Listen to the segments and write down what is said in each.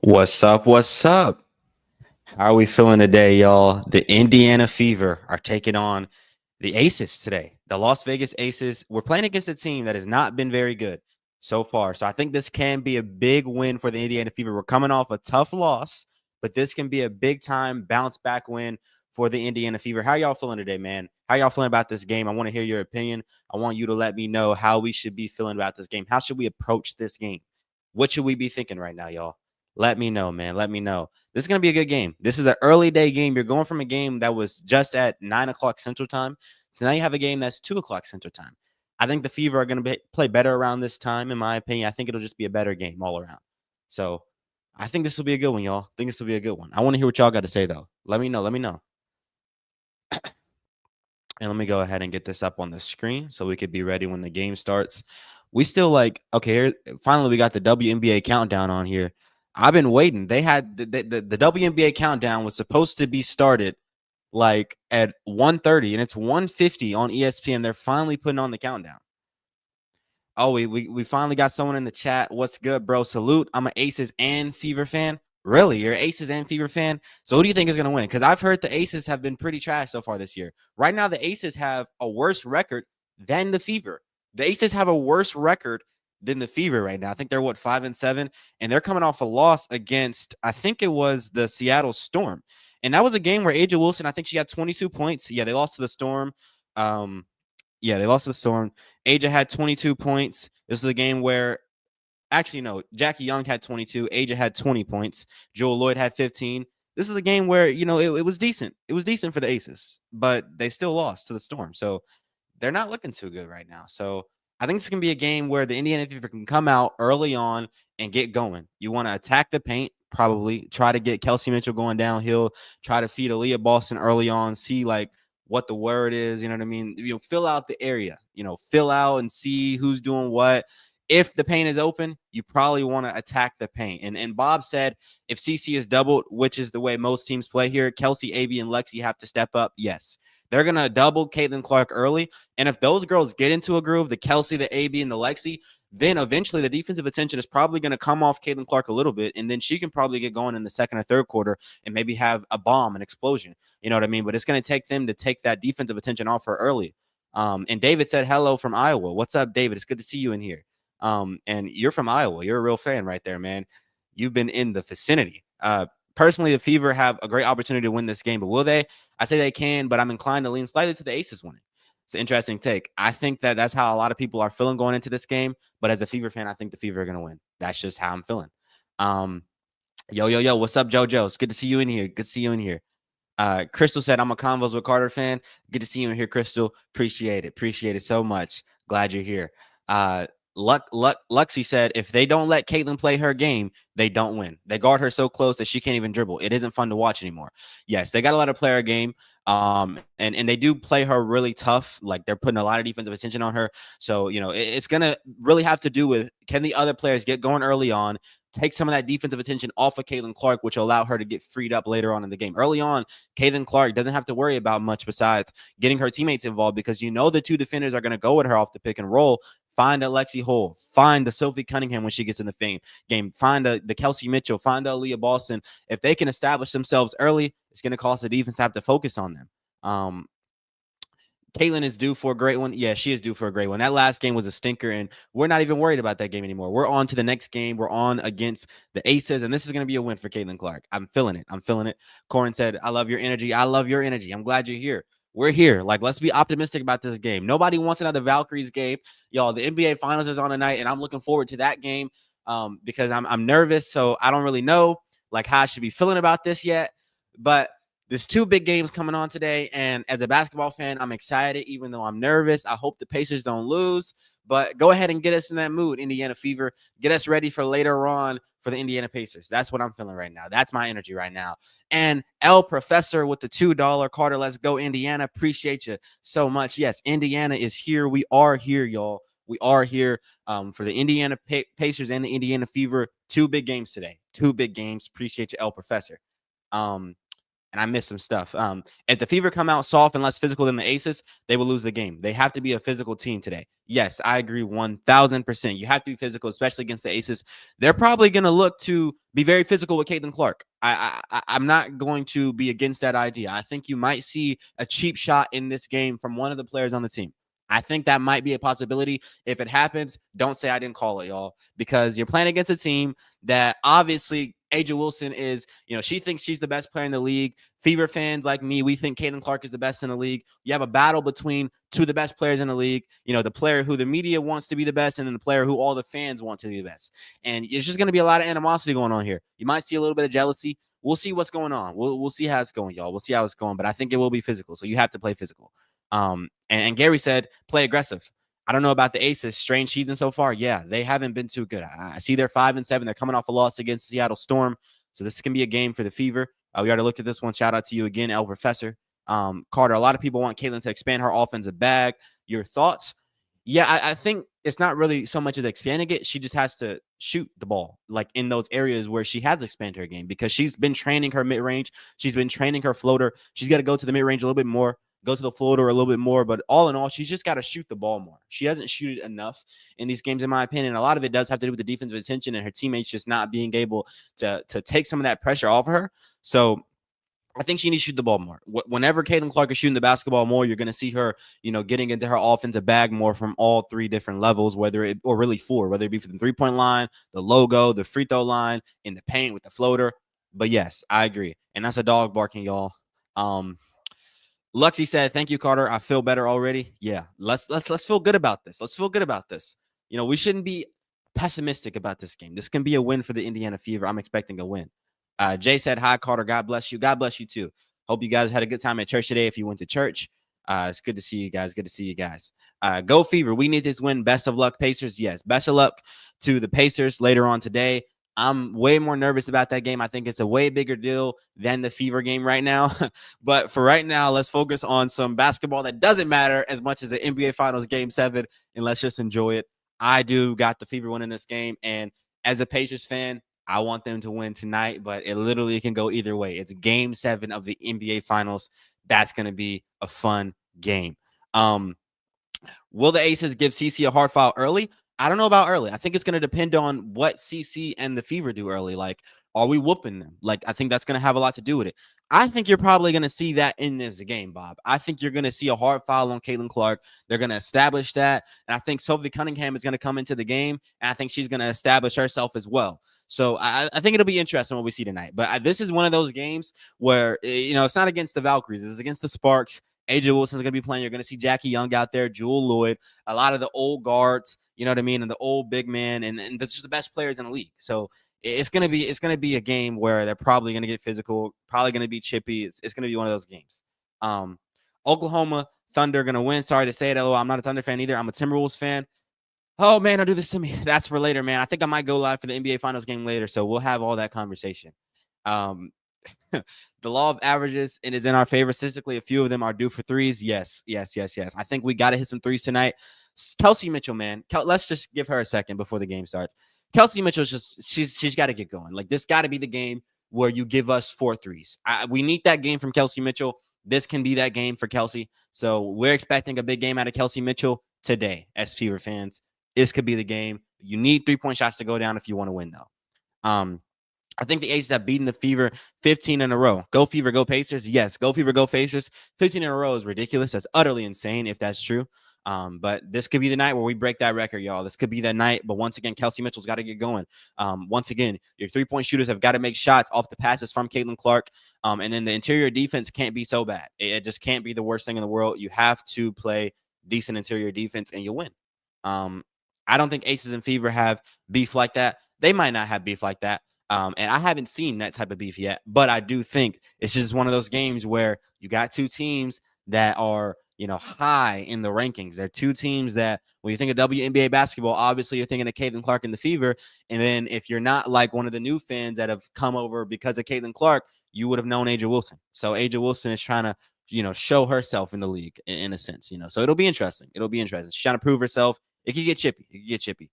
What's up? What's up? How are we feeling today, y'all? The Indiana Fever are taking on the Aces today. The Las Vegas Aces. We're playing against a team that has not been very good so far. So I think this can be a big win for the Indiana Fever. We're coming off a tough loss, but this can be a big time bounce back win for the Indiana Fever. How y'all feeling today, man? How y'all feeling about this game? I want to hear your opinion. I want you to let me know how we should be feeling about this game. How should we approach this game? What should we be thinking right now, y'all? Let me know, man. Let me know. This is going to be a good game. This is an early day game. You're going from a game that was just at 9 o'clock Central Time to now you have a game that's 2 o'clock Central Time. I think the Fever are going to play better around this time, in my opinion. I think it'll just be a better game all around. So I think this will be a good one, y'all. I think this will be a good one. I want to hear what y'all got to say, though. Let me know. Let me know. And let me go ahead and get this up on the screen so we could be ready when the game starts. We still okay, here, finally we got the WNBA countdown on here. I've been waiting. They had the WNBA countdown was supposed to be started like at 1:30 and it's 1:50 on ESPN. They're finally putting on the countdown. Oh, we finally got someone in the chat. What's good, bro? Salute. I'm an Aces and Fever fan. Really? You're an Aces and Fever fan? So who do you think is going to win? Because I've heard the Aces have been pretty trash so far this year. Right now, the Aces have a worse record than the Fever. The Aces have a worse record than the Fever right now. I think they're 5-7, and they're coming off a loss against, I think it was the Seattle Storm. And that was a game where Aja Wilson, I think she had 22 points. Yeah, they lost to the Storm. Yeah, they lost to the Storm. Aja had 22 points. This was a game where, actually, no, Jackie Young had 22. Aja had 20 points. Joel Lloyd had 15. This is a game where, it was decent. It was decent for the Aces, but they still lost to the Storm. So they're not looking too good right now. So I think this can be a game where the Indiana Fever can come out early on and get going. You want to attack the paint, probably try to get Kelsey Mitchell going downhill, try to feed Aaliyah Boston early on, see what the word is, you know what I mean? Fill out the area, fill out and see who's doing what. If the paint is open, you probably want to attack the paint. And Bob said if CC is doubled, which is the way most teams play here, Kelsey, AB, and Lexi have to step up. Yes. They're going to double Caitlin Clark early. And if those girls get into a groove, the Kelsey, the AB, and the Lexi, then eventually the defensive attention is probably going to come off Caitlin Clark a little bit. And then she can probably get going in the second or third quarter and maybe have a bomb, an explosion. You know what I mean? But it's going to take them to take that defensive attention off her early. And David said hello from Iowa. What's up, David? It's good to see you in here. And you're from Iowa. You're a real fan right there, man. You've been in the vicinity. Personally, the Fever have a great opportunity to win this game, but will they? I say they can, but I'm inclined to lean slightly to the Aces winning. It's an interesting take. I think that's how a lot of people are feeling going into this game, but as a Fever fan, I think the Fever are going to win. That's just how I'm feeling. Yo, what's up, JoJo? It's good to see you in here. Good to see you in here. Crystal said, I'm a Convos with Carter fan. Good to see you in here, Crystal. Appreciate it. Appreciate it so much. Glad you're here. Luxie said, if they don't let Caitlin play her game, they don't win. They guard her so close that she can't even dribble. It isn't fun to watch anymore. Yes, they got to let her play her game. And they do play her really tough. Like they're putting a lot of defensive attention on her. So, it's going to really have to do with, can the other players get going early on, take some of that defensive attention off of Caitlin Clark, which will allow her to get freed up later on in the game. Early on, Caitlin Clark doesn't have to worry about much besides getting her teammates involved because the two defenders are going to go with her off the pick and roll. Find a Lexi Hole, find the Sophie Cunningham when she gets in the game, find the Kelsey Mitchell, find the Aaliyah Boston. If they can establish themselves early, it's going to cause the defense to have to focus on them. Caitlin is due for a great one. Yeah, she is due for a great one. That last game was a stinker, and we're not even worried about that game anymore. We're on to the next game. We're on against the Aces, and this is going to be a win for Caitlin Clark. I'm feeling it. I'm feeling it. Corin said, I love your energy. I love your energy. I'm glad you're here. We're here. Let's be optimistic about this game. Nobody wants another Valkyries game. Y'all, the NBA Finals is on tonight, and I'm looking forward to that game because I'm nervous, so I don't really know how I should be feeling about this yet. But there's two big games coming on today, and as a basketball fan, I'm excited, even though I'm nervous. I hope the Pacers don't lose, but go ahead and get us in that mood, Indiana Fever. Get us ready for later on for the Indiana Pacers. That's what I'm feeling right now. That's my energy right now. And El Professor with the $2. Carter, let's go, Indiana. Appreciate you so much. Yes, Indiana is here. We are here, y'all. We are here for the Indiana Pacers and the Indiana Fever. Two big games today. Two big games. Appreciate you, El Professor. and I missed some stuff. If the Fever come out soft and less physical than the Aces, they will lose the game. They have to be a physical team today. Yes, I agree 1000%. You have to be physical, especially against the Aces. They're probably going to look to be very physical with Caitlin Clark. I'm not going to be against that idea. I think you might see a cheap shot in this game from one of the players on the team. I think that might be a possibility. If it happens, don't say I didn't call it, y'all, because you're playing against a team that obviously Aja Wilson is, she thinks she's the best player in the league. Fever fans like me, we think Caitlin Clark is the best in the league. You have a battle between two of the best players in the league, the player who the media wants to be the best and then the player who all the fans want to be the best. And it's just going to be a lot of animosity going on here. You might see a little bit of jealousy. We'll see what's going on. We'll see how it's going, y'all. We'll see how it's going, but I think it will be physical. So you have to play physical. And Gary said, play aggressive. I don't know about the Aces. Strange season so far. Yeah, they haven't been too good. I see they're 5-7. They're coming off a loss against Seattle Storm. So this can be a game for the Fever. We already looked at this one. Shout out to you again, El Professor. Carter, a lot of people want Caitlin to expand her offensive bag. Your thoughts? Yeah, I think it's not really so much as expanding it. She just has to shoot the ball like in those areas where she has expanded her game because she's been training her mid-range. She's been training her floater. She's got to go to the mid-range a little bit more, go to the floater a little bit more. But all in all, she's just got to shoot the ball more. She hasn't shoot it enough in these games, in my opinion. A lot of it does have to do with the defensive attention and her teammates just not being able to take some of that pressure off of her. So I think she needs to shoot the ball more. Whenever Caitlin Clark is shooting the basketball more, you're going to see her, getting into her offensive bag more from all three different levels, or really four, whether it be from the 3-point line, the logo, the free throw line, in the paint with the floater. But yes, I agree. And that's a dog barking, y'all. Luxie said, "Thank you, Carter. I feel better already." Yeah, let's feel good about this. Let's feel good about this. We shouldn't be pessimistic about this game. This can be a win for the Indiana Fever. I'm expecting a win. Jay said, "Hi, Carter. God bless you. God bless you too. Hope you guys had a good time at church today. If you went to church, it's good to see you guys. Good to see you guys. Go Fever. We need this win. Best of luck, Pacers. Yes, best of luck to the Pacers later on today. I'm way more nervous about that game. I think it's a way bigger deal than the Fever game right now. But for right now, let's focus on some basketball that doesn't matter as much as the NBA Finals Game 7, and let's just enjoy it. I do got the Fever winning this game, and as a Pacers fan, I want them to win tonight, but it literally can go either way. It's Game 7 of the NBA Finals. That's going to be a fun game. Will the Aces give CC a hard foul early? I don't know about early. I think it's going to depend on what CC and the Fever do early. Like, are we whooping them? Like, I think that's going to have a lot to do with it. I think you're probably going to see that in this game, Bob. I think you're going to see a hard foul on Caitlin Clark. They're going to establish that. And I think Sophie Cunningham is going to come into the game, and I think she's going to establish herself as well. So I think it'll be interesting what we see tonight. But this is one of those games where, it's not against the Valkyries. It's against the Sparks. Aja Wilson's going to be playing. You're going to see Jackie Young out there, Jewel Lloyd, a lot of the old guards, you know what I mean, and the old big men, and that's just the best players in the league. So it's going to be a game where they're probably going to get physical, probably going to be chippy. It's going to be one of those games. Oklahoma Thunder going to win. Sorry to say it, LOL. I'm not a Thunder fan either. I'm a Timberwolves fan. Oh, man, don't do this to me. That's for later, man. I think I might go live for the NBA Finals game later, so we'll have all that conversation. The law of averages, and is in our favor. Statistically, a few of them are due for threes. Yes. I think we got to hit some threes tonight. Kelsey Mitchell, man. Let's just give her a second before the game starts. Kelsey Mitchell, she's got to get going. Like, this got to be the game where you give us 4 threes. We need that game from Kelsey Mitchell. This can be that game for Kelsey. So we're expecting a big game out of Kelsey Mitchell today as Fever fans. This could be the game. You need 3-point shots to go down if you want to win, though. I think the Aces have beaten the Fever 15 in a row. Go Fever, go Pacers. Yes, go Fever, go Pacers. 15 in a row is ridiculous. That's utterly insane if that's true. But this could be the night where we break that record, y'all. This could be that night. But once again, Kelsey Mitchell's got to get going. Once again, your 3-point shooters have got to make shots off the passes from Caitlin Clark. And then the interior defense can't be so bad. It just can't be the worst thing in the world. You have to play decent interior defense and you'll win. I don't think Aces and Fever have beef like that. They might not have beef like that. And I haven't seen that type of beef yet, but I do think it's just one of those games where you got two teams that are, high in the rankings. They're two teams that when you think of WNBA basketball, obviously you're thinking of Caitlin Clark and the Fever. And then if you're not like one of the new fans that have come over because of Caitlin Clark, you would have known Aja Wilson. So Aja Wilson is trying to, show herself in the league in a sense, so it'll be interesting. She's trying to prove herself. It could get chippy.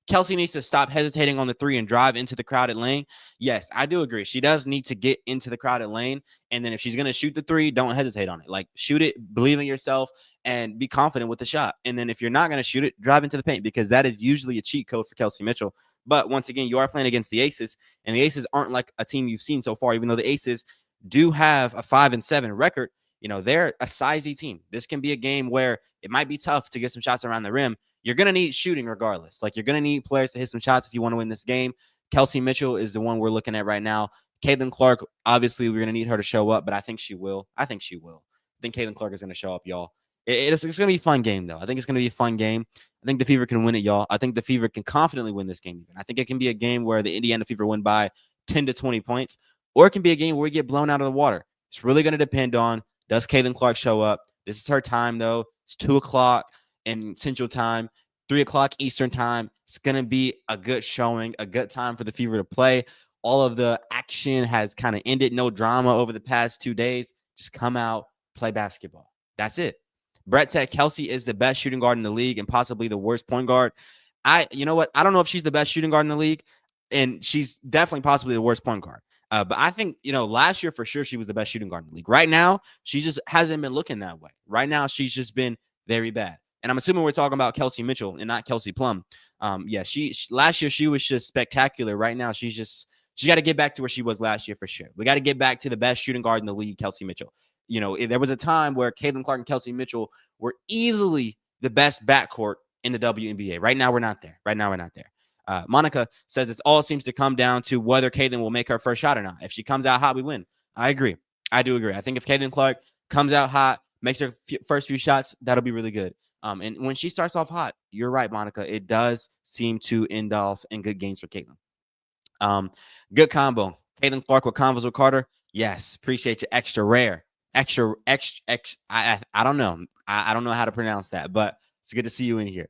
Kelsey needs to stop hesitating on the three and drive into the crowded lane. Yes, I do agree. She does need to get into the crowded lane. And then if she's going to shoot the three, don't hesitate on it. Like, shoot it, believe in yourself, and be confident with the shot. And then if you're not going to shoot it, drive into the paint, because that is usually a cheat code for Kelsey Mitchell. But once again, you are playing against the Aces, and the Aces aren't like a team you've seen so far, even though the Aces do have a 5-7 record. They're a sizey team. This can be a game where it might be tough to get some shots around the rim. You're going to need shooting regardless. Like, you're going to need players to hit some shots if you want to win this game. Kelsey Mitchell is the one we're looking at right now. Caitlin Clark, obviously, we're going to need her to show up, but I think she will. I think Caitlin Clark is going to show up, y'all. It's going to be a fun game, though. I think it's going to be a fun game. I think the Fever can win it, y'all. I think the Fever can confidently win this game. Even I think it can be a game where the Indiana Fever win by 10 to 20 points, or it can be a game where we get blown out of the water. It's really going to depend on, does Caitlin Clark show up? This is her time, though. It's 2 o'clock in Central Time, 3 o'clock Eastern Time. It's going to be a good showing, a good time for the Fever to play. All of the action has kind of ended. No drama over the past 2 days. Just come out, play basketball. That's it. Brett said Kelsey is the best shooting guard in the league and possibly the worst point guard. You know what? I don't know if she's the best shooting guard in the league, and she's definitely possibly the worst point guard. But I think, last year for sure she was the best shooting guard in the league. Right now, she just hasn't been looking that way. Right now, she's just been very bad. And I'm assuming we're talking about Kelsey Mitchell and not Kelsey Plum. She last year she was just spectacular. Right now, she got to get back to where she was last year for sure. We got to get back to the best shooting guard in the league, Kelsey Mitchell. There was a time where Caitlin Clark and Kelsey Mitchell were easily the best backcourt in the WNBA. Right now, we're not there. Monica says it all seems to come down to whether Caitlin will make her first shot or not. If she comes out hot, we win. I agree. I do agree. I think if Caitlin Clark comes out hot, makes her first few shots, that'll be really good. And when she starts off hot, you're right, Monica. It does seem to end off in good games for Caitlin. Good combo. Caitlin Clark with combos with Carter. Yes, appreciate you. Extra rare. Extra. I don't know. I don't know how to pronounce that, but it's good to see you in here.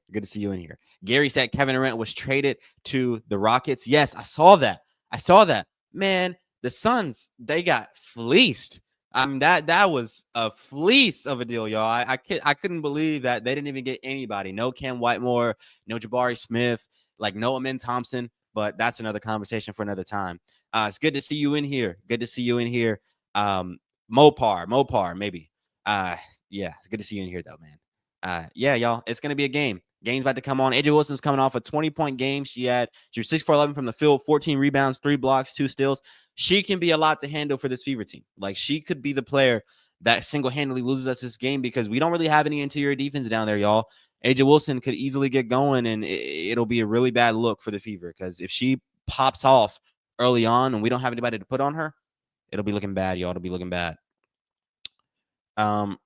Gary said Kevin Durant was traded to the Rockets. Yes, I saw that. Man, the Suns, they got fleeced. I mean, that was a fleece of a deal, y'all. I couldn't believe that they didn't even get anybody. No Cam Whitemore, no Jabari Smith, like no Amin Thompson. But that's another conversation for another time. It's good to see you in here. Mopar, maybe. It's good to see you in here, though, man. Y'all, it's going to be a game. Game's about to come on. AJ Wilson's coming off a 20-point game. She was 6 for 11 from the field, 14 rebounds, 3 blocks, 2 steals. She can be a lot to handle for this Fever team. Like, she could be the player that single-handedly loses us this game because we don't really have any interior defense down there, y'all. AJ Wilson could easily get going, and it'll be a really bad look for the Fever because if she pops off early on and we don't have anybody to put on her, it'll be looking bad, y'all. It'll be looking bad. I'm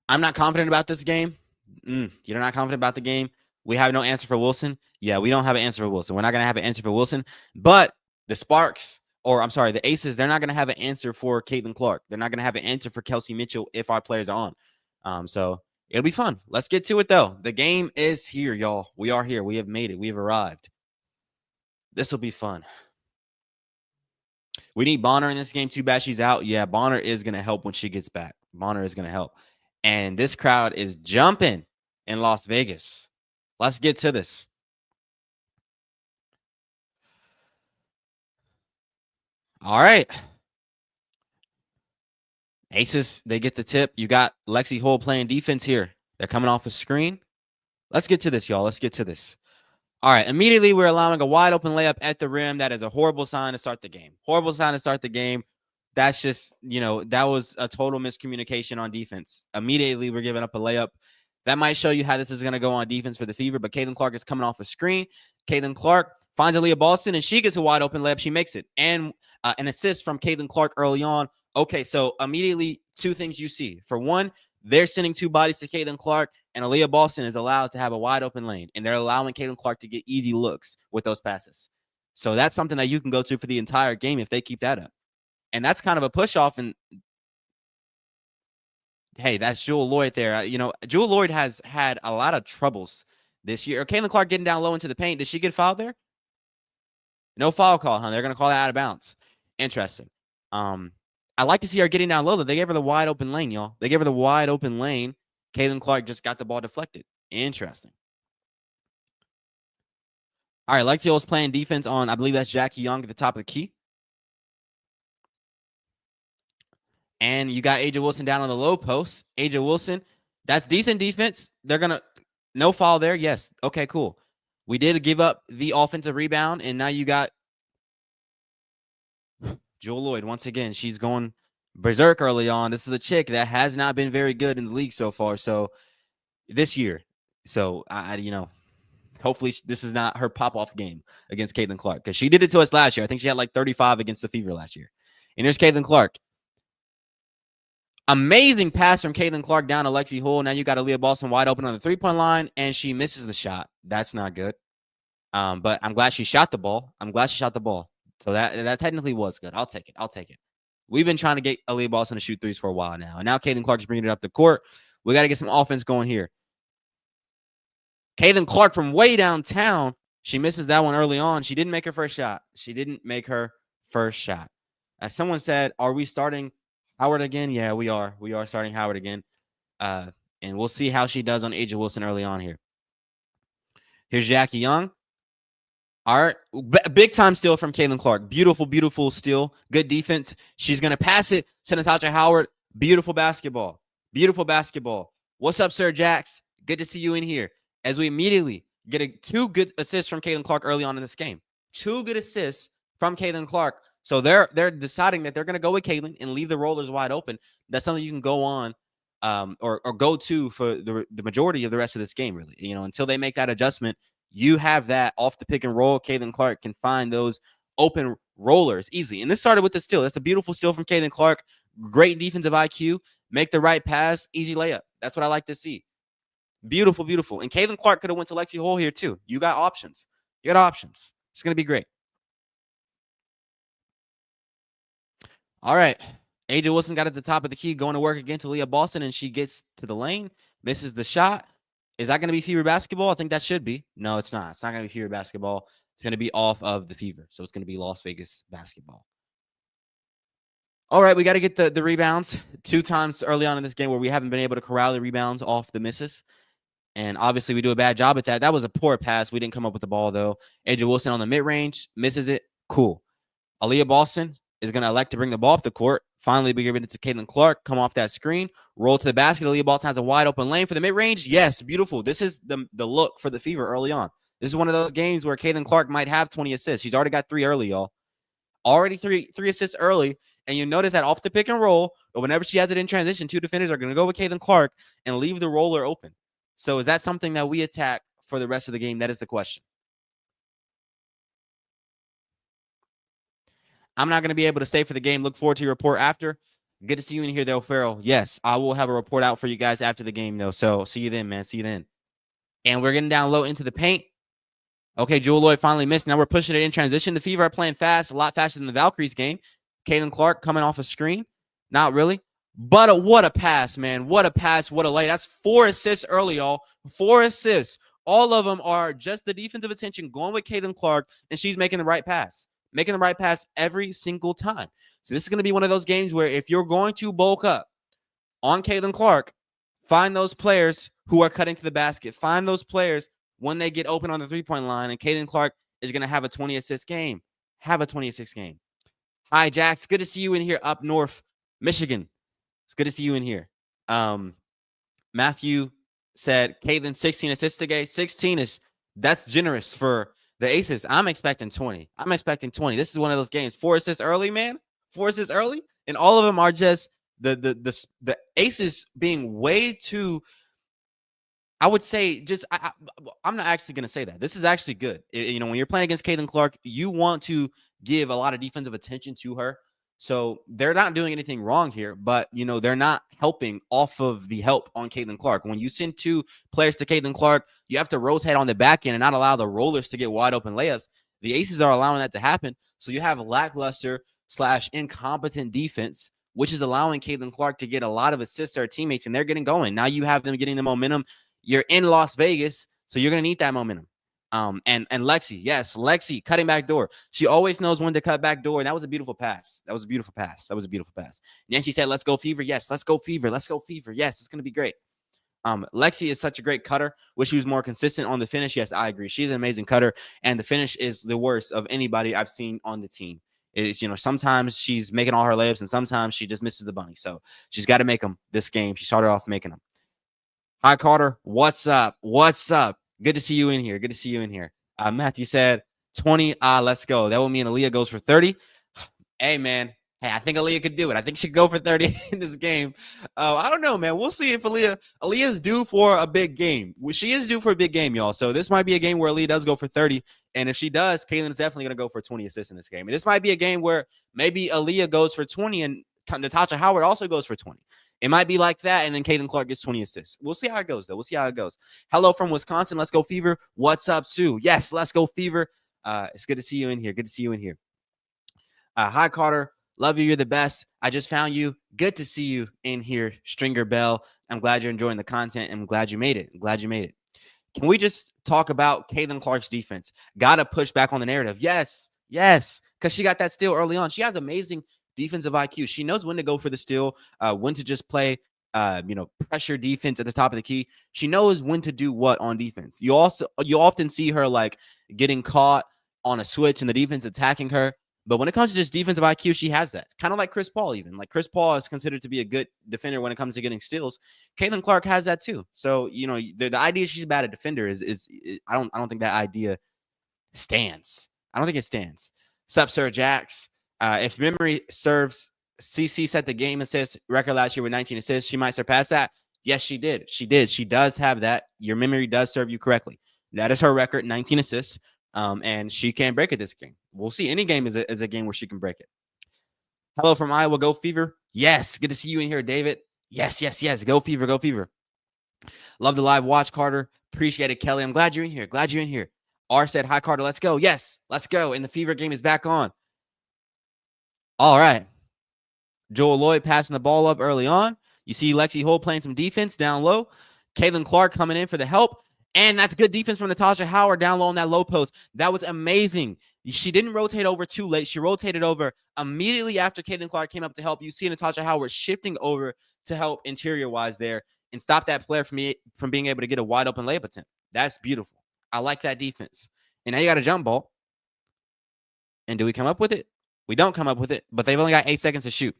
not confident about this game. You're not confident about the game. We have no answer for Wilson. Yeah, we don't have an answer for Wilson. We're not going to have an answer for Wilson. But the the Aces, they're not going to have an answer for Caitlin Clark. They're not going to have an answer for Kelsey Mitchell if our players are on. So it'll be fun. Let's get to it, though. The game is here, y'all. We are here. We have made it. We have arrived. This will be fun. We need Bonner in this game. Too bad she's out. Yeah, Bonner is going to help when she gets back. Bonner is going to help. And this crowd is jumping in Las Vegas. Let's get to this. All right. Aces, they get the tip. You got Lexi Hull playing defense here. They're coming off a screen. Let's get to this, y'all. Let's get to this. All right. Immediately, we're allowing a wide open layup at the rim. That is a horrible sign to start the game. That's just, that was a total miscommunication on defense. Immediately, we're giving up a layup. That might show you how this is going to go on defense for the Fever, but Caitlin Clark is coming off a screen. Caitlin Clark finds Aaliyah Boston, and she gets a wide open layup. She makes it. And an assist from Caitlin Clark early on. Okay, so immediately, 2 things you see. For one, they're sending 2 bodies to Caitlin Clark, and Aaliyah Boston is allowed to have a wide open lane, and they're allowing Caitlin Clark to get easy looks with those passes. So that's something that you can go to for the entire game if they keep that up. And that's kind of a push-off, and hey, that's Jewel Lloyd there. Jewel Lloyd has had a lot of troubles this year. Caitlin Clark getting down low into the paint. Did she get fouled there? No foul call, huh? They're going to call that out of bounds. Interesting. I like to see her getting down low. They gave her the wide open lane, y'all. They gave her the wide open lane. Caitlin Clark just got the ball deflected. Interesting. All right, Lexi was playing defense on, I believe that's Jackie Young at the top of the key. And you got AJ Wilson down on the low post. AJ Wilson, that's decent defense. They're going to, no foul there. Yes. Okay, cool. We did give up the offensive rebound, and now you got Jewel Lloyd. Once again, she's going berserk early on. This is a chick that has not been very good in the league so far. So this year. So, hopefully this is not her pop-off game against Caitlin Clark, because she did it to us last year. I think she had like 35 against the Fever last year. And here's Caitlin Clark. Amazing pass from Caitlin Clark down to Lexi Hull. Now you got Aaliyah Boston wide open on the three-point line, and she misses the shot. That's not good. But I'm glad she shot the ball. So that technically was good. I'll take it. We've been trying to get Aaliyah Boston to shoot threes for a while now. And now Caitlin Clark is bringing it up the court. We got to get some offense going here. Caitlin Clark from way downtown. She misses that one early on. She didn't make her first shot. As someone said, are we starting Howard again? Yeah, we are. We are starting Howard again. And we'll see how she does on AJ Wilson early on here. Here's Jackie Young. All right. Big time steal from Caitlin Clark. Beautiful, beautiful steal. Good defense. She's going to pass it. Send it out to Howard. Beautiful basketball. What's up, Sir Jax? Good to see you in here. As we immediately get 2 good assists from Caitlin Clark early on in this game. 2 good assists from Caitlin Clark. So they're deciding that they're going to go with Caitlin and leave the rollers wide open. That's something you can go on or go to for the majority of the rest of this game, really. Until they make that adjustment, you have that off the pick and roll. Caitlin Clark can find those open rollers easily. And this started with the steal. That's a beautiful steal from Caitlin Clark. Great defensive IQ. Make the right pass. Easy layup. That's what I like to see. Beautiful, beautiful. And Caitlin Clark could have went to Lexi Hull here too. You got options. It's going to be great. All right. AJ Wilson got at the top of the key, going to work again to Leah Boston, and she gets to the lane, misses the shot. Is that going to be Fever basketball? I think that should be. No, it's not. It's not going to be Fever basketball. It's going to be off of the Fever. So it's going to be Las Vegas basketball. All right, we got to get the rebounds 2 times early on in this game where we haven't been able to corral the rebounds off the misses. And obviously, we do a bad job at that. That was a poor pass. We didn't come up with the ball, though. AJ Wilson on the mid-range, misses it. Cool. Aaliyah Boston is going to elect to bring the ball up the court. Finally, we give it to Caitlin Clark. Come off that screen. Roll to the basket. Aaliyah Boston has a wide open lane for the mid-range. Yes, beautiful. This is the look for the Fever early on. This is one of those games where Caitlin Clark might have 20 assists. She's already got 3 early, y'all. Already three assists early. And you notice that off the pick and roll, or whenever she has it in transition, 2 defenders are going to go with Caitlin Clark and leave the roller open. So is that something that we attack for the rest of the game? That is the question. I'm not going to be able to stay for the game. Look forward to your report after. Good to see you in here, though, Farrell. Yes, I will have a report out for you guys after the game, though. So see you then, man. See you then. And we're getting down low into the paint. Okay, Jewel Lloyd finally missed. Now we're pushing it in transition. The Fever are playing fast, a lot faster than the Valkyries game. Caitlin Clark coming off a screen. Not really. But what a pass, man. What a pass. What a lay. That's 4 assists early, y'all. 4 assists. All of them are just the defensive attention going with Caitlin Clark, and she's making the right pass. Making the right pass every single time. So this is going to be one of those games where if you're going to bulk up on Caitlin Clark, find those players who are cutting to the basket. Find those players when they get open on the three-point line, and Caitlin Clark is going to have a 20-assist game. Hi, Jax. Good to see you in here up north, Michigan. It's good to see you in here. Matthew said Caitlin 16 assists today. 16 that's generous for the Aces. I'm expecting 20. This is one of those games. 4 assists early, man. 4 assists early, and all of them are just the Aces being way too. I would say just I'm not actually going to say that. This is actually good. When you're playing against Caitlin Clark, you want to give a lot of defensive attention to her. So they're not doing anything wrong here, but, they're not helping off of the help on Caitlin Clark. When you send 2 players to Caitlin Clark, you have to rotate on the back end and not allow the rollers to get wide open layups. The Aces are allowing that to happen. So you have lackluster/incompetent defense, which is allowing Caitlin Clark to get a lot of assists to her teammates, and they're getting going. Now you have them getting the momentum. You're in Las Vegas, so you're going to need that momentum. And Lexi, yes, Lexi cutting back door. She always knows when to cut back door, and that was a beautiful pass. And then she said, "Let's go Fever." Yes, let's go Fever. Yes, it's going to be great. Lexi is such a great cutter. Wish she was more consistent on the finish. Yes, I agree. She's an amazing cutter, and the finish is the worst of anybody I've seen on the team. Is sometimes she's making all her layups, and sometimes she just misses the bunny. So she's got to make them this game. She started off making them. Hi Carter, what's up? What's up? Good to see you in here. Good to see you in here. Matthew said 20. Let's go. That would mean Aaliyah goes for 30. Hey man, hey, I think Aaliyah could do it. I think she could go for 30 in this game. I don't know, man. We'll see if Aaliyah's due for a big game. She is due for a big game, y'all. So this might be a game where Aaliyah does go for 30. And if she does, Caitlin's definitely going to go for 20 assists in this game. And this might be a game where maybe Aaliyah goes for 20 and Natasha Howard also goes for 20. It might be like that, and then Caitlin Clark gets 20 assists. We'll see how it goes, though. We'll see how it goes. Hello from Wisconsin. Let's go, Fever. What's up, Sue? Yes, let's go, Fever. It's good to see you in here. Good to see you in here. Hi, Carter. Love you. You're the best. I just found you. Good to see you in here, Stringer Bell. I'm glad you're enjoying the content. I'm glad you made it. I'm glad you made it. Can we just talk about Caitlin Clark's defense? Got to push back on the narrative. Yes, because she got that steal early on. She has amazing defensive IQ. She knows when to go for the steal, when to just play, pressure defense at the top of the key. She knows when to do what on defense. You often see her like getting caught on a switch and the defense attacking her. But when it comes to just defensive IQ, she has that. Kind of like Chris Paul, even. Like Chris Paul is considered to be a good defender when it comes to getting steals. Caitlin Clark has that too. So, the idea she's bad at defender is I don't think that idea stands. I don't think it stands. Sup, Sir Jax. If memory serves, CC set the game assist record last year with 19 assists. She might surpass that. Yes, she did. She did. She does have that. Your memory does serve you correctly. That is her record, 19 assists. And she can't break it this game. We'll see. Any game is a game where she can break it. Hello from Iowa. Go Fever. Yes. Good to see you in here, David. Yes. Go Fever. Go Fever. Love the live watch, Carter. Appreciate it, Kelly. I'm glad you're in here. R said, hi, Carter. Let's go. Yes, let's go. And the Fever game is back on. All right. Joel Lloyd passing the ball up early on. You see Lexi Holt playing some defense down low. Caitlin Clark coming in for the help. And that's good defense from Natasha Howard down low on that low post. That was amazing. She didn't rotate over too late. She rotated over immediately after Caitlin Clark came up to help. You see Natasha Howard shifting over to help interior-wise there and stop that player from being able to get a wide open layup attempt. That's beautiful. I like that defense. And now you got a jump ball. And do we come up with it? We don't come up with it, but they've only got 8 seconds to shoot.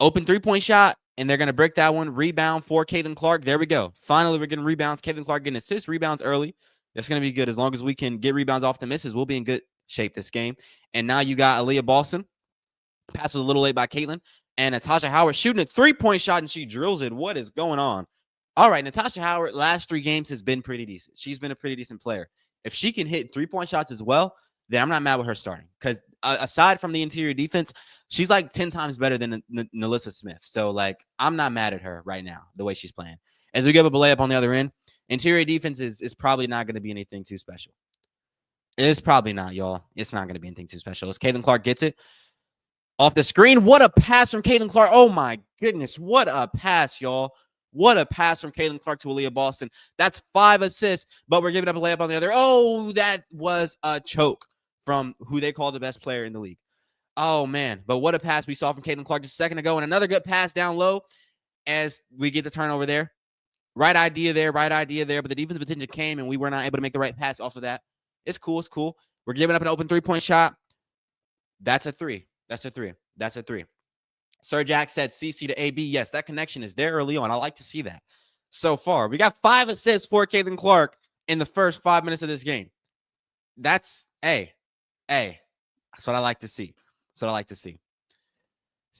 Open three-point shot, and they're going to break that one. Rebound for Caitlin Clark. There we go. Finally, we're getting rebounds. Caitlin Clark getting assists, rebounds early. That's going to be good. As long as we can get rebounds off the misses, we'll be in good shape this game. And now you got Aaliyah Boston. Pass was a little late by Caitlin. And Natasha Howard shooting a three-point shot, and she drills it. What is going on? All right, Natasha Howard, last 3 games has been pretty decent. She's been a pretty decent player. If she can hit three-point shots as well, then I'm not mad with her starting. Because aside from the interior defense, she's like 10 times better than Nalissa Smith. So, I'm not mad at her right now, the way she's playing. As we give up a layup on the other end, interior defense is probably not going to be anything too special. It's probably not, y'all. It's not going to be anything too special. As Caitlin Clark gets it off the screen. What a pass from Caitlin Clark. Oh, my goodness. What a pass, y'all. What a pass from Caitlin Clark to Aaliyah Boston. That's 5 assists, but we're giving up a layup on the other. Oh, that was a choke from who they call the best player in the league. Oh, man. But what a pass we saw from Caitlin Clark just a second ago. And another good pass down low as we get the turnover there. Right idea there. But the defensive attention came, and we were not able to make the right pass off of that. It's cool. We're giving up an open three-point shot. That's a 3. Sir Jack said CC to AB. Yes, that connection is there early on. I like to see that. So far, we got 5 assists for Caitlin Clark in the first 5 minutes of this game. That's That's what I like to see. It's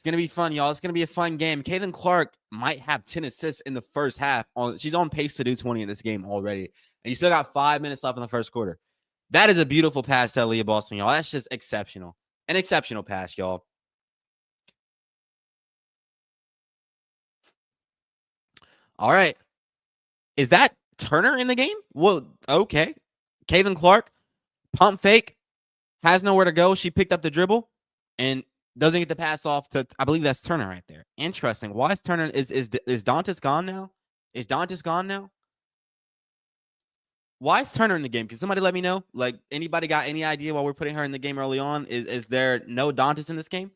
going to be fun, y'all. It's going to be a fun game. Caitlin Clark might have 10 assists in the first half. She's on pace to do 20 in this game already. And you still got 5 minutes left in the first quarter. That is a beautiful pass to Aaliyah Boston, y'all. That's just exceptional. An exceptional pass, y'all. All right. Is that Turner in the game? Well, okay. Caitlin Clark, pump fake, has nowhere to go. She picked up the dribble and doesn't get the pass off to, I believe that's Turner right there. Interesting. Why is Turner, is Dantas gone now? Why is Turner in the game? Can somebody let me know? Anybody got any idea why we're putting her in the game early on? Is there no Dantas in this game?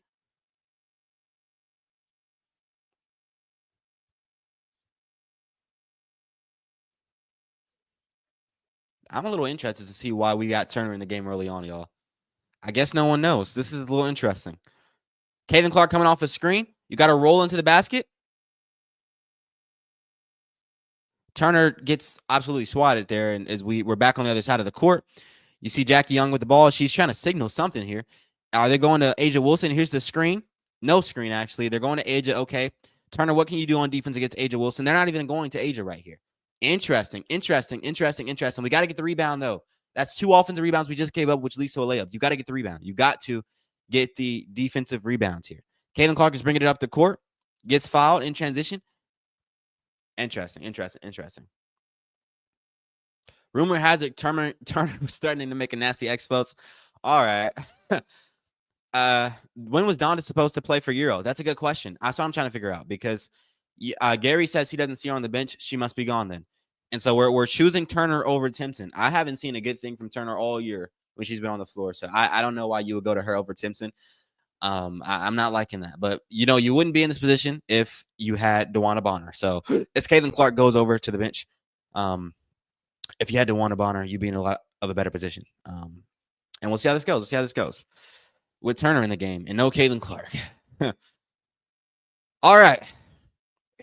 I'm a little interested to see why we got Turner in the game early on, y'all. I guess no one knows. This is a little interesting. Caitlin Clark coming off a screen. You got to roll into the basket. Turner gets absolutely swatted there, and as we're back on the other side of the court, you see Jackie Young with the ball. She's trying to signal something here. Are they going to Aja Wilson? Here's the screen. No screen, actually. They're going to Aja. Okay. Turner, what can you do on defense against Aja Wilson? They're not even going to Aja right here. Interesting. We got to get the rebound, though. That's 2 offensive rebounds we just gave up, which leads to a layup. You got to get the rebound. You got to get the defensive rebounds here. Caitlin Clark is bringing it up the court. Gets fouled in transition. Interesting. Rumor has it Turner was starting to make a nasty expose. All right. When was Donda supposed to play for Euro? That's a good question. That's what I'm trying to figure out, because Gary says he doesn't see her on the bench. She must be gone then. And so we're choosing Turner over Timpson. I haven't seen a good thing from Turner all year when she's been on the floor. So I don't know why you would go to her over Timpson. I'm not liking that. But, you wouldn't be in this position if you had DeWanna Bonner. So it's Caitlin Clark goes over to the bench. If you had DeWanna Bonner, you'd be in a lot of a better position. And we'll see how this goes. With Turner in the game and no Caitlin Clark. All right.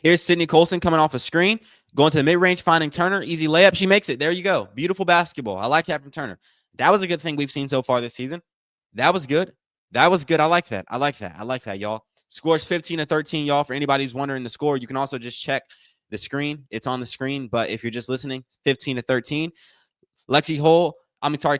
Here's Sydney Colson coming off a screen, going to the mid-range, finding Turner. Easy layup. She makes it. There you go. Beautiful basketball. I like that from Turner. That was a good thing we've seen so far this season. That was good. I like that, y'all. Scores 15-13, y'all. For anybody who's wondering the score, you can also just check the screen. It's on the screen. But if you're just listening, 15-13.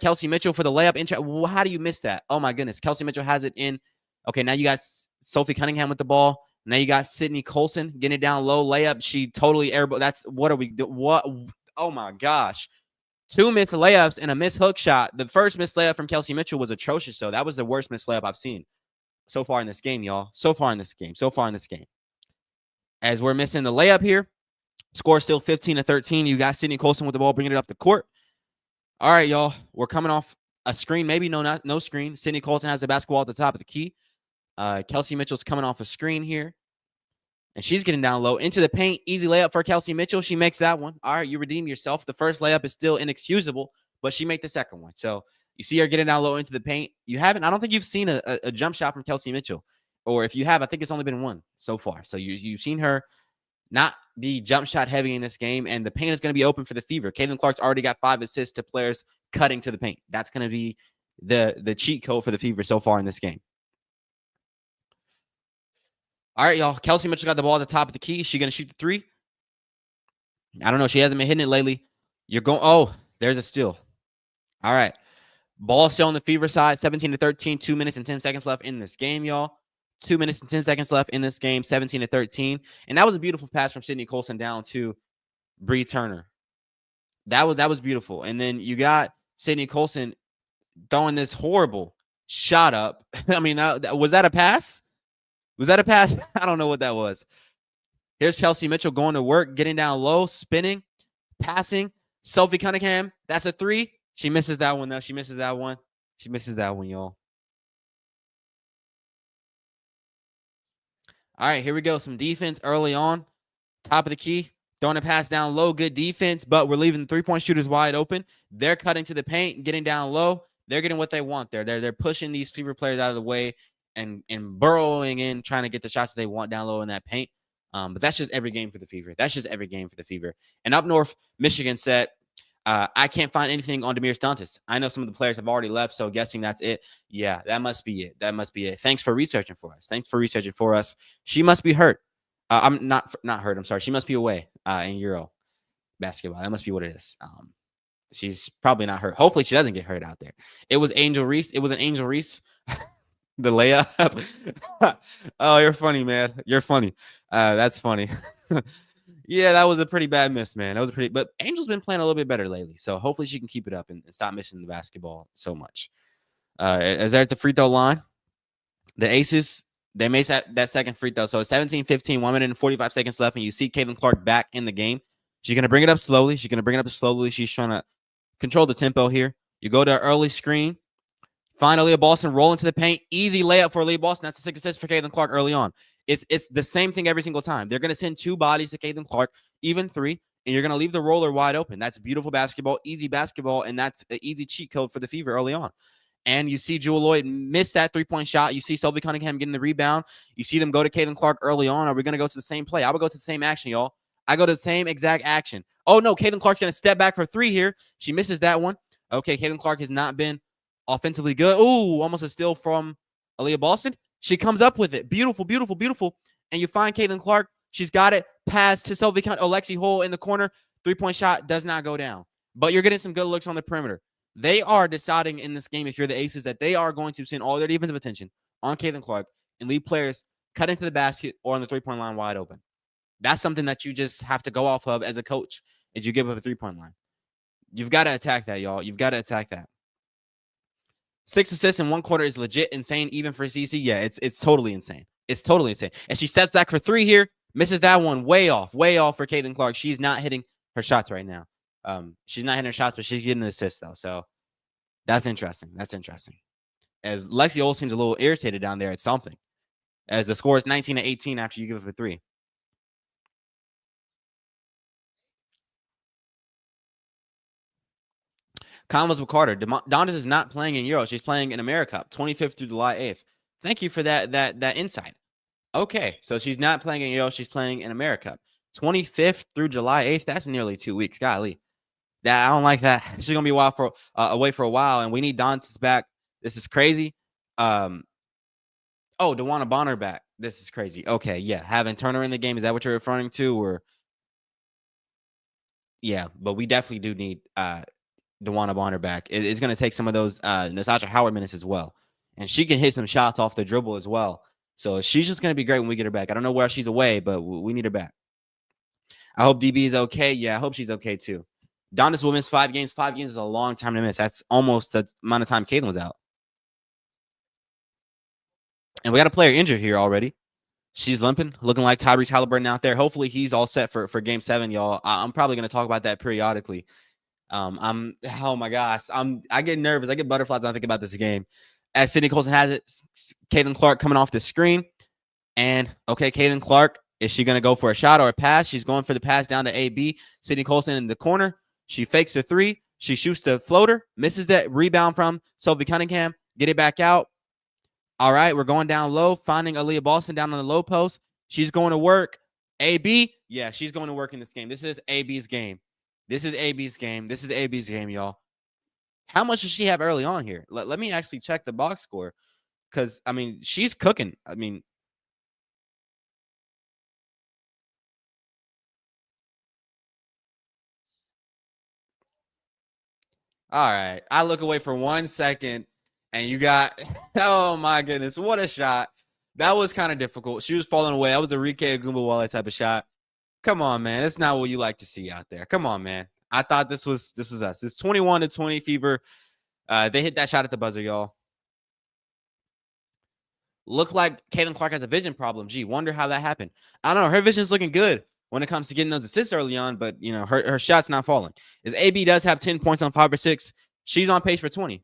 Kelsey Mitchell for the layup. How do you miss that? Oh, my goodness. Kelsey Mitchell has it in. Okay, now you got Sophie Cunningham with the ball. Now you got Sydney Colson getting it down low. Layup. She totally airball. That's what are we doing? What? Oh, my gosh. 2 missed layups and a missed hook shot. The first missed layup from Kelsey Mitchell was atrocious, though. That was the worst missed layup I've seen so far in this game, y'all. So far in this game. As we're missing the layup here, score still 15-13. You got Sydney Colson with the ball, bringing it up the court. All right, y'all. We're coming off a screen. Maybe no screen. Sydney Colson has the basketball at the top of the key. Kelsey Mitchell's coming off a screen here. And she's getting down low into the paint. Easy layup for Kelsey Mitchell. She makes that one. All right, you redeem yourself. The first layup is still inexcusable, but she made the second one. So you see her getting down low into the paint. I don't think you've seen a jump shot from Kelsey Mitchell. Or if you have, I think it's only been one so far. So you've seen her not be jump shot heavy in this game, and the paint is going to be open for the Fever. Caitlin Clark's already got 5 assists to players cutting to the paint. That's going to be the cheat code for the Fever so far in this game. All right, y'all. Kelsey Mitchell got the ball at the top of the key. Is she going to shoot the 3? I don't know. She hasn't been hitting it lately. There's a steal. All right. Ball still on the Fever side. 17-13. 2 minutes and 10 seconds left in this game, y'all. 2 minutes and 10 seconds left in this game. 17-13. And that was a beautiful pass from Sydney Colson down to Bree Turner. That was beautiful. And then you got Sydney Colson throwing this horrible shot up. I mean, was that a pass? Was that a pass? I don't know what that was. Here's Kelsey Mitchell going to work, getting down low, spinning, passing. Sophie Cunningham, that's a 3. She misses that one, though. She misses that one, y'all. All right, here we go. Some defense early on. Top of the key. Throwing a pass down low. Good defense, but we're leaving the three-point shooters wide open. They're cutting to the paint, getting down low. They're getting what they want there. They're pushing these Fever players out of the way and burrowing in, trying to get the shots that they want down low in that paint. But that's just every game for the Fever. And up north, Michigan said, I can't find anything on Demir Stantis. I know some of the players have already left, so guessing that's it. Yeah, that must be it. Thanks for researching for us. She must be hurt. I'm not hurt. I'm sorry. She must be away in Euro basketball. That must be what it is. She's probably not hurt. Hopefully she doesn't get hurt out there. It was Angel Reese. The layup. Oh, you're funny, man. You're funny. That's funny. Yeah, that was a pretty bad miss, man. But Angel's been playing a little bit better lately. So hopefully she can keep it up and stop missing the basketball so much. As they're at the free throw line, the Aces, they made that second free throw. So it's 17-15, 1 minute and 45 seconds left. And you see Caitlin Clark back in the game. She's going to bring it up slowly. She's trying to control the tempo here. You go to an early screen. Finally, Boston roll into the paint. Easy layup for Leah Boston. That's a 6 assist for Caitlin Clark early on. It's the same thing every single time. They're going to send 2 bodies to Caitlin Clark, even 3. and you're going to leave the roller wide open. That's beautiful basketball, and that's an easy cheat code for the Fever early on. And you see Jewel Lloyd miss that three-point shot. You see Sylvie Cunningham getting the rebound. You see them go to Caitlin Clark early on. Are we going to go to the same play? I would go to the same action, y'all. I go to the same exact action. Oh, no, Caitlin Clark's going to step back for three here. She misses that one. Okay, Caitlin Clark has not been offensively good. Ooh, almost a steal from Aaliyah Boston. She comes up with it. Beautiful, beautiful, beautiful. And you find Caitlin Clark. She's got it. Pass to Sylvie Alexi Hole in the corner. Three-point shot does not go down. But you're getting some good looks on the perimeter. They are deciding in this game, if you're the Aces, that they are going to send all their defensive attention on Caitlin Clark and leave players cut into the basket or on the three-point line wide open. That's something that you just have to go off of as a coach as you give up a three-point line. You've got to attack that, y'all. You've got to attack that. 6 assists in 1 quarter is legit insane, even for CC. Yeah, it's totally insane. It's totally insane. And she steps back for 3 here, misses that one way off for Caitlin Clark. She's not hitting her shots right now. She's not hitting her shots, but she's getting an assist though. So that's interesting. That's interesting. As Lexi Ole seems a little irritated down there at something, as the score is 19-18 after you give up a 3. Convos with Carter. Dondas is not playing in Euro. She's playing in AmeriCup, 25th through July 8th. Thank you for that insight. Okay, so she's not playing in Euro. She's playing in AmeriCup, 25th through July 8th. That's nearly 2 weeks. Golly, I don't like that. She's gonna be away for a while, and we need Dontas back. This is crazy. Oh, DeWanna Bonner back. This is crazy. Okay, yeah, having Turner in the game. Is that what you're referring to, or? Yeah, but we definitely do need DeWanna Bonner back. It's going to take some of those Natasha Howard minutes as well. And she can hit some shots off the dribble as well. So she's just going to be great when we get her back. I don't know where she's away, but we need her back. I hope DB is okay. Yeah, I hope she's okay too. Dondas will miss 5 games. 5 games is a long time to miss. That's almost the amount of time Caitlin was out. And we got a player injured here already. She's limping, looking like Tyrese Halliburton out there. Hopefully he's all set for game 7, y'all. I'm probably going to talk about that periodically. Oh my gosh, I get nervous. I get butterflies when I think about this game. As Sydney Colson has it, Caitlin Clark coming off the screen. And okay, Caitlin Clark, is she going to go for a shot or a pass? She's going for the pass down to AB. Sydney Colson in the corner. She fakes a 3. She shoots the floater, misses that rebound from Sylvie Cunningham. Get it back out. All right, we're going down low, finding Aaliyah Boston down on the low post. She's going to work. AB, yeah, she's going to work in this game. This is AB's game. This is AB's game. This is AB's game, y'all. How much does she have early on here? Let me actually check the box score, because, I mean, she's cooking. I mean, all right. I look away for 1 second, and you got, oh my goodness, what a shot. That was kind of difficult. She was falling away. That was the Rike Agumbawale type of shot. Come on, man. That's not what you like to see out there. Come on, man. I thought this was us. It's 21-20 Fever. They hit that shot at the buzzer, y'all. Look like Caitlin Clark has a vision problem. Gee, wonder how that happened. I don't know. Her vision's looking good when it comes to getting those assists early on, but, you know, her shot's not falling. As AB does have 10 points on 5 or 6, she's on pace for 20.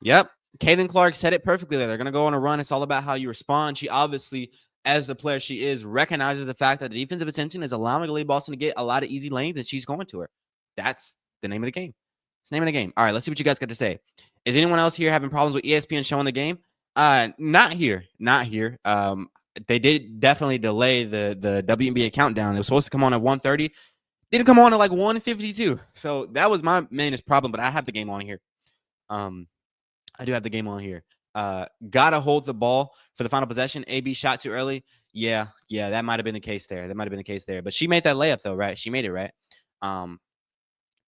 Yep. Caitlin Clark said it perfectly there. They're going to go on a run. It's all about how you respond. She obviously, as the player she is, recognizes the fact that the defensive attention is allowing Aaliyah Boston to get a lot of easy lanes, and she's going to her. That's the name of the game. It's the name of the game. All right, let's see what you guys got to say. Is anyone else here having problems with ESPN showing the game? Not here. Not here. They did definitely delay the WNBA countdown. It was supposed to come on at 1:30. Didn't come on at like 1:52. So that was my mainest problem, but I have the game on here. I do have the game on here. Gotta hold the ball for the final possession. AB shot too early. Yeah, that might have been the case there. But she made that layup though, right? She made it, right?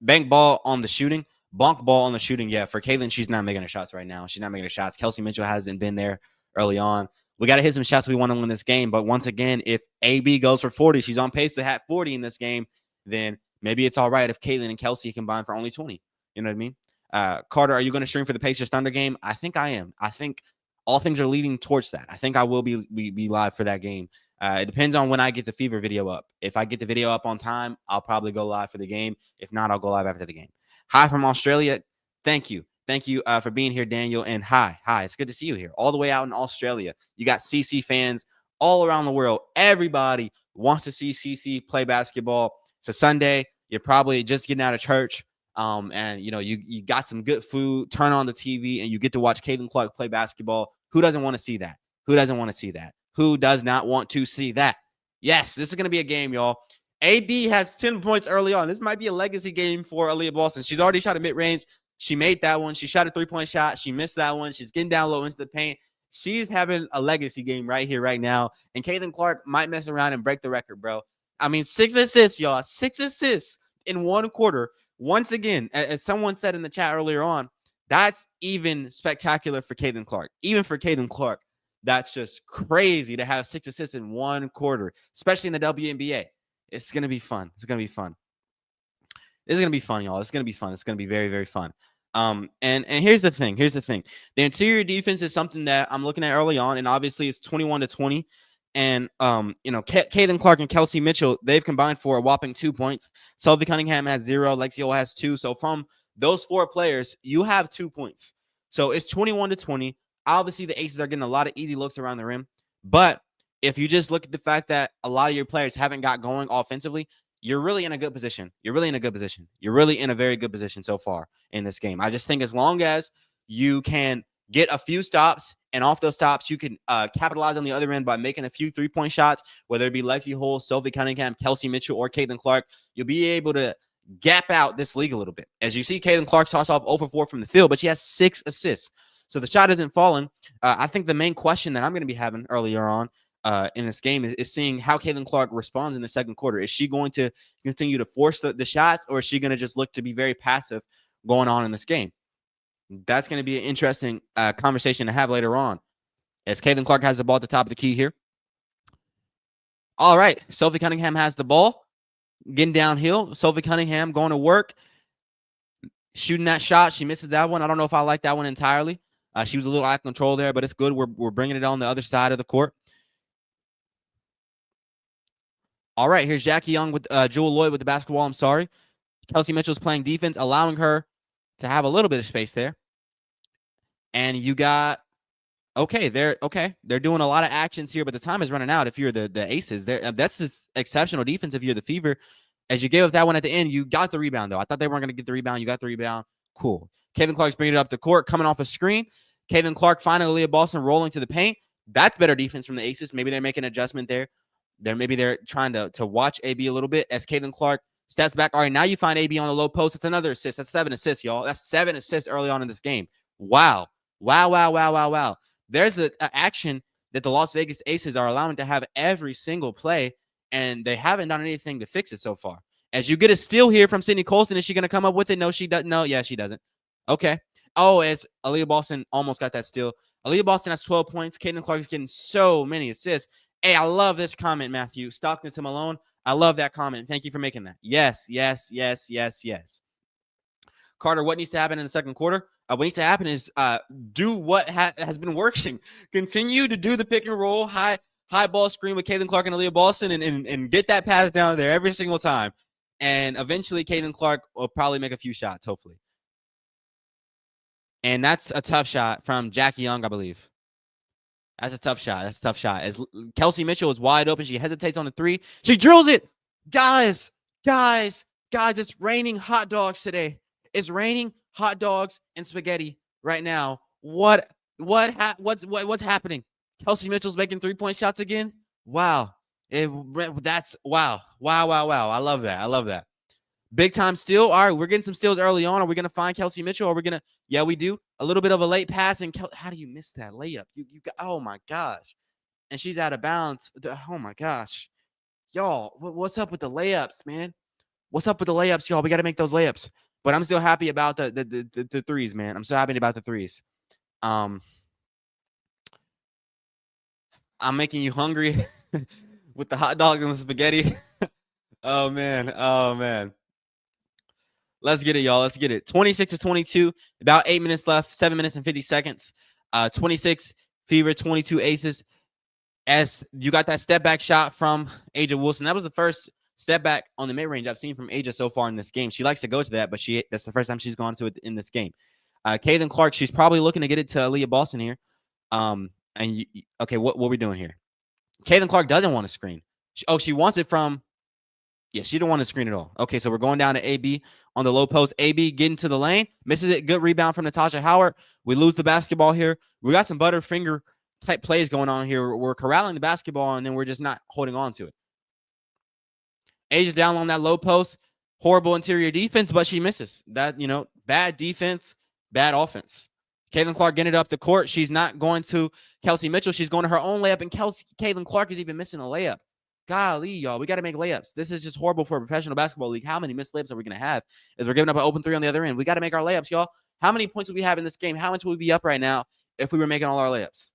Bank ball on the shooting. Bonk ball on the shooting. Yeah, for Caitlin, she's not making her shots right now. She's not making her shots. Kelsey Mitchell hasn't been there early on. We got to hit some shots. We want to win this game. But once again, if AB goes for 40, she's on pace to have 40 in this game, then maybe it's all right if Caitlin and Kelsey combine for only 20. You know what I mean? Carter, are you going to stream for the Pacers Thunder game? I think I am. I think all things are leading towards that. I think I will be live for that game. It depends on when I get the Fever video up. If I get the video up on time, I'll probably go live for the game. If not, I'll go live after the game. Hi from Australia. Thank you. Thank you for being here, Daniel. And hi. It's good to see you here all the way out in Australia. You got CC fans all around the world. Everybody wants to see CC play basketball. It's a Sunday. You're probably just getting out of church. And you got some good food, turn on the TV, and you get to watch Caitlin Clark play basketball. Who doesn't want to see that? Who doesn't want to see that? Who does not want to see that? Yes, this is going to be a game, y'all. AB has 10 points early on. This might be a legacy game for Aaliyah Boston. She's already shot a mid-range. She made that one. She shot a three-point shot. She missed that one. She's getting down low into the paint. She's having a legacy game right here, right now. And Caitlin Clark might mess around and break the record, bro. I mean, 6 assists, y'all. 6 assists in one quarter. Once again, as someone said in the chat earlier on, that's even spectacular for Caitlin Clark. Even for Caitlin Clark, that's just crazy to have 6 assists in one quarter, especially in the WNBA. It's going to be fun. It's going to be fun. This is going to be fun, y'all. It's going to be fun. It's going to be very, very fun. And here's the thing. The interior defense is something that I'm looking at early on, and obviously it's 21-20. And, Caitlin Clark and Kelsey Mitchell, they've combined for a whopping 2 points. Sylvie Cunningham has 0. Lexio has 2. So from those 4 players, you have 2 points. So it's 21-20. Obviously, the Aces are getting a lot of easy looks around the rim. But if you just look at the fact that a lot of your players haven't got going offensively, you're really in a good position. You're really in a very good position so far in this game. I just think as long as you can get a few stops, and off those stops, you can capitalize on the other end by making a few three-point shots, whether it be Lexi Hull, Sylvie Cunningham, Kelsey Mitchell, or Caitlin Clark. You'll be able to gap out this league a little bit. As you see, Caitlin Clark starts off 0 for 4 from the field, but she has 6 assists. So the shot isn't falling. I think the main question that I'm going to be having earlier on in this game is seeing how Caitlin Clark responds in the second quarter. Is she going to continue to force the shots, or is she going to just look to be very passive going on in this game? That's going to be an interesting conversation to have later on, as Caitlin Clark has the ball at the top of the key here. All right, Sylvie Cunningham has the ball, getting downhill. Sylvie Cunningham going to work, shooting that shot. She misses that one. I don't know if I like that one entirely. She was a little out of control there, but it's good. We're bringing it on the other side of the court. All right, here's Jackie Young with Jewel Lloyd with the basketball. I'm sorry. Kelsey Mitchell's playing defense, allowing her to have a little bit of space there. And you got, they're doing a lot of actions here, but the time is running out if you're the Aces. That's just exceptional defense if you're the Fever. As you gave up that one at the end, you got the rebound, though. I thought they weren't going to get the rebound. You got the rebound. Cool. Caitlin Clark's bringing it up the court, coming off a screen. Caitlin Clark finally Aaliyah Boston rolling to the paint. That's better defense from the Aces. Maybe they're making an adjustment there. Maybe they're trying to watch AB a little bit as Caitlin Clark steps back. All right, now you find AB on the low post. It's another assist. That's 7 assists, y'all. That's 7 assists early on in this game. Wow. There's an action that the Las Vegas Aces are allowing to have every single play, and they haven't done anything to fix it so far. As you get a steal here from Sydney Colston, is she going to come up with it? No, she doesn't. No, yeah, she doesn't. Okay. Oh, as Aaliyah Boston almost got that steal. Aaliyah Boston has 12 points. Caitlin Clark is getting so many assists. Hey, I love this comment, Matthew. Stockton to Malone. I love that comment. Thank you for making that. Yes. Carter, what needs to happen in the second quarter? What needs to happen is do what has been working. Continue to do the pick and roll, high ball screen with Caitlin Clark and Aaliyah Boston and get that pass down there every single time. And eventually Caitlin Clark will probably make a few shots, hopefully. And that's a tough shot from Jackie Young, I believe. That's a tough shot. As Kelsey Mitchell is wide open, she hesitates on the three. She drills it. Guys, it's raining hot dogs today. It's raining hot dogs and spaghetti right now. What's happening? Kelsey Mitchell's making 3-point shots again. Wow. That's wow. I love that. Big time steal. All right, we're getting some steals early on. Are we going to find Kelsey Mitchell? Or are we going to? Yeah, we do. A little bit of a late pass. And how do you miss that layup? You got, oh, my gosh. And she's out of bounds. Oh, my gosh. Y'all, what's up with the layups, man? What's up with the layups, y'all? We got to make those layups. But I'm still happy about the threes, man. I'm still happy about the threes. I'm making you hungry with the hot dogs and the spaghetti. Oh, man. Let's get it, y'all. Let's get it. 26-22. About 8 minutes left. 7 minutes and 50 seconds. 26-15 Fever 22 aces. As you got that step back shot from Aja Wilson. That was the first step back on the mid range I've seen from Aja so far in this game. She likes to go to that, but that's the first time she's gone to it in this game. Caitlin Clark, she's probably looking to get it to Aaliyah Boston here. Okay, what are we doing here? Caitlin Clark doesn't want to screen. She wants it from. Yeah, she don't want to screen at all. Okay, so we're going down to AB on the low post. AB getting to the lane, misses it. Good rebound from Natasha Howard. We lose the basketball here. We got some Butterfinger type plays going on here. We're corralling the basketball, and then we're just not holding on to it. Asia down on that low post. Horrible interior defense, but she misses. That, bad defense, bad offense. Caitlin Clark getting it up the court. She's not going to Kelsey Mitchell. She's going to her own layup, and Caitlin Clark is even missing a layup. Golly, y'all, we got to make layups. This is just horrible for a professional basketball league. How many missed layups are we going to have as we're giving up an open 3 on the other end? We got to make our layups, y'all. How many points would we have in this game? How much would we be up right now if we were making all our layups?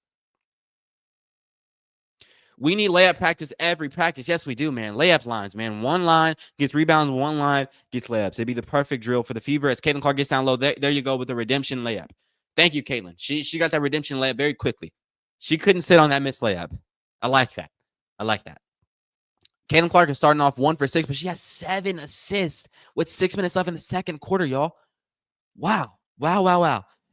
We need layup practice every practice. Yes, we do, man. Layup lines, man. One line gets rebounds, one line gets layups. It'd be the perfect drill for the Fever as Caitlin Clark gets down low. There you go with the redemption layup. Thank you, Caitlin. She got that redemption layup very quickly. She couldn't sit on that missed layup. I like that. Caitlin Clark is starting off 1 for 6, but she has 7 assists with 6 minutes left in the second quarter, y'all. Wow.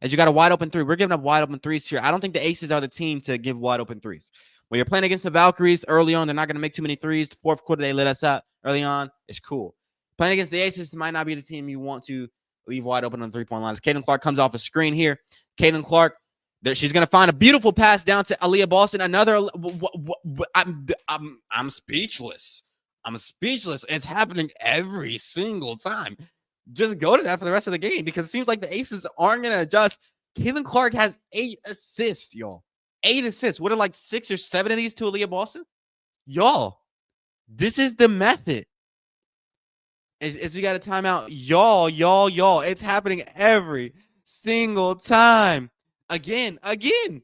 As you got a wide open 3. We're giving up wide open 3s here. I don't think the Aces are the team to give wide open 3s. When you're playing against the Valkyries early on, they're not going to make too many 3s. The fourth quarter, they let us up early on. It's cool. Playing against the Aces might not be the team you want to leave wide open on the 3-point line. Caitlin Clark comes off a screen here. Caitlin Clark, she's going to find a beautiful pass down to Aaliyah Boston. Another, I'm speechless. It's happening every single time. Just go to that for the rest of the game because it seems like the Aces aren't going to adjust. Caitlin Clark has 8 assists, y'all. 8 assists. What are like 6 or 7 of these to Aaliyah Boston? Y'all, this is the method. As we got a timeout. Y'all. It's happening every single time. Again. It's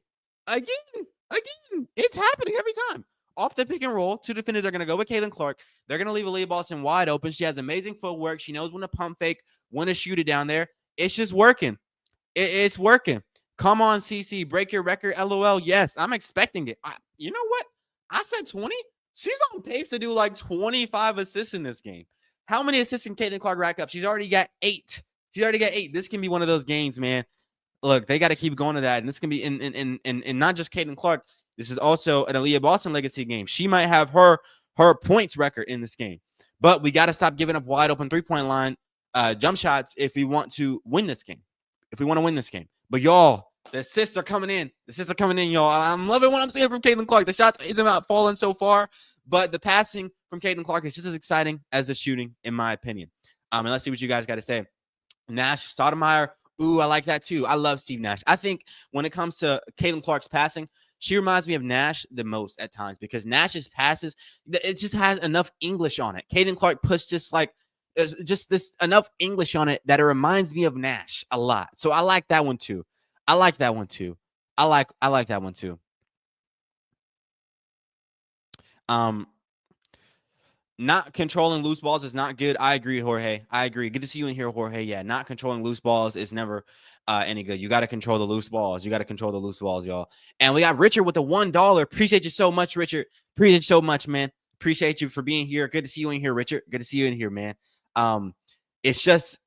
happening every time. Off the pick and roll, 2 defenders are going to go with Caitlin Clark. They're going to leave Aaliyah Boston wide open. She has amazing footwork. She knows when to pump fake, when to shoot it down there. It's just working. It's working. Come on, CC. Break your record. LOL. Yes, I'm expecting it. You know what? I said 20. She's on pace to do like 25 assists in this game. How many assists can Caitlin Clark rack up? She's already got 8. This can be one of those games, man. Look, they got to keep going to that. And this can be in not just Caitlin Clark. This is also an Aaliyah Boston legacy game. She might have her points record in this game. But we got to stop giving up wide open 3-point line jump shots if we want to win this game. But y'all, the assists are coming in. Y'all. I'm loving what I'm seeing from Caitlin Clark. The shots isn't not falling so far, but the passing from Caitlin Clark is just as exciting as the shooting, in my opinion. And let's see what you guys got to say. Nash, Stoudemire. Ooh, I like that too. I love Steve Nash. I think when it comes to Caitlin Clark's passing, she reminds me of Nash the most at times because Nash's passes, it just has enough English on it. Caitlin Clark puts just this enough English on it that it reminds me of Nash a lot. So I like that one too. I like that one too. Not controlling loose balls is not good. I agree, Jorge. I agree. Good to see you in here, Jorge. Yeah, not controlling loose balls is never any good. You got to control the loose balls. Y'all. And we got Richard with the $1. Appreciate you so much, Richard. Appreciate you so much, man. Appreciate you for being here. Good to see you in here, Richard. Good to see you in here, man. It's just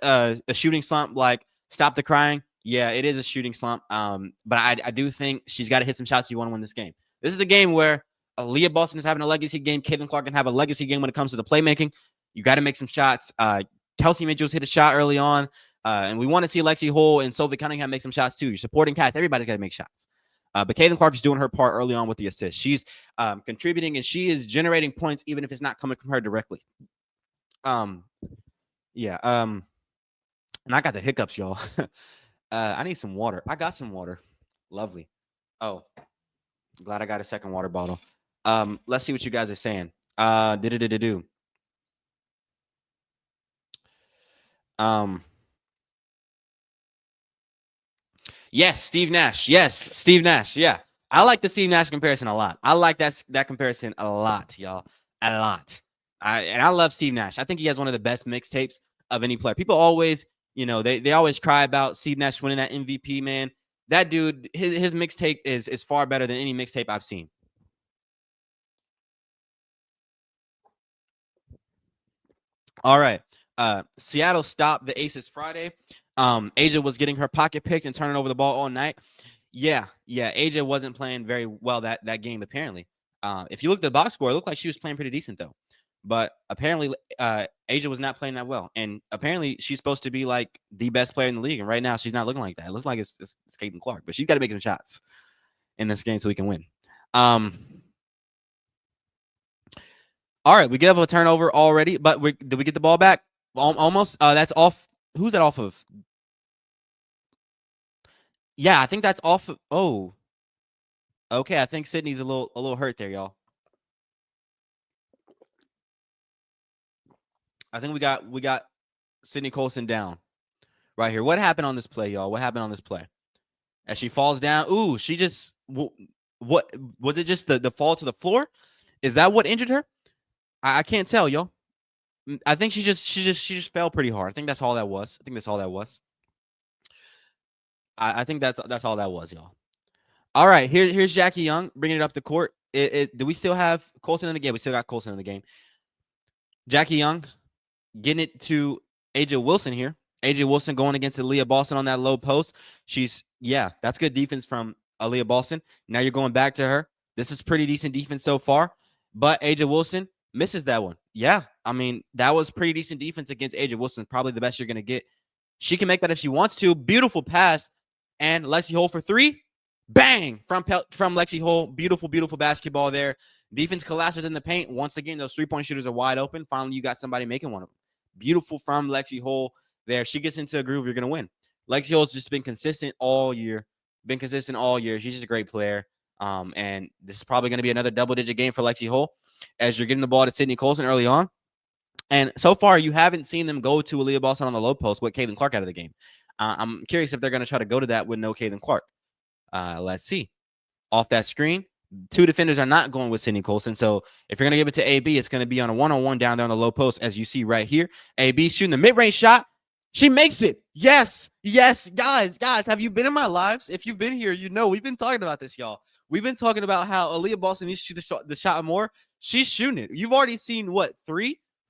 a shooting slump. Like, stop the crying. Yeah, it is a shooting slump. But I do think she's got to hit some shots if you want to win this game. This is the game where Aaliyah Boston is having a legacy game. Caitlin Clark can have a legacy game when it comes to the playmaking. You got to make some shots. Kelsey Mitchell's hit a shot early on. And we want to see Lexi Hull and Sophie Cunningham make some shots too. You're supporting cast. Everybody's got to make shots. But Caitlin Clark is doing her part early on with the assist. She's contributing and she is generating points even if it's not coming from her directly. And I got the hiccups, y'all. I need some water. I got some water. Lovely. Oh, glad I got a second water bottle. Let's see what you guys are saying. Yes, Steve Nash. Yeah. I like the Steve Nash comparison a lot. I like that comparison a lot, y'all. A lot. I love Steve Nash. I think he has one of the best mixtapes of any player. People always, they always cry about Steve Nash winning that MVP, man. That dude, his mixtape is far better than any mixtape I've seen. All right. Seattle stopped the Aces Friday. Asia was getting her pocket picked and turning over the ball all night. Yeah. Asia wasn't playing very well that game, apparently. If you look at the box score, it looked like she was playing pretty decent, though. But apparently, Asia was not playing that well. And apparently, she's supposed to be like the best player in the league. And right now, she's not looking like that. It looks like it's Caitlin Clark. But she's got to make some shots in this game so we can win. All right, we get up a turnover already, but did we get the ball back? Almost. That's off. Who's that off of? Yeah, I think that's off of. Oh, okay. I think Sydney's a little hurt there, y'all. I think we got Sydney Colson down right here. What happened on this play, y'all? What happened on this play? As she falls down. Ooh, she just. What was it? Just the fall to the floor? Is that what injured her? I can't tell, y'all. I think she just fell pretty hard. I think that's all that was. I think that's all that was, y'all. All right, here's Jackie Young bringing it up the court. Do we still have Colson in the game? We still got Colson in the game. Jackie Young getting it to AJ Wilson here. AJ Wilson going against Aaliyah Boston on that low post. That's good defense from Aaliyah Boston. Now you're going back to her. This is pretty decent defense so far, but AJ Wilson misses that one. Yeah, I mean, that was pretty decent defense against AJ Wilson. Probably the best you're going to get. She can make that if she wants to. Beautiful pass. And Lexi Hole for three. Bang! From Lexi Hole. Beautiful, beautiful basketball there. Defense collapses in the paint. Once again, those three-point shooters are wide open. Finally, you got somebody making one of them. Beautiful from Lexi Hole there. She gets into a groove. You're going to win. Lexi Hole's just been consistent all year. She's just a great player. And this is probably going to be another double-digit game for Lexi Hole as you're getting the ball to Sydney Colson early on. And so far, you haven't seen them go to Aaliyah Boston on the low post with Caitlin Clark out of the game. I'm curious if they're going to try to go to that with no Caitlin Clark. Let's see. Off that screen, two defenders are not going with Sydney Colson. So if you're going to give it to AB, it's going to be on a one-on-one down there on the low post, as you see right here. AB shooting the mid-range shot. She makes it. Yes. Guys, have you been in my lives? If you've been here, you know we've been talking about this, y'all. We've been talking about how Aaliyah Boston needs to shoot the shot more. She's shooting it. You've already seen, what,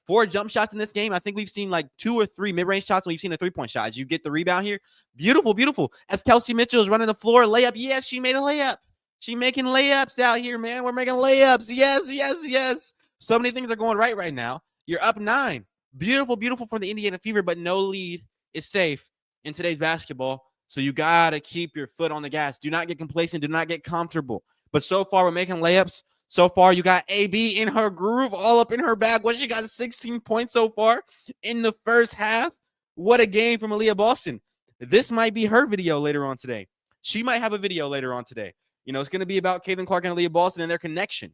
4 jump shots in this game. I think we've seen like 2 or 3 mid-range shots when we've seen a 3-point shot. As you get the rebound here. Beautiful. As Kelsey Mitchell is running the floor, layup. Yes, she made a layup. She making layups out here, man. We're making layups. Yes. So many things are going right now. You're up 9. Beautiful for the Indiana Fever, but no lead is safe in today's basketball. So you got to keep your foot on the gas. Do not get complacent. Do not get comfortable. But so far, we're making layups. So far, you got AB in her groove, all up in her bag. She got 16 points so far in the first half. What a game from Aaliyah Boston. This might be her video later on today. She might have a video later on today. You know, it's going to be about Caitlin Clark and Aaliyah Boston and their connection.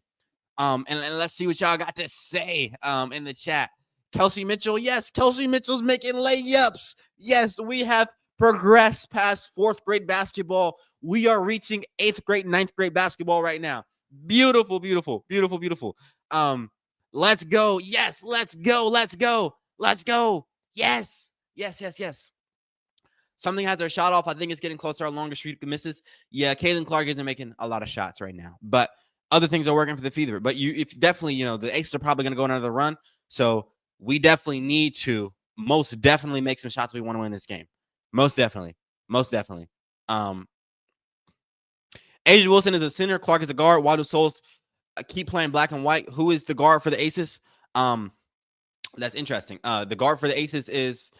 And let's see what y'all got to say in the chat. Kelsey Mitchell, yes, Kelsey Mitchell's making layups. Yes, we have progressed past 4th grade basketball. We are reaching 8th grade, 9th grade basketball right now. Beautiful. Let's go. Yes, let's go. Yes. Something has their shot off. I think it's getting closer. Our longer streak misses. Yeah, Caitlin Clark isn't making a lot of shots right now, but other things are working for the Fever. But if definitely, the Aces are probably going to go another run. So we definitely need to most definitely make some shots if we want to win this game. Most definitely. Asia Wilson is a center. Clark is a guard. Why do Souls keep playing black and white? Who is the guard for the Aces? That's interesting. The guard for the Aces is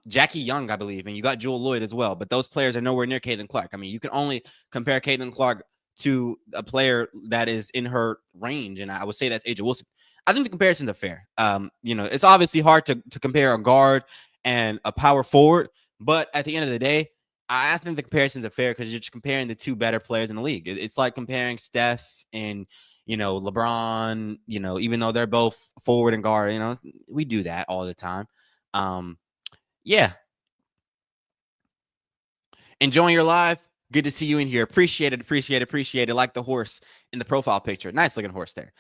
Jackie Young, I believe, and you got Jewel Lloyd as well. But those players are nowhere near Caitlin Clark. I mean, you can only compare Caitlin Clark to a player that is in her range, and I would say that's Asia Wilson. I think the comparisons are fair. It's obviously hard to compare a guard and a power forward, but at the end of the day, I think the comparisons are fair because you're just comparing the two better players in the league. It's like comparing Steph and, LeBron, even though they're both forward and guard, we do that all the time. Yeah. Enjoying your live. Good to see you in here. Appreciate it. Like the horse in the profile picture. Nice looking horse there.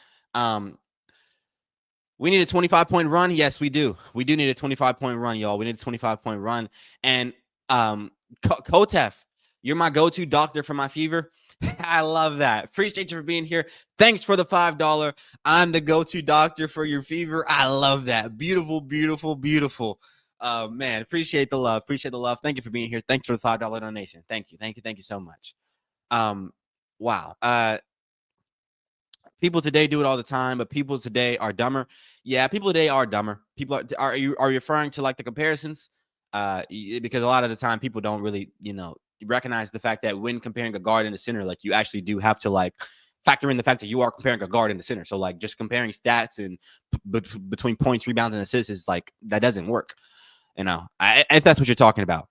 We need a 25-point run. Yes, we do. We do need a 25-point run, y'all. We need a 25-point run. And Kotef, You're my go-to doctor for my fever. I love that. Appreciate you for being here. Thanks for the $5. I'm the go-to doctor for your fever. I love that. Beautiful, beautiful, beautiful. Man, appreciate the love. Appreciate the love. Thank you for being here. Thanks for the $5 donation. Thank you. Thank you. Thank you so much. Wow. People today do it all the time, but people today are dumber. Yeah, people today are dumber. People are you referring to like the comparisons? Because a lot of the time people don't really, recognize the fact that when comparing a guard and a center, like you actually do have to like factor in the fact that you are comparing a guard and a center. So like just comparing stats and between points, rebounds, and assists is like that doesn't work. If that's what you're talking about.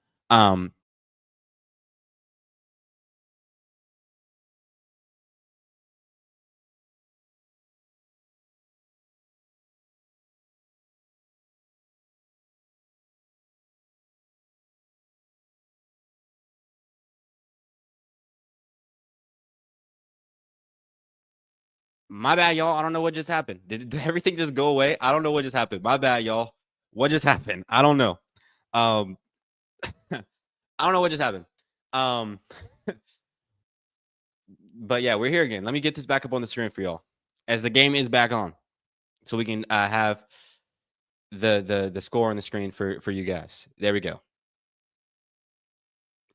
My bad, y'all. I don't know what just happened. Did everything just go away? I don't know what just happened. My bad, y'all. What just happened? I don't know. Um, I don't know what just happened. Um, but yeah, we're here again. Let me get this back up on the screen for y'all as the game is back on, so we can have the score on the screen for you guys. There we go.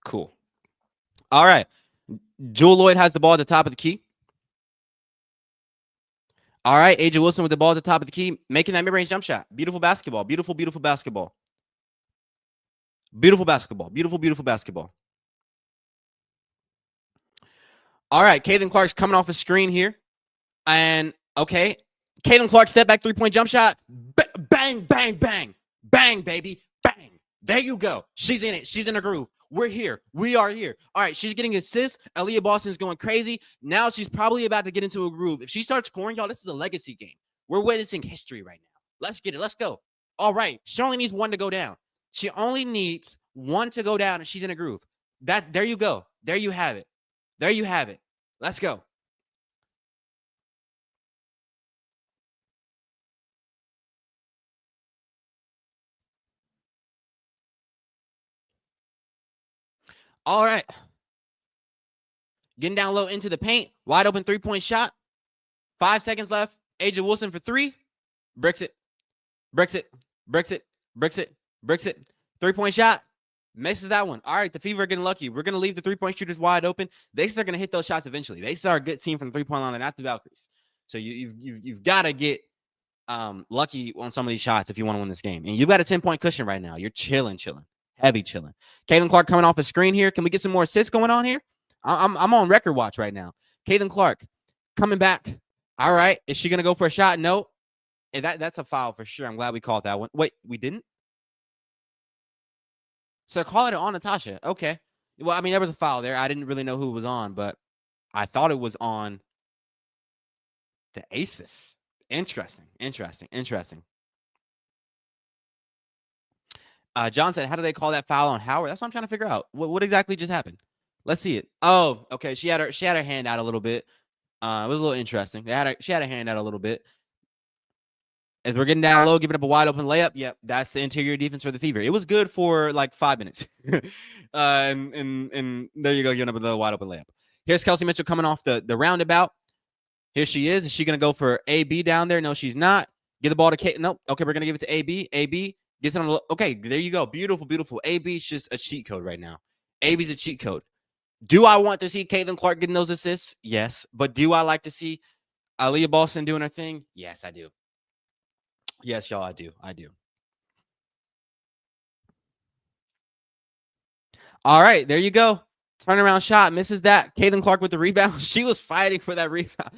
Cool. All right. Jewel Lloyd has the ball at the top of the key. All right, AJ Wilson with the ball at the top of the key, making that mid-range jump shot. Beautiful basketball. Beautiful, beautiful basketball. Beautiful basketball. Beautiful, beautiful basketball. All right, Caitlin Clark's coming off a screen here. And, okay, Caitlin Clark step back three-point jump shot. Bang, bang, bang. Bang, baby. Bang. There you go. She's in it. She's in a groove. We're here. We are here. All right, she's getting assists. Aaliyah Boston's going crazy. Now she's probably about to get into a groove. If she starts scoring, y'all, this is a legacy game. We're witnessing history right now. Let's get it. Let's go. All right. She only needs one to go down. She only needs one to go down, and she's in a groove. There you go. There you have it. There you have it. Let's go. All right. Getting down low into the paint. Wide open three-point shot. 5 seconds left. AJ Wilson for three. Bricks it. Bricks it. Bricks it. Bricks it. Bricks it. Three-point shot. Misses that one. All right, the Fever are getting lucky. We're going to leave the three-point shooters wide open. They are going to hit those shots eventually. They are a good team from the three-point line. They're not the Valkyries. So you've got to get lucky on some of these shots if you want to win this game. And you've got a 10-point cushion right now. You're chilling. Heavy chilling. Caitlin Clark coming off the screen here. Can we get some more assists going on here? I'm on record watch right now. Caitlin Clark coming back. All right. Is she going to go for a shot? No. And that's a foul for sure. I'm glad we called that one. Wait, we didn't? So call it on Natasha. Okay. Well, I mean, there was a foul there. I didn't really know who it was on, but I thought it was on the Aces. Interesting. John said, how do they call that foul on Howard? That's what I'm trying to figure out. What exactly just happened? Let's see it. Oh, okay. She had her hand out a little bit. It was a little interesting. She had her hand out a little bit. As we're getting down low, giving up a wide open layup. Yep, that's the interior defense for the Fever. It was good for like 5 minutes. And there you go, giving up another wide open layup. Here's Kelsey Mitchell coming off the roundabout. Here she is. Is she going to go for AB down there? No, she's not. Give the ball to Kate. Nope. Okay, we're going to give it to AB. AB gets it on the. Okay, there you go. Beautiful, beautiful. AB's just a cheat code right now. AB's a cheat code. Do I want to see Caitlin Clark getting those assists? Yes. But do I like to see Aaliyah Boston doing her thing? Yes, I do. Yes, y'all, I do. All right, there you go. Turnaround shot, misses that. Caitlin Clark with the rebound. She was fighting for that rebound.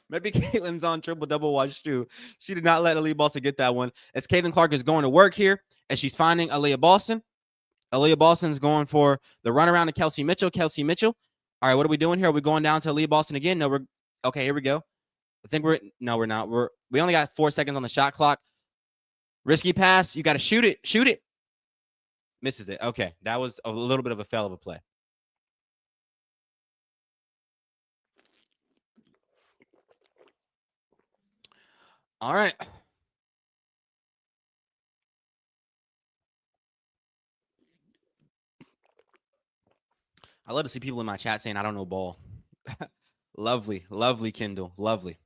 Maybe Caitlin's on triple-double watch too. She did not let Aaliyah Boston get that one. As Caitlin Clark is going to work here, and she's finding Aaliyah Boston. Aaliyah Boston's going for the runaround to Kelsey Mitchell. All right, what are we doing here? Are we going down to Aaliyah Boston again? No, we're okay. Here we go. I think we're not. We only got 4 seconds on the shot clock. Risky pass. You got to shoot it. Misses it. Okay, that was a little bit of a fail of a play. All right. I love to see people in my chat saying I don't know ball. Lovely, lovely, Kendall. Lovely.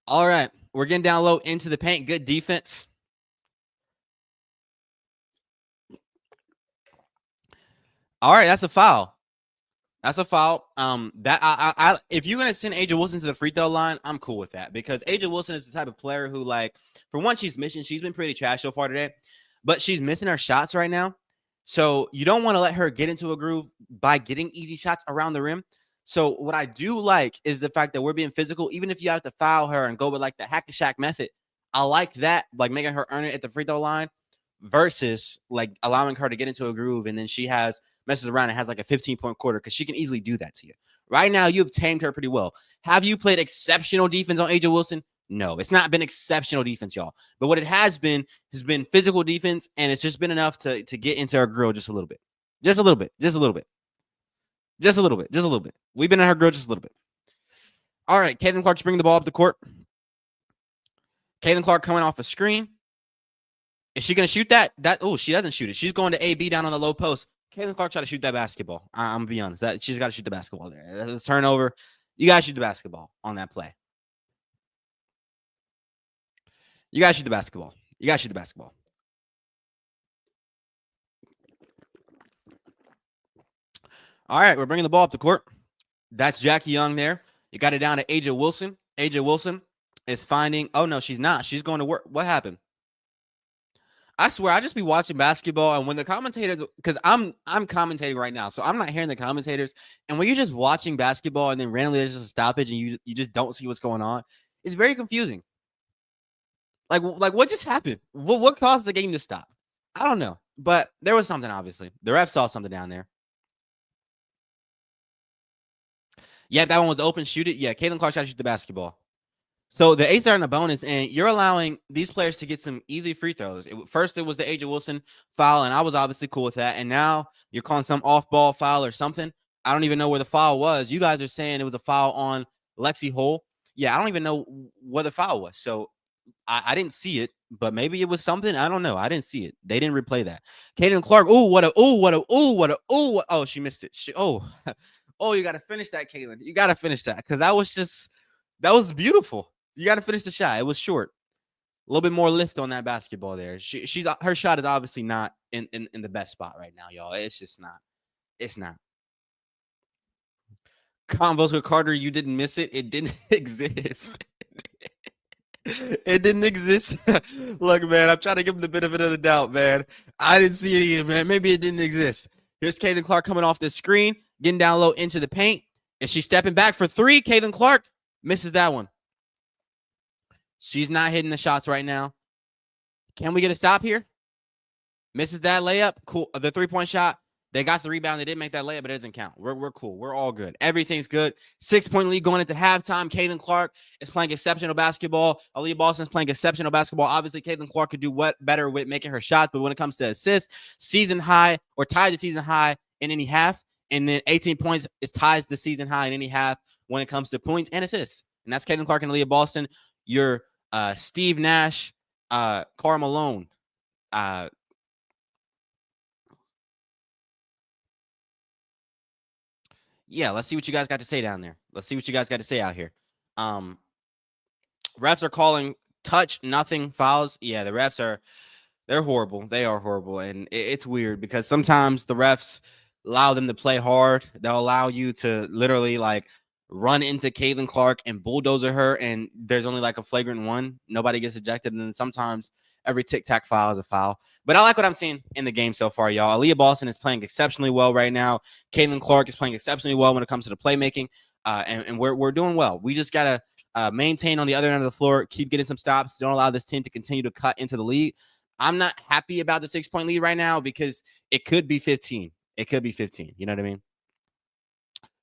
All right. We're getting down low into the paint. Good defense. All right, that's a foul. That's a foul. That I if you're gonna send Aja Wilson to the free throw line, I'm cool with that because Aja Wilson is the type of player who, like, for one, she's been pretty trash so far today, but she's missing her shots right now. So you don't want to let her get into a groove by getting easy shots around the rim. So what I do like is the fact that we're being physical, even if you have to foul her and go with like the hack a Shaq method. I like that, like making her earn it at the free throw line versus like allowing her to get into a groove and then she messes around and has like a 15-point quarter because she can easily do that to you. Right now, you've tamed her pretty well. Have you played exceptional defense on Aja Wilson? No, it's not been exceptional defense, y'all. But what it has been physical defense, and it's just been enough to get into her grill just a little bit. Just a little bit. Just a little bit. Just a little bit. Just a little bit. We've been in her grill just a little bit. All right, Caitlin Clark's bringing the ball up the court. Caitlin Clark coming off a screen. Is she going to shoot that? She doesn't shoot it. She's going to AB down on the low post. Caitlin Clark try to shoot that basketball. I'm going to be honest. She's got to shoot the basketball there. That's a turnover. You got to shoot the basketball on that play. You got to shoot the basketball. You got to shoot the basketball. All right, we're bringing the ball up the court. That's Jackie Young there. You got it down to Aja Wilson. Aja Wilson is finding. Oh, no, she's not. She's going to work. What happened? I swear, I just be watching basketball, and when the commentators, because I'm commentating right now, so I'm not hearing the commentators. And when you're just watching basketball, and then randomly there's just a stoppage, and you just don't see what's going on, it's very confusing. Like what just happened? What caused the game to stop? I don't know, but there was something. Obviously, the ref saw something down there. Yeah, that one was open. Shoot it. Yeah, Caitlin Clark tried to shoot the basketball. So the A's are in a bonus, and you're allowing these players to get some easy free throws. First, it was the Aja Wilson foul, and I was obviously cool with that. And now you're calling some off-ball foul or something. I don't even know where the foul was. You guys are saying it was a foul on Lexi Hole. Yeah, I don't even know what the foul was. So I didn't see it, but maybe it was something. I don't know. I didn't see it. They didn't replay that. Caitlin Clark. Oh, she missed it. You got to finish that, Caitlin. You got to finish that because that was beautiful. You got to finish the shot. It was short. A little bit more lift on that basketball there. Her shot is obviously not in the best spot right now, y'all. It's just not. It's not. Combos with Carter, you didn't miss it. It didn't exist. It didn't exist. Look, man, I'm trying to give him the benefit of the doubt, man. I didn't see it either, man. Maybe it didn't exist. Here's Caitlin Clark coming off the screen, getting down low into the paint. And she's stepping back for three. Caitlin Clark misses that one. She's not hitting the shots right now. Can we get a stop here? Misses that layup. Cool. The 3-point shot. They got the rebound. They didn't make that layup, but it doesn't count. We're cool. We're all good. Everything's good. 6-point lead going into halftime. Caitlin Clark is playing exceptional basketball. Aaliyah Boston's playing exceptional basketball. Obviously, Caitlin Clark could do better with making her shots, but when it comes to assists, season high or tied the season high in any half, and then 18 points is ties the season high in any half when it comes to points and assists. And that's Caitlin Clark and Aaliyah Boston. Your Steve Nash, Karl Malone. Yeah, let's see what you guys got to say down there. Let's see what you guys got to say out here. Refs are calling touch, nothing fouls. Yeah, the refs they're horrible. They are horrible. And it's weird because sometimes the refs allow them to play hard. They'll allow you to literally like run into Caitlin Clark and bulldozer her, and there's only like a flagrant one. Nobody gets ejected. And then sometimes every tic-tac foul is a foul. But I like what I'm seeing in the game so far, y'all. Aaliyah Boston is playing exceptionally well right now. Caitlin Clark is playing exceptionally well when it comes to the playmaking, and we're doing well. We just got to maintain on the other end of the floor, keep getting some stops. Don't allow this team to continue to cut into the lead. I'm not happy about the 6-point lead right now because it could be 15. It could be 15. You know what I mean?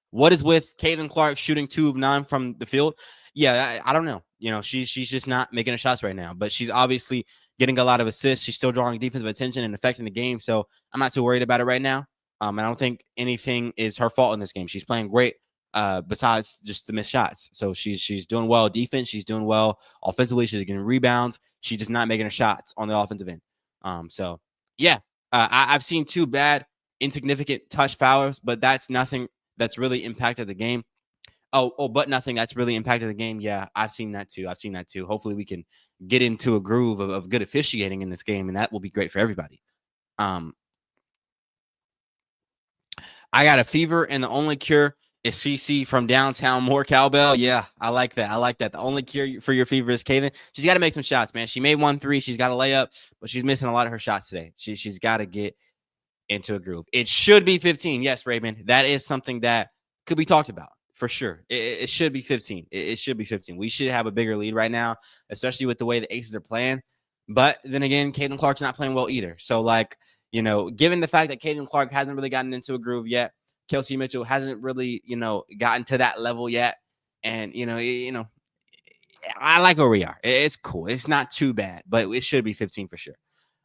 What is with Caitlin Clark shooting 2 of 9 from the field? Yeah, I don't know. You know, she's just not making her shots right now, but she's obviously getting a lot of assists. She's still drawing defensive attention and affecting the game. So I'm not too worried about it right now. And I don't think anything is her fault in this game. She's playing great besides just the missed shots. So she's doing well defense. She's doing well offensively. She's getting rebounds. She's just not making her shots on the offensive end. So, yeah, I've seen 2 bad insignificant touch fouls, but that's nothing that's really impacted the game. But nothing that's really impacted the game. Yeah, I've seen that too. Hopefully, we can get into a groove of good officiating in this game, and that will be great for everybody. Um, I got a fever, and the only cure is CC from downtown. More cowbell. Yeah, I like that. The only cure for your fever is Kaylin. She's got to make some shots, man. She made 1 3. She's got a layup, but she's missing a lot of her shots today. She's got to get into a groove. It should be 15. Yes, Raymond. That is something that could be talked about for sure. It should be 15. It should be 15. We should have a bigger lead right now, especially with the way the Aces are playing. But then again, Caitlin Clark's not playing well either. So, like, given the fact that Caitlin Clark hasn't really gotten into a groove yet, Kelsey Mitchell hasn't really, gotten to that level yet. And, I like where we are. It's cool. It's not too bad, but it should be 15 for sure.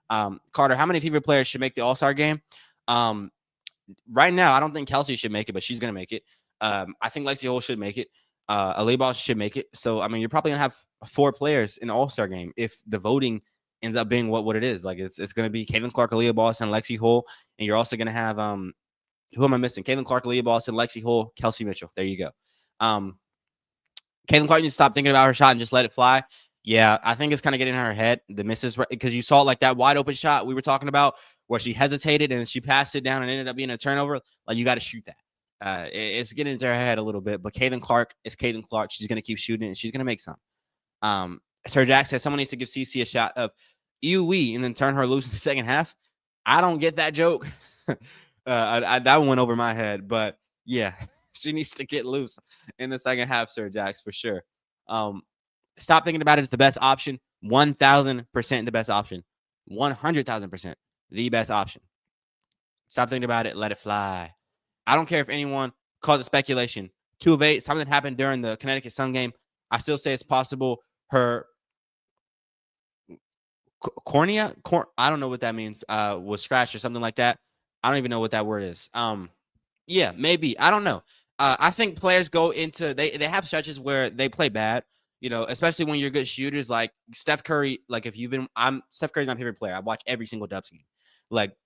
Carter, how many Fever players should make the All-Star game? Right now, I don't think Kelsey should make it, but she's going to make it. I think Lexi Hole should make it. Alibal should make it. So, I mean, you're probably going to have 4 players in the All-Star game if the voting ends up being what it is. Like, it's going to be Caitlin Clark, Aaliyah Boston, Lexi Hole, and you're also going to have who am I missing? Caitlin Clark, Aaliyah Boston, Lexi Hole, Kelsey Mitchell. There you go. Caitlin Clark needs to stop thinking about her shot and just let it fly. Yeah, I think it's kind of getting in her head, the misses, because you saw like that wide open shot we were talking about where she hesitated and she passed it down and ended up being a turnover. Like, you got to shoot that. It's getting into her head a little bit, but Caitlin Clark is Caitlin Clark. She's going to keep shooting and she's going to make some. Sir Jack says someone needs to give CC a shot of EUE and then turn her loose in the second half. I don't get that joke. That one went over my head, but yeah, she needs to get loose in the second half, Sir Jax, for sure. Stop thinking about it as the best option. 1,000% the best option. 100,000% the best option. Stop thinking about it. Let it fly. I don't care if anyone calls it speculation. 2 of 8, something happened during the Connecticut Sun game. I still say it's possible her cornea, I don't know what that means, was scratched or something like that. I don't even know what that word is. Yeah, maybe. I don't know. I think players go into they have stretches where they play bad, especially when you're good shooters. Like Steph Curry, like Steph Curry's my favorite player. I watch every single Dubs game. Like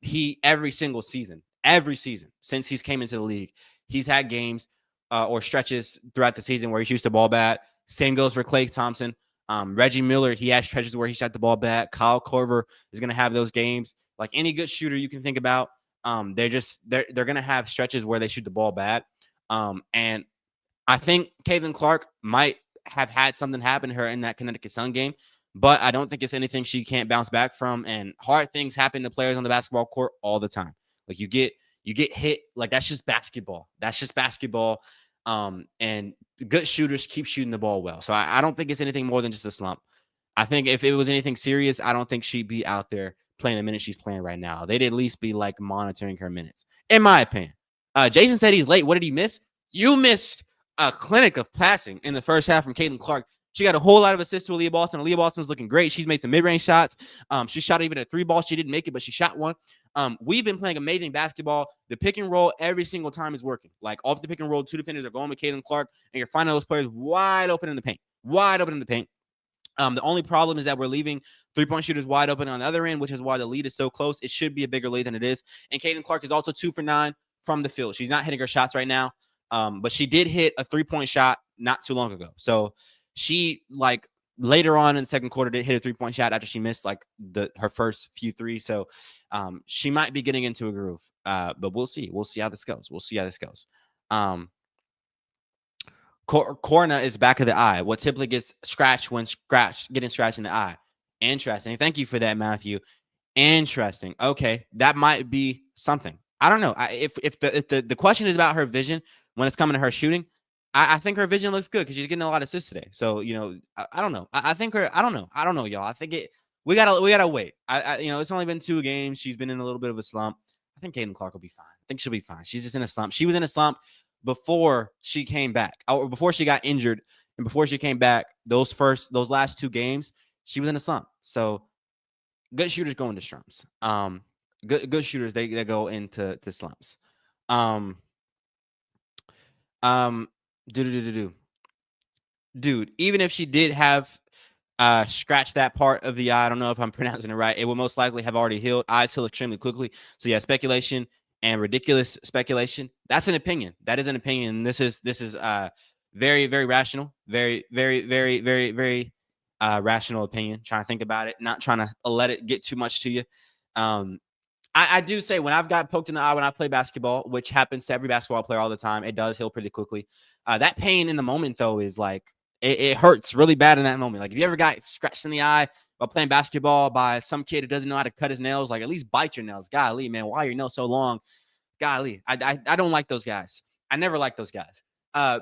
every single season since he's came into the league, he's had games or stretches throughout the season where he shoots the ball bad. Same goes for Klay Thompson. Reggie Miller, he has stretches where he shot the ball bad. Kyle Korver is going to have those games. Like any good shooter you can think about, they're going to have stretches where they shoot the ball bad. And I think Caitlin Clark might have had something happen to her in that Connecticut Sun game, but I don't think it's anything she can't bounce back from. And hard things happen to players on the basketball court all the time. Like you get hit, like that's just basketball. And good shooters keep shooting the ball well. So I don't think it's anything more than just a slump. I think if it was anything serious, I don't think she'd be out there playing the minutes she's playing right now. They'd at least be like monitoring her minutes, in my opinion. Jason said he's late. What did he miss? You missed a clinic of passing in the first half from Caitlin Clark. She got a whole lot of assists to Aaliyah Boston. Aaliyah Boston's looking great. She's made some mid-range shots. She shot even a 3 ball. She didn't make it, but she shot one. We've been playing amazing basketball. The pick and roll every single time is working. Like off the pick and roll, 2 defenders are going with Caitlin Clark, and you're finding those players wide open in the paint. The only problem is that we're leaving 3-point shooters wide open on the other end, which is why the lead is so close. It should be a bigger lead than it is. And Caitlin Clark is also 2 for 9 from the field. She's not hitting her shots right now, but she did hit a 3-point shot not too long ago. So she, like, later on in the second quarter, did hit a 3-point shot after she missed, like, her first few threes. So she might be getting into a groove, but we'll see. We'll see how this goes. Corna is back of the eye. What typically gets scratched when getting scratched in the eye. Interesting. Thank you for that, Matthew. Interesting. Okay, that might be something. I don't know. If the question is about her vision when it's coming to her shooting, I think her vision looks good because she's getting a lot of assists today. So I don't know. I think her. I don't know, y'all. I think we gotta wait. It's only been 2 games. She's been in a little bit of a slump. I think Caitlin Clark will be fine. I think she'll be fine. She's just in a slump. She was in a slump before she came back, or before she got injured, and before she came back. Those last 2 games, she was in a slump. So good shooters go into slumps. Good shooters they go into slumps. Dude, even if she did have scratched that part of the eye, I don't know if I'm pronouncing it right, it would most likely have already healed. Eyes heal extremely quickly. So yeah, speculation. and ridiculous speculation, that's an opinion. That is an opinion. This is very, very rational, very, very, very, very, very rational opinion. Trying to think about it, not trying to let it get too much to you. I do say when I've got poked in the eye when I play basketball, which happens to every basketball player all the time, it does heal pretty quickly. That pain in the moment, though, is like it hurts really bad in that moment. Like if you ever got scratched in the eye while playing basketball by some kid who doesn't know how to cut his nails, like at least bite your nails. Golly, man, why are your nails so long? Golly, I don't like those guys. I never like those guys. Uh,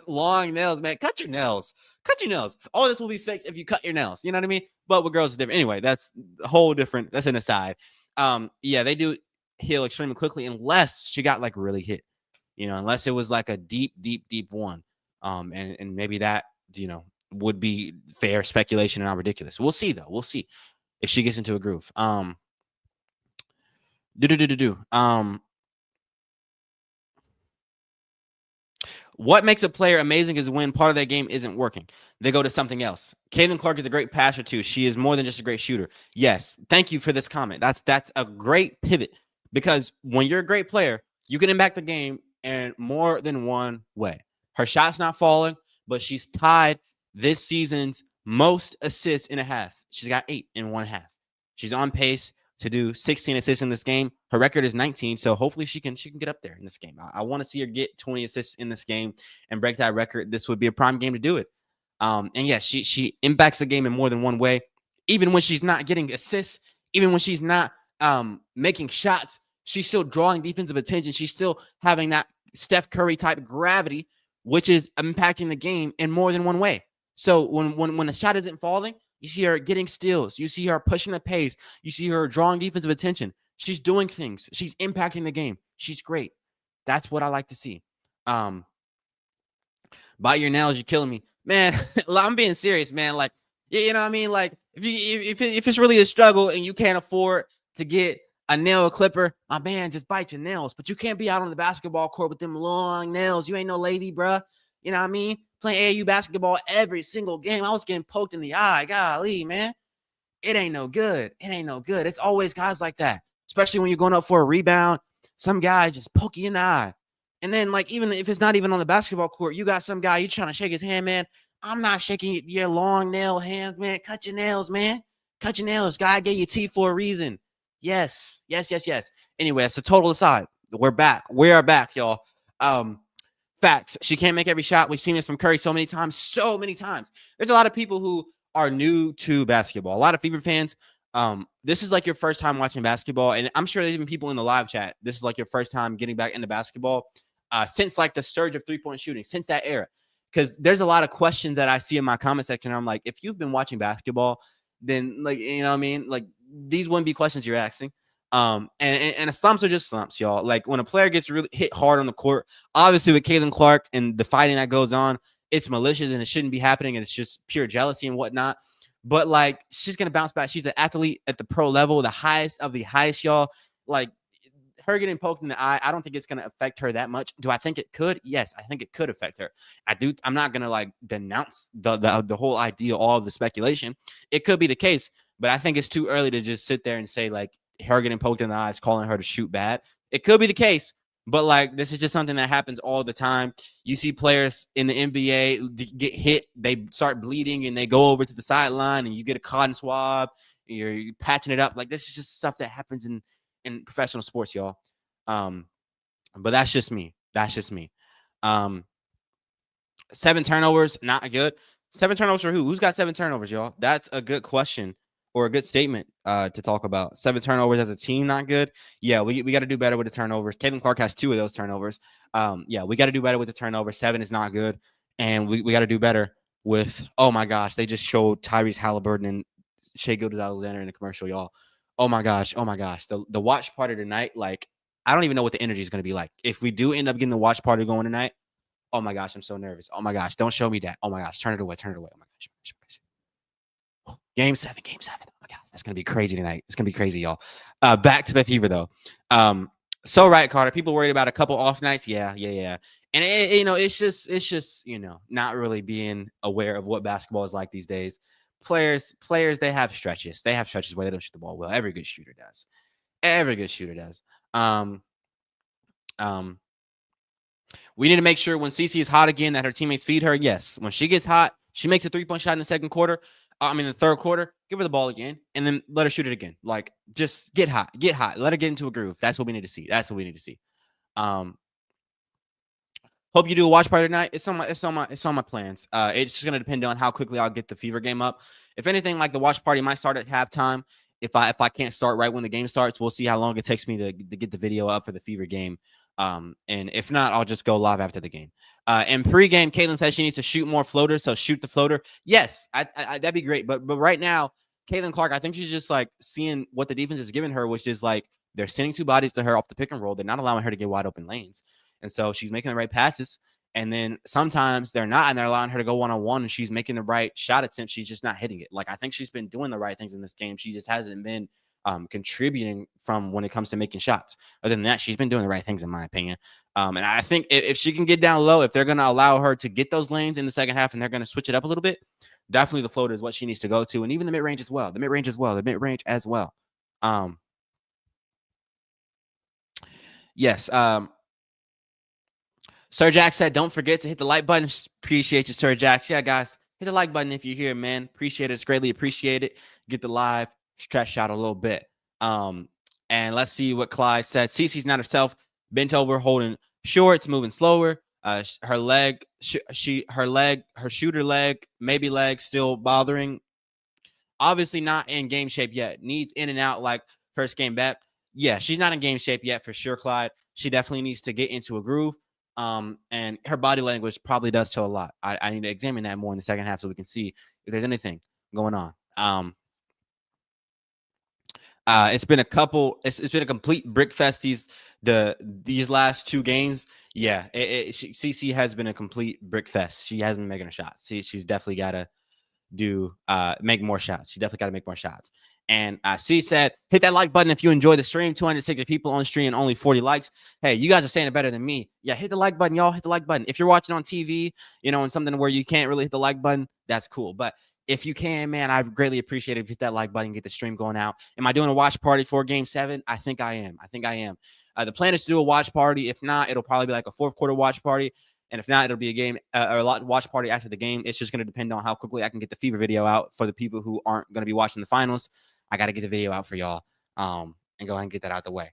long nails, man. Cut your nails. Cut your nails. All this will be fixed if you cut your nails. You know what I mean? But with girls, it's different. Anyway, that's a whole different. That's an aside. Yeah, they do heal extremely quickly unless she got like really hit. You know, unless it was like a deep, deep, deep one. And maybe that would be fair speculation and not ridiculous. We'll see though. We'll see if she gets into a groove. What makes a player amazing is when part of their game isn't working. They go to something else. Caitlin Clark is a great passer too. She is more than just a great shooter. Yes, thank you for this comment. That's a great pivot because when you're a great player, you can impact the game in more than one way. Her shot's not falling, but she's tied this season's most assists in a half. She's got 8 in one half. She's on pace to do 16 assists in this game. Her record is 19, so hopefully she can get up there in this game. I want to see her get 20 assists in this game and break that record. This would be a prime game to do it. And yes, she impacts the game in more than one way. Even when she's not getting assists, even when she's not making shots, she's still drawing defensive attention. She's still having that Steph Curry type gravity, which is impacting the game in more than one way. So when the shot isn't falling, you see her getting steals. You see her pushing the pace. You see her drawing defensive attention. She's doing things. She's impacting the game. She's great. That's what I like to see. Bite your nails, you're killing me, man. I'm being serious, man. Like, you know what I mean? Like, if it's really a struggle and you can't afford to get a nail clipper, my man, just bite your nails. But you can't be out on the basketball court with them long nails. You ain't no lady, bruh. You know what I mean? Playing AAU basketball every single game. I was getting poked in the eye. Golly, man. It ain't no good. It ain't no good. It's always guys like that, especially when you're going up for a rebound. Some guy just poke you in the eye. And then, like, even if it's not even on the basketball court, you got some guy, you trying to shake his hand, man. I'm not shaking your long nail hands, man. Cut your nails, man. Cut your nails. God gave you teeth for a reason. Yes. Anyway, it's a total aside. We're back. We are back, y'all. Facts. She can't make every shot. We've seen this from Curry so many times. There's a lot of people who are new to basketball. A lot of Fever fans. This is like your first time watching basketball, and I'm sure there's even people in the live chat. This is like your first time getting back into basketball since like the surge of 3-point shooting, since that era. Because there's a lot of questions that I see in my comment section. I'm like, if you've been watching basketball, then like you know what I mean, like these wouldn't be questions you're asking. And the slumps are just slumps, y'all. Like when a player gets really hit hard on the court, obviously with Caitlin Clark and the fighting that goes on, it's malicious and it shouldn't be happening, and it's just pure jealousy and whatnot. But like she's gonna bounce back. She's an athlete at the pro level, the highest of the highest, y'all. Like her getting poked in the eye, I don't think it's gonna affect her that much. Do I think it could? Yes, I think it could affect her. I do. I'm not gonna like denounce the whole idea, all of the speculation. It could be the case, but I think it's too early to just sit there and say like her getting poked in the eyes, calling her to shoot bad. It could be the case, but like this is just something that happens all the time. You see players in the NBA get hit, they start bleeding, and they go over to the sideline, and you get a cotton swab. You're patching it up. Like this is just stuff that happens in professional sports, y'all. But that's just me. 7 turnovers, not good. 7 turnovers for who? Who's got 7 turnovers, y'all? That's a good question or a good statement to talk about. 7 turnovers as a team, not good. Yeah, we got to do better with the turnovers. Caitlin Clark has 2 of those turnovers. Yeah, we got to do better with the turnovers. 7 is not good. And we got to do better with, oh my gosh, they just showed Tyrese Halliburton and Shai Gilgeous-Alexander in the commercial, y'all. Oh my gosh. The watch party tonight, like, I don't even know what the energy is going to be like. If we do end up getting the watch party going tonight, oh my gosh, I'm so nervous. Oh my gosh, don't show me that. Oh my gosh, turn it away. Oh my gosh. Game 7. Oh my God, that's going to be crazy tonight. It's going to be crazy, y'all. Back to the Fever, though. So right, Carter. People worried about a couple off nights. Yeah. And, it's just, not really being aware of what basketball is like these days. Players, they have stretches. They have stretches where they don't shoot the ball well. Every good shooter does. We need to make sure when CC is hot again that her teammates feed her. Yes, when she gets hot, she makes a 3-point shot in the second quarter. The third quarter, give her the ball again, and then let her shoot it again. Like, just get hot, let her get into a groove. That's what we need to see. Um, Hope you do a watch party tonight. It's on my plans. It's just gonna depend on how quickly I'll get the fever game up. If anything, like the watch party might start at halftime. If I can't start right when the game starts, we'll see how long it takes me to get the video up for the fever game. And if not, I'll just go live after the game. And pregame, Caitlin says she needs to shoot more floaters, so shoot the floater. Yes, that'd be great. But right now, Caitlin Clark, I think she's just like seeing what the defense is giving her, which is like they're sending two bodies to her off the pick and roll. They're not allowing her to get wide open lanes. And so she's making the right passes. And then sometimes they're not, and they're allowing her to go one-on-one, and she's making the right shot attempt. She's just not hitting it. Like, I think she's been doing the right things in this game. She just hasn't been contributing from when it comes to making shots. Other than that, she's been doing the right things, in my opinion. And I think if she can get down low, if they're going to allow her to get those lanes in the second half and they're going to switch it up a little bit, definitely the floater is what she needs to go to. And even the mid-range as well. Yes. Sir Jack said, don't forget to hit the like button. Appreciate you, Sir Jack. Yeah, guys, hit the like button if you're here, man. Appreciate it. It's greatly appreciated. Get the live stretch out a little bit. And let's see what Clyde said. Cece's not herself. Bent over, holding shorts, moving slower. Her shooter leg, maybe leg still bothering. Obviously not in game shape yet. Needs in and out like first game back. Yeah, she's not in game shape yet for sure, Clyde. She definitely needs to get into a groove. And her body language probably does tell a lot. I need to examine that more in the second half so we can see if there's anything going on. It's been a complete brick fest these last two games. Yeah, CC has been a complete brick fest. She hasn't been making her shots. She's definitely got to make more shots. She definitely got to make more shots. And C said, hit that like button if you enjoy the stream. 260 people on the stream, only 40 likes. Hey, you guys are saying it better than me. Yeah, hit the like button, y'all. Hit the like button. If you're watching on TV, and something where you can't really hit the like button, that's cool. But if you can, man, I greatly appreciate it if you hit that like button, get the stream going out. Am I doing a watch party for Game 7? I think I am. The plan is to do a watch party. If not, it'll probably be like a fourth quarter watch party. And if not, it'll be a game or a watch party after the game. It's just going to depend on how quickly I can get the fever video out for the people who aren't going to be watching the finals. I got to get the video out for y'all and go ahead and get that out the way.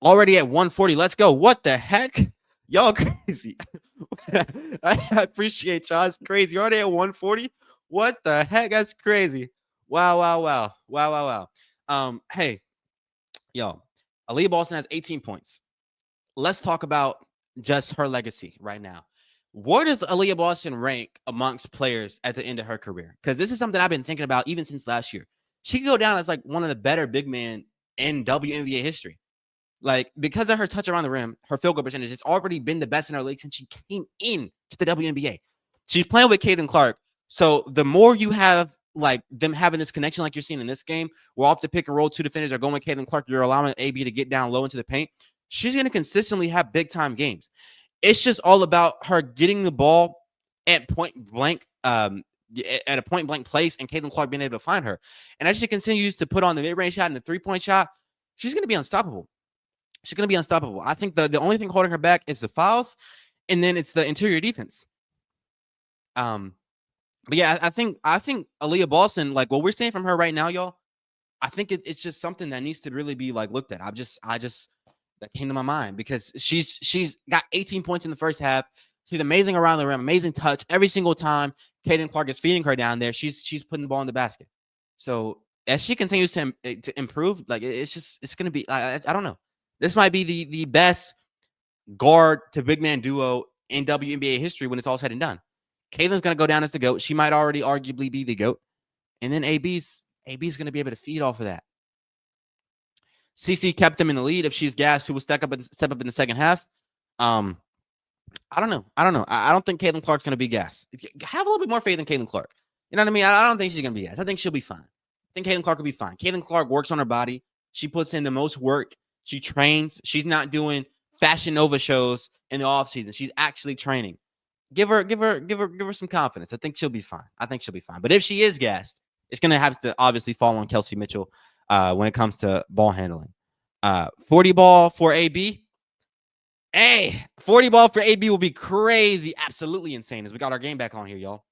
Already at 140. Let's go. What the heck? Y'all crazy. I appreciate y'all. It's crazy. You're already at 140. What the heck? That's crazy. Wow. Hey, yo, Aaliyah Boston has 18 points. Let's talk about just her legacy right now. Where does Aaliyah Boston rank amongst players at the end of her career? Because this is something I've been thinking about even since last year. She could go down as like one of the better big men in WNBA history. Like, because of her touch around the rim, her field goal percentage, it's already been the best in her league since she came in to the WNBA. She's playing with Caitlin Clark. So the more you have like them having this connection like you're seeing in this game, where off the pick and roll, two defenders are going with Caitlin Clark, you're allowing AB to get down low into the paint. She's going to consistently have big time games. It's just all about her getting the ball at point blank, at a point blank place, and Caitlin Clark being able to find her. And as she continues to put on the mid-range shot and the 3-point shot, she's going to be unstoppable. I think the only thing holding her back is the fouls, and then it's the interior defense. But yeah, I think Aaliyah Boston, like what we're seeing from her right now, y'all, I think it's just something that needs to really be like looked at. I just that came to my mind because she's got 18 points in the first half. She's amazing around the rim, amazing touch every single time Caitlin Clark is feeding her down there. She's putting the ball in the basket. So as she continues to improve, like it's going to be, I don't know. This might be the best guard to big man duo in WNBA history when it's all said and done. Caitlin's going to go down as the GOAT. She might already arguably be the GOAT. And then AB's going to be able to feed off of that. CC kept them in the lead. If she's gassed, who will step up in the second half? I don't know. I don't think Caitlin Clark's going to be gassed. Have a little bit more faith in Caitlin Clark. You know what I mean? I don't think she's going to be gassed. I think she'll be fine. I think Caitlin Clark will be fine. Caitlin Clark works on her body. She puts in the most work. She trains. She's not doing Fashion Nova shows in the offseason. She's actually training. Give her some confidence. I think she'll be fine. But if she is gassed, it's going to have to obviously fall on Kelsey Mitchell when it comes to ball handling. 40 ball for AB. Hey, 40 ball for AB will be crazy. Absolutely insane as we got our game back on here, y'all.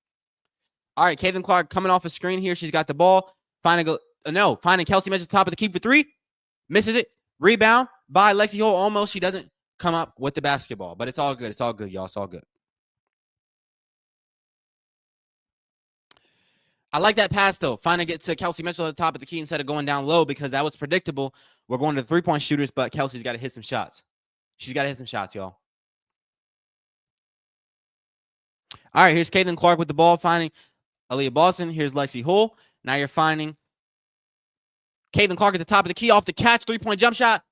All right, Caitlin Clark coming off a screen here. She's got the ball. Finding Kelsey Mitchell top of the key for three. Misses it. Rebound by Lexi Hole. Almost. She doesn't come up with the basketball, but it's all good. It's all good, y'all. It's all good. I like that pass, though. Finally get to Kelsey Mitchell at the top of the key instead of going down low because that was predictable. We're going to the three-point shooters, but Kelsey's got to hit some shots. She's got to hit some shots, y'all. All right, here's Caitlin Clark with the ball, finding Aaliyah Boston. Here's Lexi Hull. Now you're finding Caitlin Clark at the top of the key off the catch. Three-point jump shot.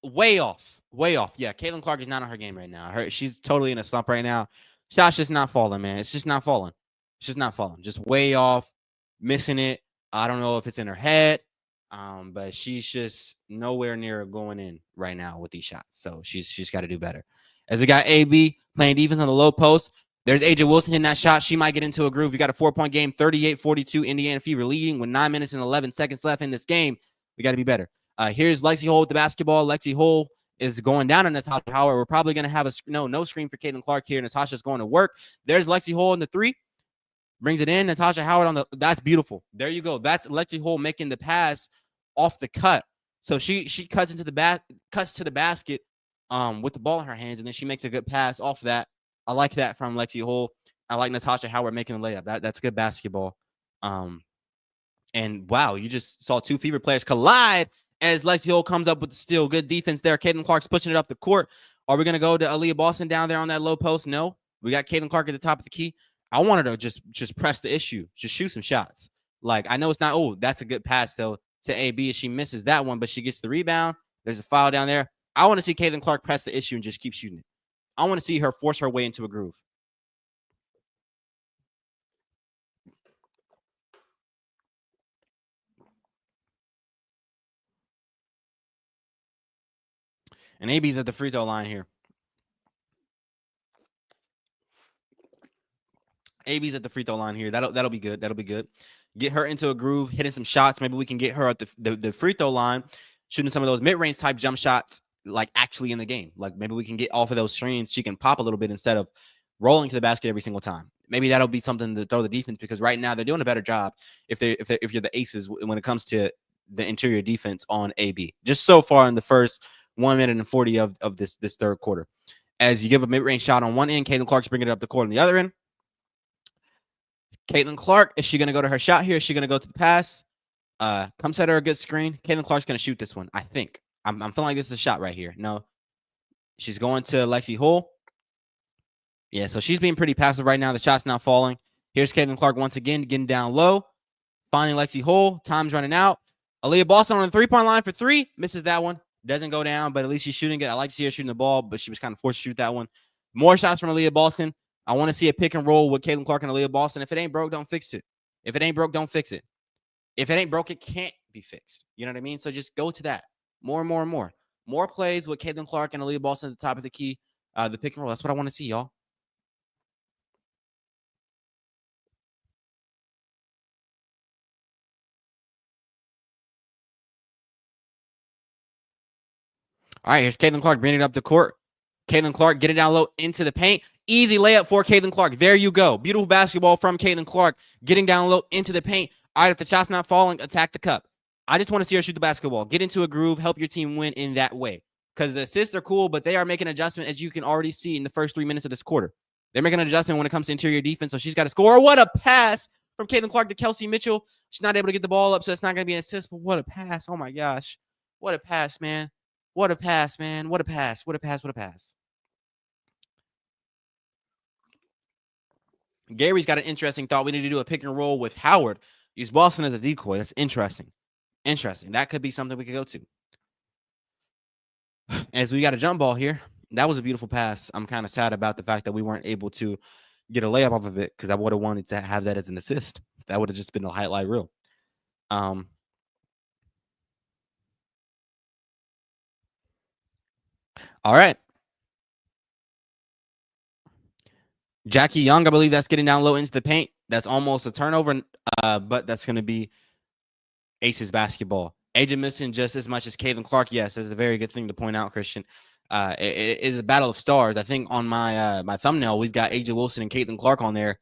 Way off. Way off. Yeah, Caitlin Clark is not on her game right now. She's totally in a slump right now. Shot's just not falling, man. It's just not falling. It's just not falling. Just way off. Missing it. I don't know if it's in her head. But she's just nowhere near going in right now with these shots. So she's got to do better. As we got AB playing defense on the low post. There's AJ Wilson hitting that shot. She might get into a groove. You got a 4-point game, 38-42, Indiana Fever leading with 9 minutes and 11 seconds left in this game. We got to be better. Here's Lexi Hole with the basketball. Lexi Hole is going down on Natasha Howard. We're probably going to have no screen for Caitlin Clark here. Natasha's going to work. There's Lexi Hole in the three. Brings it in. Natasha Howard on the. That's beautiful. There you go. That's Lexi Hole making the pass off the cut. So she cuts to the basket with the ball in her hands, and then she makes a good pass off that. I like that from Lexi Hole. I like Natasha Howard making the layup. That's good basketball. And wow, you just saw two Fever players collide as Lexi Hole comes up with the steal. Good defense there. Caitlin Clark's pushing it up the court. Are we going to go to Aaliyah Boston down there on that low post? No. We got Caitlin Clark at the top of the key. I wanted to just press the issue. Just shoot some shots. Like, I know it's not, that's a good pass, though, to AB. She misses that one, but she gets the rebound. There's a foul down there. I want to see Caitlin Clark press the issue and just keep shooting it. I want to see her force her way into a groove. And AB's at the free throw line here. AB's at the free throw line here. That'll be good. That'll be good. Get her into a groove, hitting some shots. Maybe we can get her at the free throw line, shooting some of those mid-range type jump shots, like actually in the game. Like maybe we can get off of those screens. She can pop a little bit instead of rolling to the basket every single time. Maybe that'll be something to throw the defense, because right now they're doing a better job if you're the aces when it comes to the interior defense on AB. Just so far in the first 1 minute and 40 of this third quarter. As you give a mid-range shot on one end, Caitlin Clark's bringing it up the court on the other end. Caitlin Clark, is she going to go to her shot here? Is she going to go to the pass? Come set her a good screen. Caitlin Clark's going to shoot this one, I think. I'm feeling like this is a shot right here. No. She's going to Lexi Hull. Yeah, so she's being pretty passive right now. The shot's not falling. Here's Caitlin Clark once again, getting down low. Finding Lexi Hull. Time's running out. Aaliyah Boston on the three-point line for three. Misses that one. Doesn't go down, but at least she's shooting it. I like to see her shooting the ball, but she was kind of forced to shoot that one. More shots from Aaliyah Boston. I want to see a pick and roll with Caitlin Clark and Aaliyah Boston. If it ain't broke, don't fix it. If it ain't broke, don't fix it. If it ain't broke, it can't be fixed. You know what I mean? So just go to that. More and more and more. More plays with Caitlin Clark and Aaliyah Boston at the top of the key. The pick and roll. That's what I want to see, y'all. All right, here's Caitlin Clark bringing it up the court. Caitlin Clark getting down low into the paint. Easy layup for Caitlin Clark. There you go. Beautiful basketball from Caitlin Clark. Getting down low into the paint. All right, if the shot's not falling, attack the cup. I just want to see her shoot the basketball. Get into a groove. Help your team win in that way. Because the assists are cool, but they are making an adjustment, as you can already see in the first 3 minutes of this quarter. They're making an adjustment when it comes to interior defense, so she's got to score. What a pass from Caitlin Clark to Kelsey Mitchell. She's not able to get the ball up, so it's not going to be an assist, but what a pass. Oh, my gosh. What a pass, man. What a pass, man. What a pass. What a pass. What a pass. Gary's got an interesting thought. We need to do a pick and roll with Howard. Use Boston as a decoy. That's interesting. Interesting. That could be something we could go to. As we got a jump ball here. That was a beautiful pass. I'm kind of sad about the fact that we weren't able to get a layup off of it, because I would have wanted to have that as an assist. That would have just been a highlight reel. All right. Jackie Young, I believe that's getting down low into the paint. That's almost a turnover, but that's going to be Aces basketball. AJ missing just as much as Caitlin Clark. Yes, that's a very good thing to point out, Christian. It is a battle of stars. I think on my thumbnail we've got AJ Wilson and Caitlin Clark on there.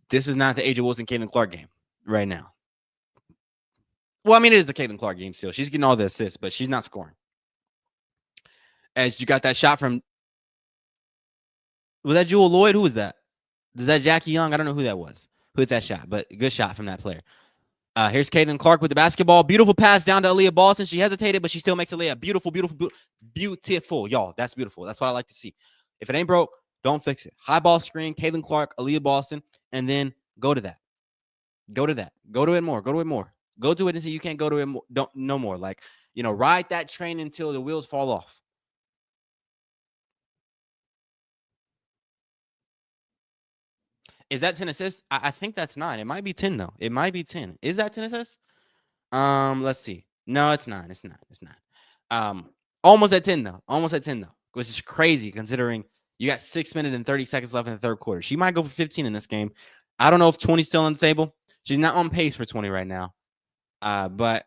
This is not the AJ Wilson Caitlin Clark game right now. Well, I mean, it is the Caitlin Clark game still. She's getting all the assists, but she's not scoring. As you got that shot from, was that Jewel Lloyd? Who was that? Was that Jackie Young? I don't know who that was. Who hit that shot, but good shot from that player. Here's Caitlin Clark with the basketball. Beautiful pass down to Aaliyah Boston. She hesitated, but she still makes a layup. Beautiful, beautiful, beautiful. Y'all, that's beautiful. That's what I like to see. If it ain't broke, don't fix it. High ball screen, Caitlin Clark, Aaliyah Boston, and then go to that. Go to that. Go to it more. Go to it more. Go to it until you can't go to it more. Don't no more. Like, ride that train until the wheels fall off. Is that 10 assists? I think that's 9. It might be 10 though. It might be 10. Is that 10 assists? Let's see. No, it's 9. It's 9. It's 9. Almost at 10 though. Almost at 10 though. Which is crazy considering you got 6 minutes and 30 seconds left in the third quarter. She might go for 15 in this game. I don't know if 20's still on the table. She's not on pace for 20 right now. But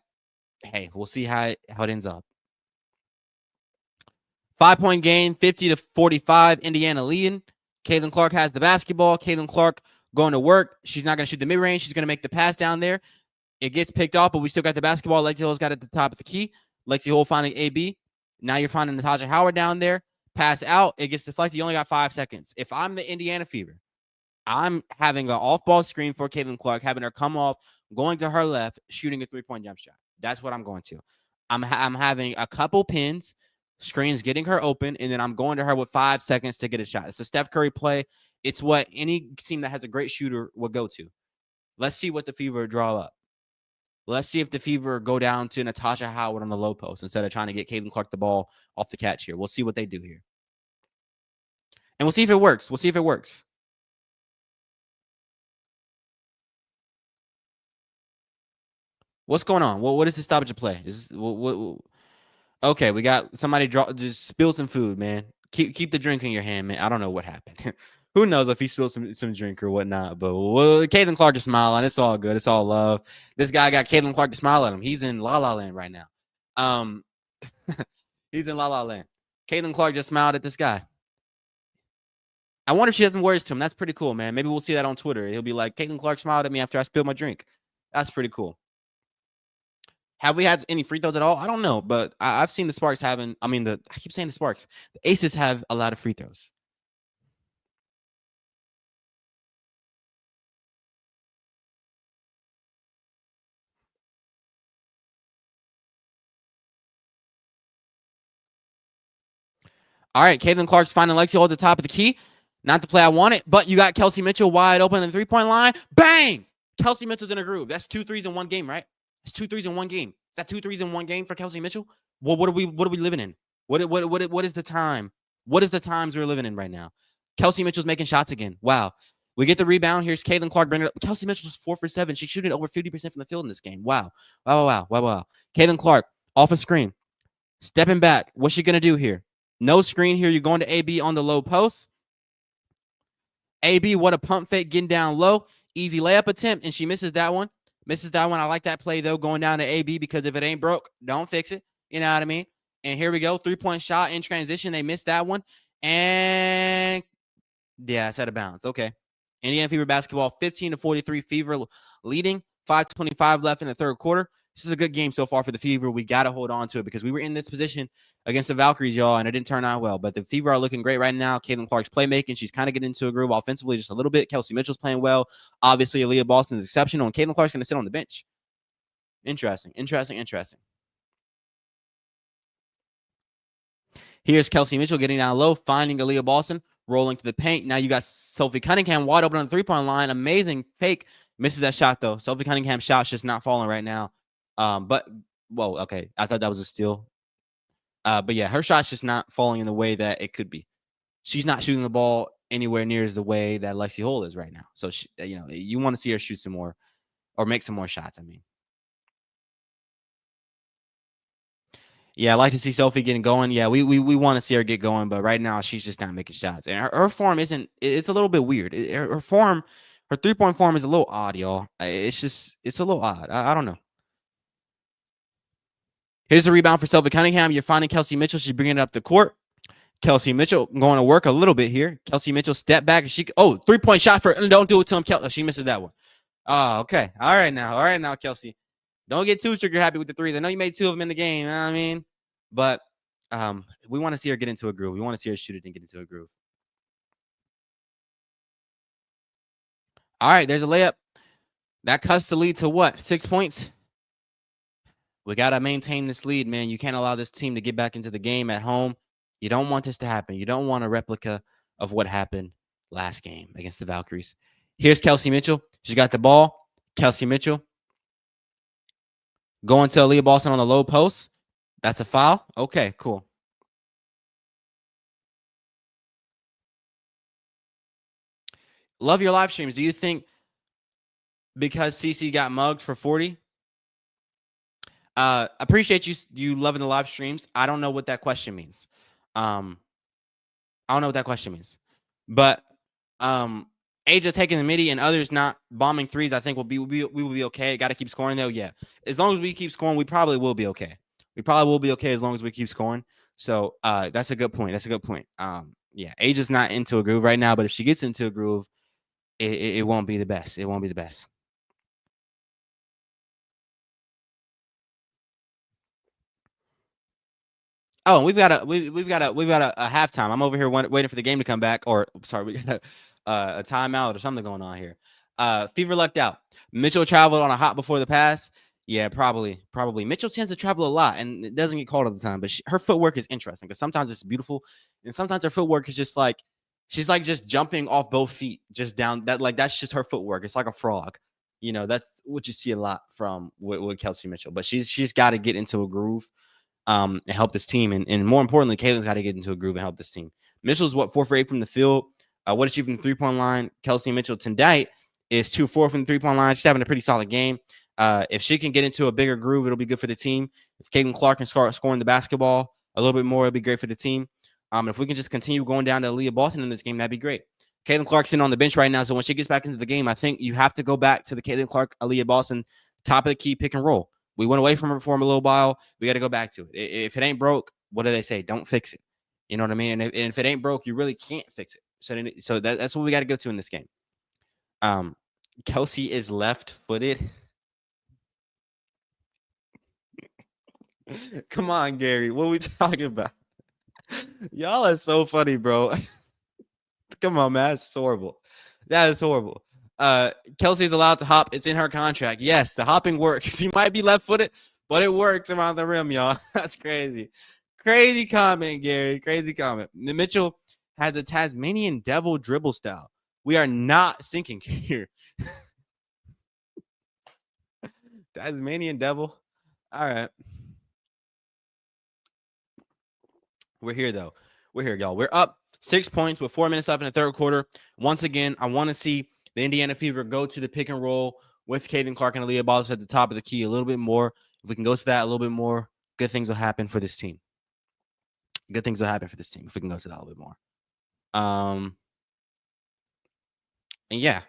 hey, we'll see how it ends up. 5-point game, 50-45. Indiana leading. Caitlin Clark has the basketball. Caitlin Clark going to work. She's not going to shoot the mid-range. She's going to make the pass down there. It gets picked off, but we still got the basketball. Lexi Hull's got it at the top of the key. Lexi Hull finding AB. Now you're finding Natasha Howard down there. Pass out. It gets deflected. You only got 5 seconds. If I'm the Indiana Fever, I'm having an off-ball screen for Caitlin Clark, having her come off, going to her left, shooting a 3-point jump shot. That's what I'm going to. I'm having a couple pins, screens getting her open, and then I'm going to her with 5 seconds to get a shot. It's a Steph Curry play. It's what any team that has a great shooter will go to. Let's see what the Fever draw up. Let's see if the Fever go down to Natasha Howard on the low post instead of trying to get Caitlin Clark the ball off the catch here. We'll see what they do here. And we'll see if it works. We'll see if it works. What's going on? What is the stoppage of play? Is this, what? Okay, we got somebody just spill some food, man. Keep the drink in your hand, man. I don't know what happened. Who knows if he spilled some drink or whatnot? But Caitlin Clark is smiling. It's all good. It's all love. This guy got Caitlin Clark to smile at him. He's in La La Land right now. He's in La La Land. Caitlin Clark just smiled at this guy. I wonder if she has some words to him. That's pretty cool, man. Maybe we'll see that on Twitter. He'll be like, Caitlin Clark smiled at me after I spilled my drink. That's pretty cool. Have we had any free throws at all? I don't know, but I've seen the Sparks having. I keep saying the Sparks. The Aces have a lot of free throws. All right, Caitlin Clark's finding Lexi Hull at the top of the key. Not the play I wanted, but you got Kelsey Mitchell wide open in the 3-point line. Bang! Kelsey Mitchell's in a groove. That's 2 threes in one game, right? It's 2 threes in one game. Is that 2 threes in one game for Kelsey Mitchell? Well, what are we living in? What is the time? What is the times we're living in right now? Kelsey Mitchell's making shots again. Wow. We get the rebound. Here's Caitlin Clark bringing it up. Kelsey Mitchell's 4 for 7. She's shooting over 50% from the field in this game. Wow. Wow. Caitlin Clark off a screen. Stepping back. What's she going to do here? No screen here. You're going to AB on the low post. AB, what a pump fake getting down low. Easy layup attempt, and she misses that one. I like that play, though, going down to AB because if it ain't broke, don't fix it. You know what I mean? And here we go. 3-point shot in transition. They missed that one. And, yeah, it's out of bounds. Okay. Indiana Fever basketball, 15-43. Fever leading. 5:25 left in the third quarter. This is a good game so far for the Fever. We got to hold on to it because we were in this position against the Valkyries, y'all, and it didn't turn out well. But the Fever are looking great right now. Caitlin Clark's playmaking. She's kind of getting into a groove offensively just a little bit. Kelsey Mitchell's playing well. Obviously, Aaliyah Boston's exceptional, and Caitlin Clark's going to sit on the bench. Interesting. Here's Kelsey Mitchell getting down low, finding Aaliyah Boston, rolling to the paint. Now you got Sophie Cunningham wide open on the 3-point line. Amazing fake. Misses that shot, though. Sophie Cunningham's shot's just not falling right now. Okay. I thought that was a steal. But yeah, her shot's just not falling in the way that it could be. She's not shooting the ball anywhere near as the way that Lexi Hull is right now. So, you want to see her shoot some more or make some more shots, I mean. Yeah, I like to see Sophie getting going. Yeah, we want to see her get going, but right now she's just not making shots. And her form it's a little bit weird. Her form, her 3-point form is a little odd, y'all. It's a little odd. I don't know. Here's the rebound for Sylvia Cunningham. You're finding Kelsey Mitchell. She's bringing it up the court. Kelsey Mitchell going to work a little bit here. Kelsey Mitchell step back. And 3-point shot for, don't do it to him. She misses that one. Oh, okay. All right now, Kelsey. Don't get too trigger happy with the threes. I know you made 2 of them in the game. You know what I mean? But we want to see her get into a groove. We want to see her shoot it and get into a groove. All right, there's a layup. That cuts the lead to what? 6 points? We got to maintain this lead, man. You can't allow this team to get back into the game at home. You don't want this to happen. You don't want a replica of what happened last game against the Valkyries. Here's Kelsey Mitchell. She's got the ball. Kelsey Mitchell going to Aaliyah Boston on the low post. That's a foul. Okay, cool. Love your live streams. Do you think because CC got mugged for 40? Appreciate you loving the live streams. I don't know what that question means. I don't know what that question means. But Aja taking the midi and others not bombing threes, I think we will be okay. Got to keep scoring though. Yeah, as long as we keep scoring, we probably will be okay. We probably will be okay as long as we keep scoring. So that's a good point. That's a good point. Yeah, Aja's not into a groove right now, but if she gets into a groove, it won't be the best. It won't be the best. Oh, we've got a halftime. I'm over here waiting for the game to come back. Or sorry, we got a timeout or something going on here. Fever lucked out. Mitchell traveled on a hot before the pass. Yeah, probably. Mitchell tends to travel a lot and it doesn't get called all the time. But her footwork is interesting because sometimes it's beautiful, and sometimes her footwork is just like she's like just jumping off both feet, just down. That's just her footwork. It's like a frog. You know, that's what you see a lot from with Kelsey Mitchell. But she's got to get into a groove. And help this team. And more importantly, Caitlin's got to get into a groove and help this team. Mitchell's 4 for 8 from the field. What is she from the 3-point line? Kelsey Mitchell tonight is 2-4 from the 3-point line. She's having a pretty solid game. If she can get into a bigger groove, it'll be good for the team. If Caitlin Clark can start scoring the basketball a little bit more, it'll be great for the team. If we can just continue going down to Aaliyah Boston in this game, that'd be great. Caitlin Clark's sitting on the bench right now, so when she gets back into the game, I think you have to go back to the Caitlin Clark, Aaliyah Boston top of the key pick and roll. We went away from it for a little while. We got to go back to it. If it ain't broke, what do they say? Don't fix it. You know what I mean? And if it ain't broke, you really can't fix it. So that's what we got to go to in this game. Kelsey is left-footed. Come on, Gary. What are we talking about? Y'all are so funny, bro. Come on, man. That's horrible. That is horrible. Kelsey's allowed to hop. It's in her contract. Yes, the hopping works. She might be left-footed, but it works around the rim, y'all. That's crazy. Crazy comment, Gary. Crazy comment. Mitchell has a Tasmanian devil dribble style. We are not sinking here. Tasmanian devil. All right. We're here, though. We're here, y'all. We're up 6 points with 4 minutes left in the third quarter. Once again, I want to see the Indiana Fever go to the pick and roll with Caitlin Clark and Aaliyah Boston at the top of the key a little bit more. If we can go to that a little bit more, good things will happen for this team. Good things will happen for this team if we can go to that a little bit more. And yeah.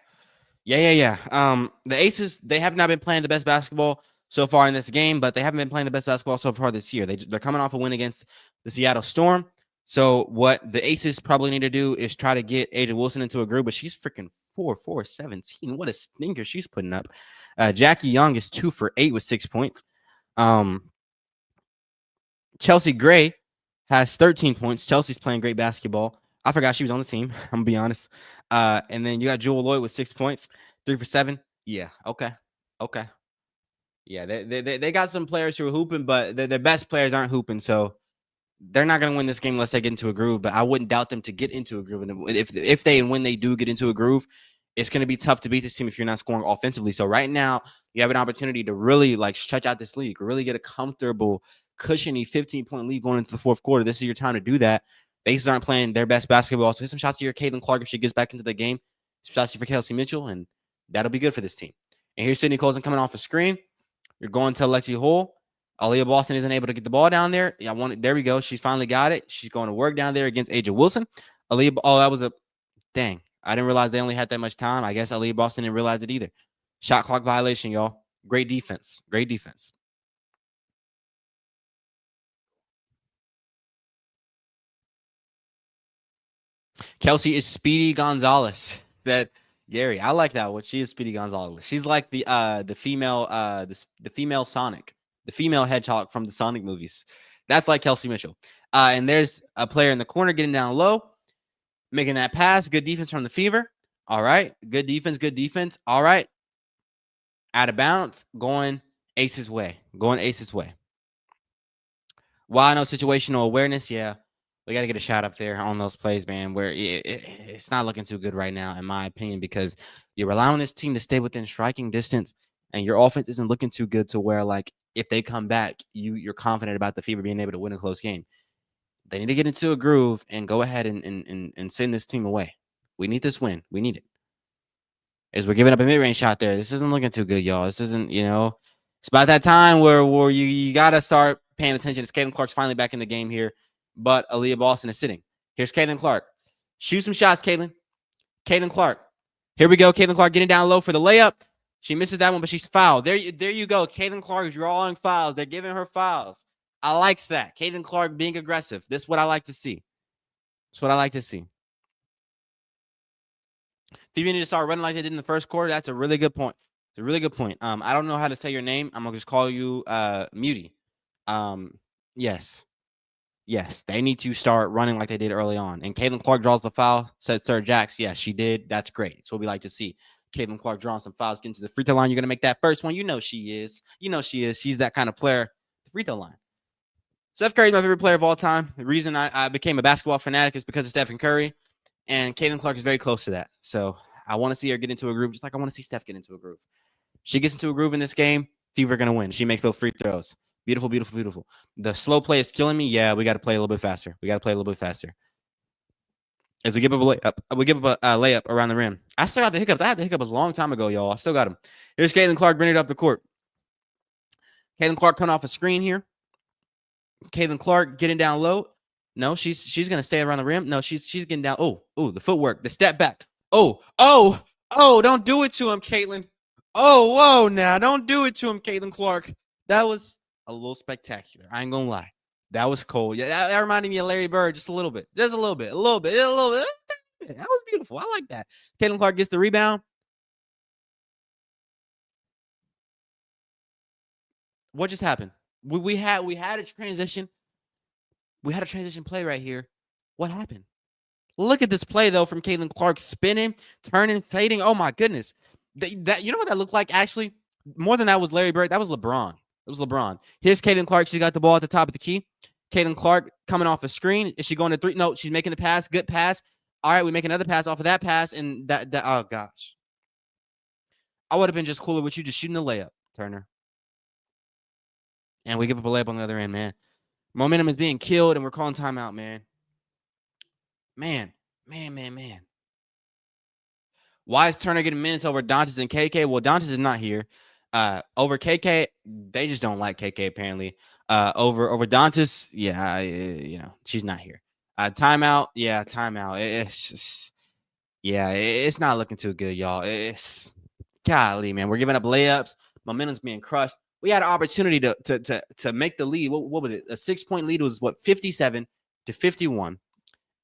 The Aces, they have not been playing the best basketball so far in this game, but they haven't been playing the best basketball so far this year. They're coming off a win against the Seattle Storm. So what the Aces probably need to do is try to get Aja Wilson into a groove, but she's freaking 4-for-17. What a stinker she's putting up. Jackie Young is 2 for 8 with 6 points. Chelsea Gray has 13 points. Chelsea's playing great basketball. I forgot she was on the team. I'm gonna be honest. And then you got Jewel Lloyd with 6 points, 3 for 7. Yeah, okay. Yeah, they got some players who are hooping, but their best players aren't hooping, so they're not going to win this game unless they get into a groove. But I wouldn't doubt them to get into a groove. And if they and when they do get into a groove, it's going to be tough to beat this team if you're not scoring offensively. So right now, you have an opportunity to really stretch out this league, really get a comfortable, cushiony 15-point lead going into the fourth quarter. This is your time to do that. The Aces aren't playing their best basketball. So hit some shots to your Caitlin Clark if she gets back into the game. Some shots for Kelsey Mitchell, and that'll be good for this team. And here's Sydney Colson coming off a screen. You're going to Alexi Hull. Aaliyah Boston isn't able to get the ball down there. There we go. She's finally got it. She's going to work down there against Aja Wilson. That was a dang. I didn't realize they only had that much time. I guess Aaliyah Boston didn't realize it either. Shot clock violation, y'all. Great defense. Kelsey is Speedy Gonzalez. Said Gary. I like that one. She is Speedy Gonzalez. She's like the female the female Sonic, the female hedgehog from the Sonic movies. That's like Kelsey Mitchell. And there's a player in the corner getting down low, making that pass. Good defense from the Fever. All right. Good defense. Good defense. All right. Out of bounds. Going Ace's way. Going Ace's way. Why no situational awareness? Yeah. We got to get a shot up there on those plays, man, where it's not looking too good right now, in my opinion, because you're allowing this team to stay within striking distance and your offense isn't looking too good to where, like, if they come back, you're confident about the Fever being able to win a close game. They need to get into a groove and go ahead and send this team away. We need this win. We need it. As we're giving up a mid-range shot there, this isn't looking too good, y'all. This isn't, it's about that time where you got to start paying attention. As Caitlin Clark's finally back in the game here, but Aaliyah Boston is sitting. Here's Caitlin Clark. Shoot some shots, Caitlin. Caitlin Clark. Here we go. Caitlin Clark getting down low for the layup. She misses that one, but she's fouled. There you go. Caitlin Clark is drawing fouls. They're giving her fouls. I like that. Caitlin Clark being aggressive. This is what I like to see. That's what I like to see. If you need to start running like they did in the first quarter, that's a really good point. It's a really good point. I don't know how to say your name. I'm gonna just call you Muty. Yes. Yes, they need to start running like they did early on. And Caitlin Clark draws the foul, said Sir Jax. Yes, she did. That's great. That's what we like to see. Caitlin Clark drawing some fouls, getting to the free throw line. You're going to make that first one. You know she is. She's that kind of player. The free throw line. Steph Curry's my favorite player of all time. The reason I became a basketball fanatic is because of Stephen Curry. And Caitlin Clark is very close to that. So I want to see her get into a groove, just like I want to see Steph get into a groove. She gets into a groove in this game, Fever going to win. She makes both free throws. Beautiful, beautiful, beautiful. The slow play is killing me. Yeah, we got to play a little bit faster. As we give up a layup around the rim. I still got the hiccups. I had the hiccups a long time ago, y'all. I still got them. Here's Caitlin Clark bringing it up the court. Caitlin Clark coming off a screen here. Caitlin Clark getting down low. No, she's gonna stay around the rim. No, she's getting down. Oh, the footwork, the step back. Oh, don't do it to him, Caitlin. Oh, whoa, now don't do it to him, Caitlin Clark. That was a little spectacular. I ain't gonna lie. That was cold. Yeah, that reminded me of Larry Bird just a little bit. That was beautiful. I like that. Caitlin Clark gets the rebound. What just happened? We had a transition. We had a transition play right here. What happened? Look at this play, though, from Caitlin Clark. Spinning, turning, fading. Oh, my goodness. That you know what that looked like, actually? More than that was Larry Bird. That was LeBron. It was LeBron. Here's Caitlin Clark. She got the ball at the top of the key. Caitlin Clark coming off a screen. Is she going to three? No, she's making the pass. Good pass. All right, we make another pass off of that pass. And that oh, gosh. I would have been just cooler with you just shooting the layup, Turner. And we give up a layup on the other end, man. Momentum is being killed, and we're calling timeout, man. Man. Why is Turner getting minutes over Dantas and KK? Well, Dantas is not here. Over KK, they just don't like KK, apparently. Over Dantas, yeah, she's not here. Timeout, yeah, timeout. It's just, yeah, it's not looking too good, y'all. It's golly, man. We're giving up layups. Momentum's being crushed. We had an opportunity to make the lead. What was it? A 6-point lead was 57-51.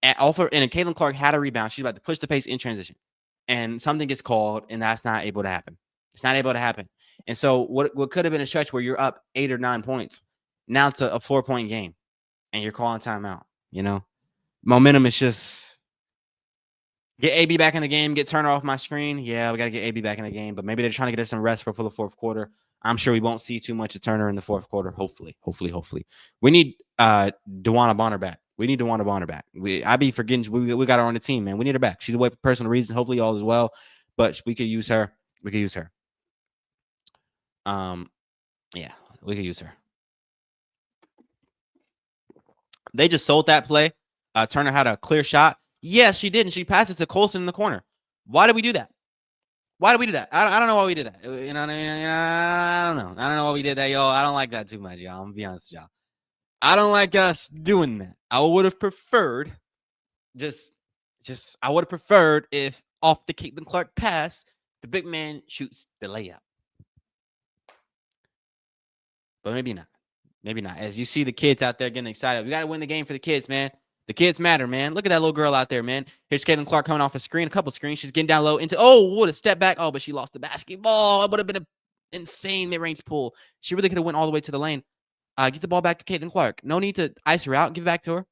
And Caitlin Clark had a rebound. She's about to push the pace in transition. And something gets called, and that's not able to happen. It's not able to happen. And so what could have been a stretch where you're up 8 or 9 points, now to a 4-point game, and you're calling timeout, Momentum is just get AB back in the game, get Turner off my screen. Yeah, we got to get AB back in the game, but maybe they're trying to get us some rest for the fourth quarter. I'm sure we won't see too much of Turner in the fourth quarter. Hopefully. We need DeWanna Bonner back. I be forgetting we got her on the team, man. We need her back. She's away for personal reasons. Hopefully all is well, but we could use her. Yeah, we could use her. They just sold that play. Turner had a clear shot. Yes, she did, and she passes to Colston in the corner. Why did we do that? I don't know why we did that. I don't know. I don't know why we did that, y'all. I don't like that too much, y'all. I'm gonna be honest with y'all. I don't like us doing that. I would have preferred I would have preferred if off the Caitlin Clark pass, the big man shoots the layup. But maybe not. As you see the kids out there getting excited, we got to win the game for the kids, man. The kids matter, man. Look at that little girl out there, man. Here's Caitlin Clark coming off a screen, a couple screens. She's getting down low into, oh, what a step back. Oh, but she lost the basketball. It would have been an insane mid-range pull. She really could have went all the way to the lane. Get the ball back to Caitlin Clark. No need to ice her out. Give it back to her.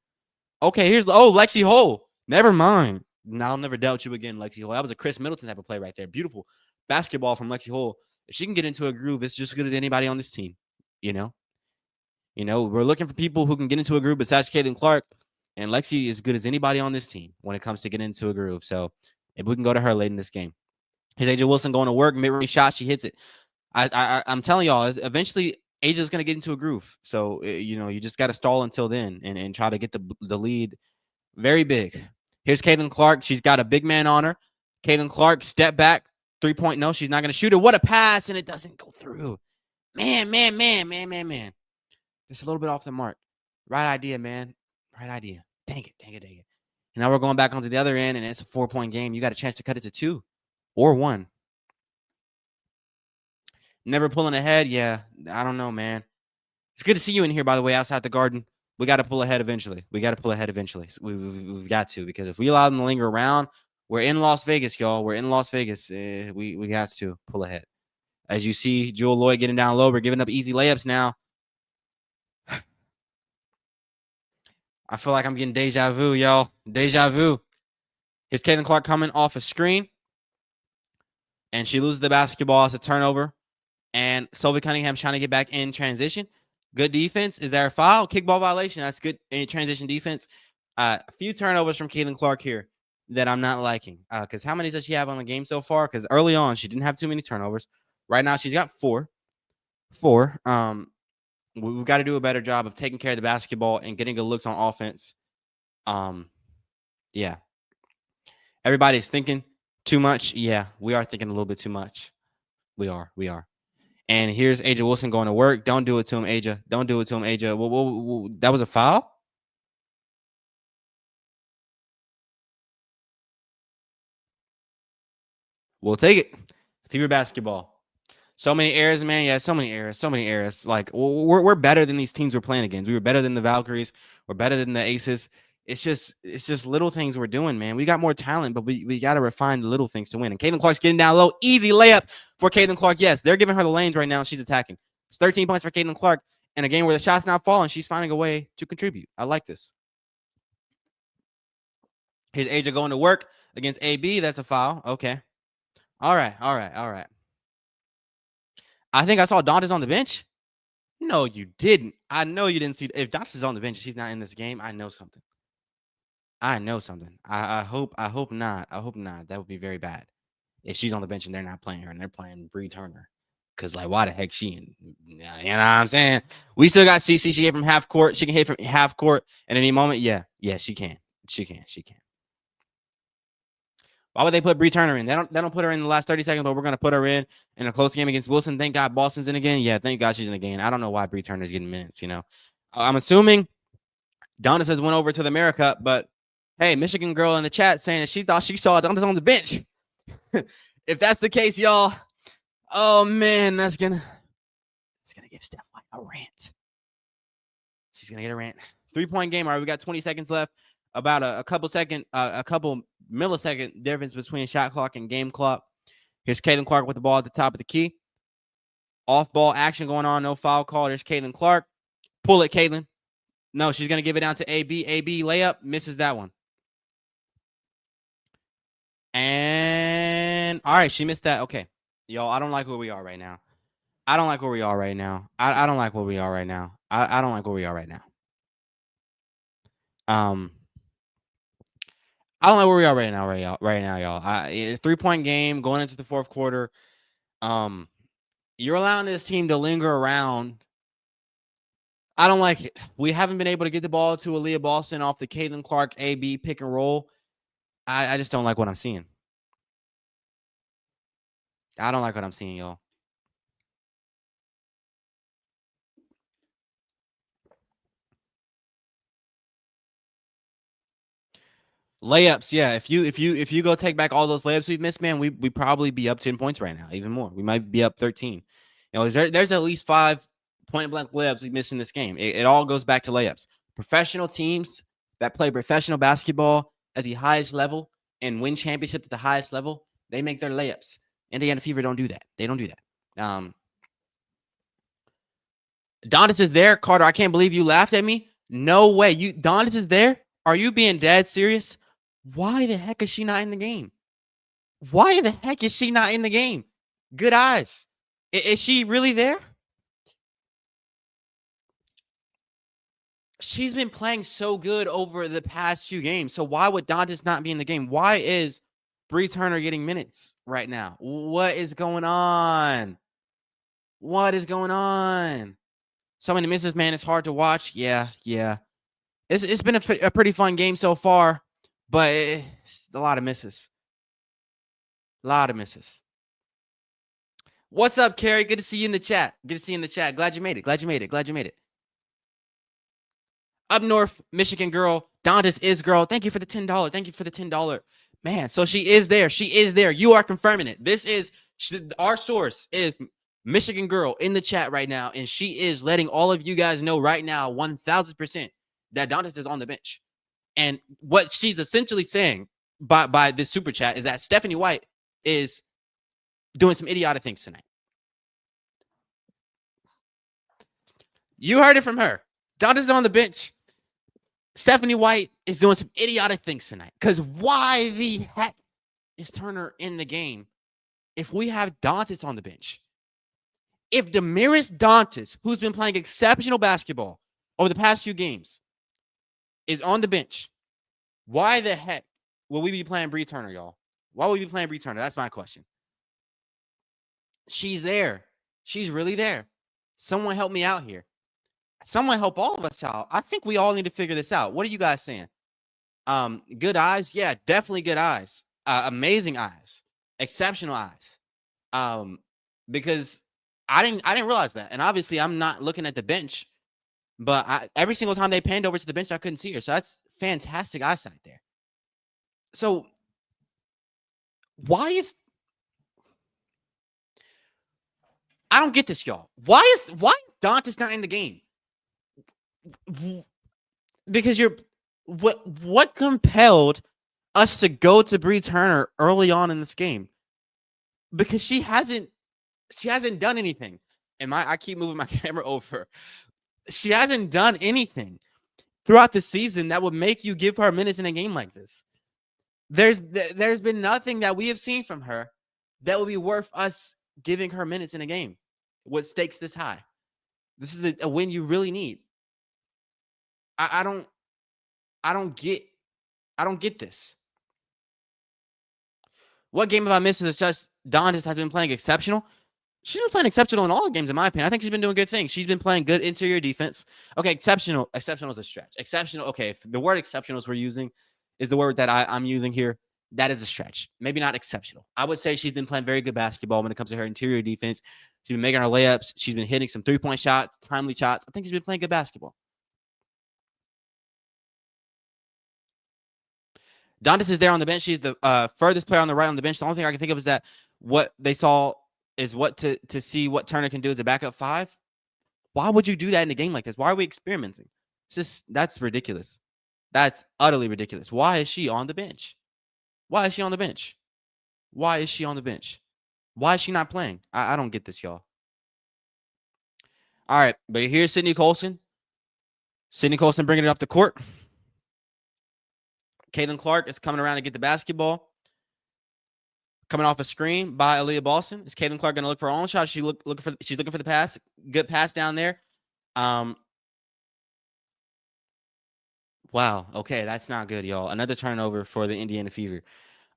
Okay, here's the, Lexi Hole. Never mind. I'll never doubt you again, Lexi Hole. That was a Chris Middleton type of play right there. Beautiful basketball from Lexi Hole. If she can get into a groove, it's just as good as anybody on this team. You know, we're looking for people who can get into a groove besides Caitlin Clark. And Lexi is good as anybody on this team when it comes to getting into a groove. So if we can go to her late in this game. Here's AJ Wilson going to work, mid-range shot. She hits it. I'm telling y'all, eventually AJ's going to get into a groove. So, you just got to stall until then and try to get the lead very big. Here's Caitlin Clark. She's got a big man on her. Caitlin Clark, step back, 3-point. No, she's not going to shoot it. What a pass, and it doesn't go through. Man. Just a little bit off the mark. Right idea, man. Right idea. Dang it. And now we're going back onto the other end, and it's a 4-point game. You got a chance to cut it to 2 or 1. Never pulling ahead. Yeah, I don't know, man. It's good to see you in here, by the way, outside the Garden. We got to pull ahead eventually. We've got to, because if we allow them to linger around, we're in Las Vegas, y'all. We're in Las Vegas. We got to pull ahead. As you see, Jewel Lloyd getting down low. We're giving up easy layups now. I feel like I'm getting deja vu, y'all. Deja vu. Here's Caitlin Clark coming off a screen. And she loses the basketball as a turnover. And Sylvie Cunningham's trying to get back in transition. Good defense. Is there a foul? Kickball violation. That's good in transition defense. A few turnovers from Caitlin Clark here that I'm not liking. Because how many does she have on the game so far? Because early on, she didn't have too many turnovers. Right now, she's got 4. We've got to do a better job of taking care of the basketball and getting good looks on offense. Yeah. Everybody's thinking too much. Yeah, we are thinking a little bit too much. We are. And here's AJ Wilson going to work. Don't do it to him, AJ. Don't do it to him, AJ. Whoa. That was a foul? We'll take it. Fever basketball. So many errors, man. Yeah, so many errors. Like, we're better than these teams we're playing against. We were better than the Valkyries. We're better than the Aces. It's just little things we're doing, man. We got more talent, but we got to refine the little things to win. And Caitlin Clark's getting down low. Easy layup for Caitlin Clark. Yes, they're giving her the lanes right now. She's attacking. It's 13 points for Caitlin Clark in a game where the shot's not falling. She's finding a way to contribute. I like this. Here's AJ going to work against AB. That's a foul. Okay. All right. I think I saw Dantas on the bench. No, you didn't. I know you didn't see. If Dantas is on the bench, she's not in this game. I know something. I hope not. That would be very bad if she's on the bench and they're not playing her and they're playing Bree Turner. Because, like, why the heck she in? You know what I'm saying? We still got CC. She hit from half court. She can hit from half court at any moment. Yeah, she can. Why would they put Bree Turner in? They don't put her in the last 30 seconds, but we're going to put her in a close game against Wilson. Thank God Boston's in again. Yeah, thank God she's in again. I don't know why Bree Turner's getting minutes, I'm assuming Donis has went over to the America, but hey, Michigan girl in the chat saying that she thought she saw Donis on the bench. If that's the case, y'all, oh man, it's gonna give Steph White a rant. She's gonna get a rant. 3-point game. All right, we got 20 seconds left. About a couple millisecond difference between shot clock and game clock. Here's Caitlin Clark with the ball at the top of the key. Off-ball action going on. No foul call. There's Caitlin Clark. Pull it, Caitlin. No, she's going to give it down to AB. AB layup. Misses that one. And, all right, she missed that. Okay. Yo, I don't like where we are right now. I don't like where we are right now. I don't like where we are right now. I don't like where we are right now. I don't know where we are right now, y'all. It's 3-point game going into the fourth quarter. You're allowing this team to linger around. I don't like it. We haven't been able to get the ball to Aaliyah Boston off the Caitlin Clark AB pick and roll. I just don't like what I'm seeing. I don't like what I'm seeing, y'all. Layups, yeah. If you go take back all those layups we've missed, man, we probably be up 10 points right now, even more. We might be up 13. There's at least 5 point blank layups we missed in this game. It all goes back to layups. Professional teams that play professional basketball at the highest level and win championships at the highest level, they make their layups. Indiana Fever don't do that. They don't do that. Donis is there. Carter, I can't believe you laughed at me. No way. Donis is there? Are you being dead serious? Why the heck is she not in the game? Why the heck is she not in the game? Good eyes. Is she really there? She's been playing so good over the past few games. So why would Dantas not be in the game? Why is Bree Turner getting minutes right now? What is going on? What is going on? So many misses, man. It's hard to watch. Yeah. It's been a pretty fun game so far, but it's a lot of misses. A lot of misses. What's up, Carrie? Good to see you in the chat. Glad you made it. Up north, Michigan girl. Dantas is girl. Thank you for the $10. Man, so she is there. You are confirming it. This is our source is Michigan girl in the chat right now, and she is letting all of you guys know right now 1,000% that Dantas is on the bench. And what she's essentially saying by this super chat is that Stephanie White is doing some idiotic things tonight. You heard it from her. Dantas is on the bench. Stephanie White is doing some idiotic things tonight. Because why the heck is Turner in the game if we have Dantas on the bench? If Damiris Dantas, who's been playing exceptional basketball over the past few games, is on the bench, why the heck will we be playing Bree Turner, y'all? Why would we be playing Bree Turner? That's my question. She's there. She's really there. Someone help me out here. Someone help all of us out. I think we all need to figure this out. What are you guys saying? Good eyes? Yeah, definitely good eyes. Amazing eyes. Exceptional eyes. Because I didn't realize that. And obviously I'm not looking at the bench, but every single time they panned over to the bench, I couldn't see her. So that's fantastic eyesight there. So I don't get this, y'all. Why is Dantas not in the game? Because what compelled us to go to Bree Turner early on in this game? Because she hasn't done anything. And I keep moving my camera over. She hasn't done anything throughout the season that would make you give her minutes in a game like this. There's been nothing that we have seen from her that would be worth us giving her minutes in a game with stakes this high. This is a win you really need. I don't get this. What game have I missed? It's just Dantas has been playing exceptional. She's been playing exceptional in all the games, in my opinion. I think she's been doing good things. She's been playing good interior defense. Okay, exceptional. Exceptional is a stretch. Exceptional. Okay, if the word exceptionals we're using is the word that I'm using here, that is a stretch. Maybe not exceptional. I would say she's been playing very good basketball when it comes to her interior defense. She's been making her layups. She's been hitting some three-point shots, timely shots. I think she's been playing good basketball. Dantas is there on the bench. She's the furthest player on the right on the bench. The only thing I can think of is that what they saw is what to see what Turner can do as a backup five. Why would you do that in a game like this? Why are we experimenting? That's ridiculous. That's utterly ridiculous. Why is she on the bench? Why is she on the bench? Why is she on the bench? Why is she not playing? I don't get this, y'all. All right, but here's Sydney Colson. Sydney Colson bringing it up the court. Caitlin Clark is coming around to get the basketball. Coming off a screen by Aaliyah Boston. Is Caitlin Clark going to look for her own shot? She's looking for the pass. Good pass down there. Wow. Okay, that's not good, y'all. Another turnover for the Indiana Fever.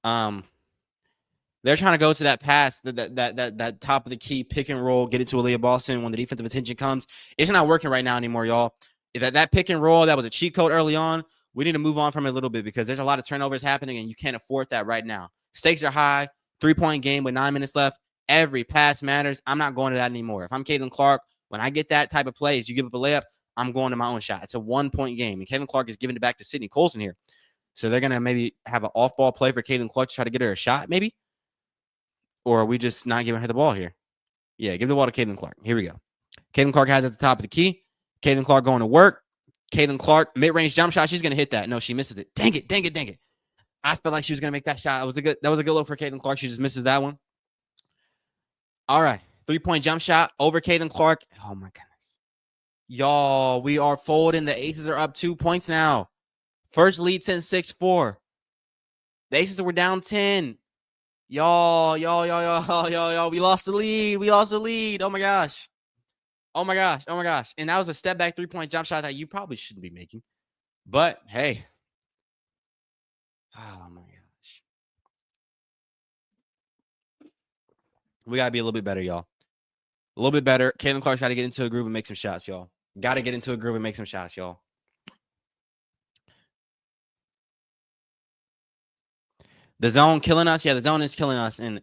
They're trying to go to that pass, that top of the key pick and roll, get it to Aaliyah Boston when the defensive attention comes. It's not working right now anymore, y'all. That pick and roll, that was a cheat code early on. We need to move on from it a little bit because there's a lot of turnovers happening and you can't afford that right now. Stakes are high. 3-point game with 9 minutes left. Every pass matters. I'm not going to that anymore. If I'm Caitlin Clark, when I get that type of plays, you give up a layup, I'm going to my own shot. It's a 1-point game. And Caitlin Clark is giving it back to Sydney Colson here. So they're going to maybe have an off-ball play for Caitlin Clark to try to get her a shot, maybe? Or are we just not giving her the ball here? Yeah, give the ball to Caitlin Clark. Here we go. Caitlin Clark has it at the top of the key. Caitlin Clark going to work. Caitlin Clark, mid-range jump shot. She's gonna hit that. No, she misses it. Dang it, dang it, dang it. I felt like she was gonna make that shot. That was a good look for Caitlin Clark. She just misses that one. All right. 3-point jump shot over Caitlin Clark. Oh my goodness. Y'all, we are folding. The Aces are up 2 points now. First lead since 6-4. The Aces were down 10. Y'all. We lost the lead. We lost the lead. Oh my gosh. Oh my gosh. Oh my gosh. And that was a step back 3-point jump shot that you probably shouldn't be making. But hey. Oh my gosh. We gotta be a little bit better, y'all. A little bit better. Caitlin Clark's got to get into a groove and make some shots, y'all. Got to get into a groove and make some shots, y'all. The zone killing us. Yeah, the zone is killing us. And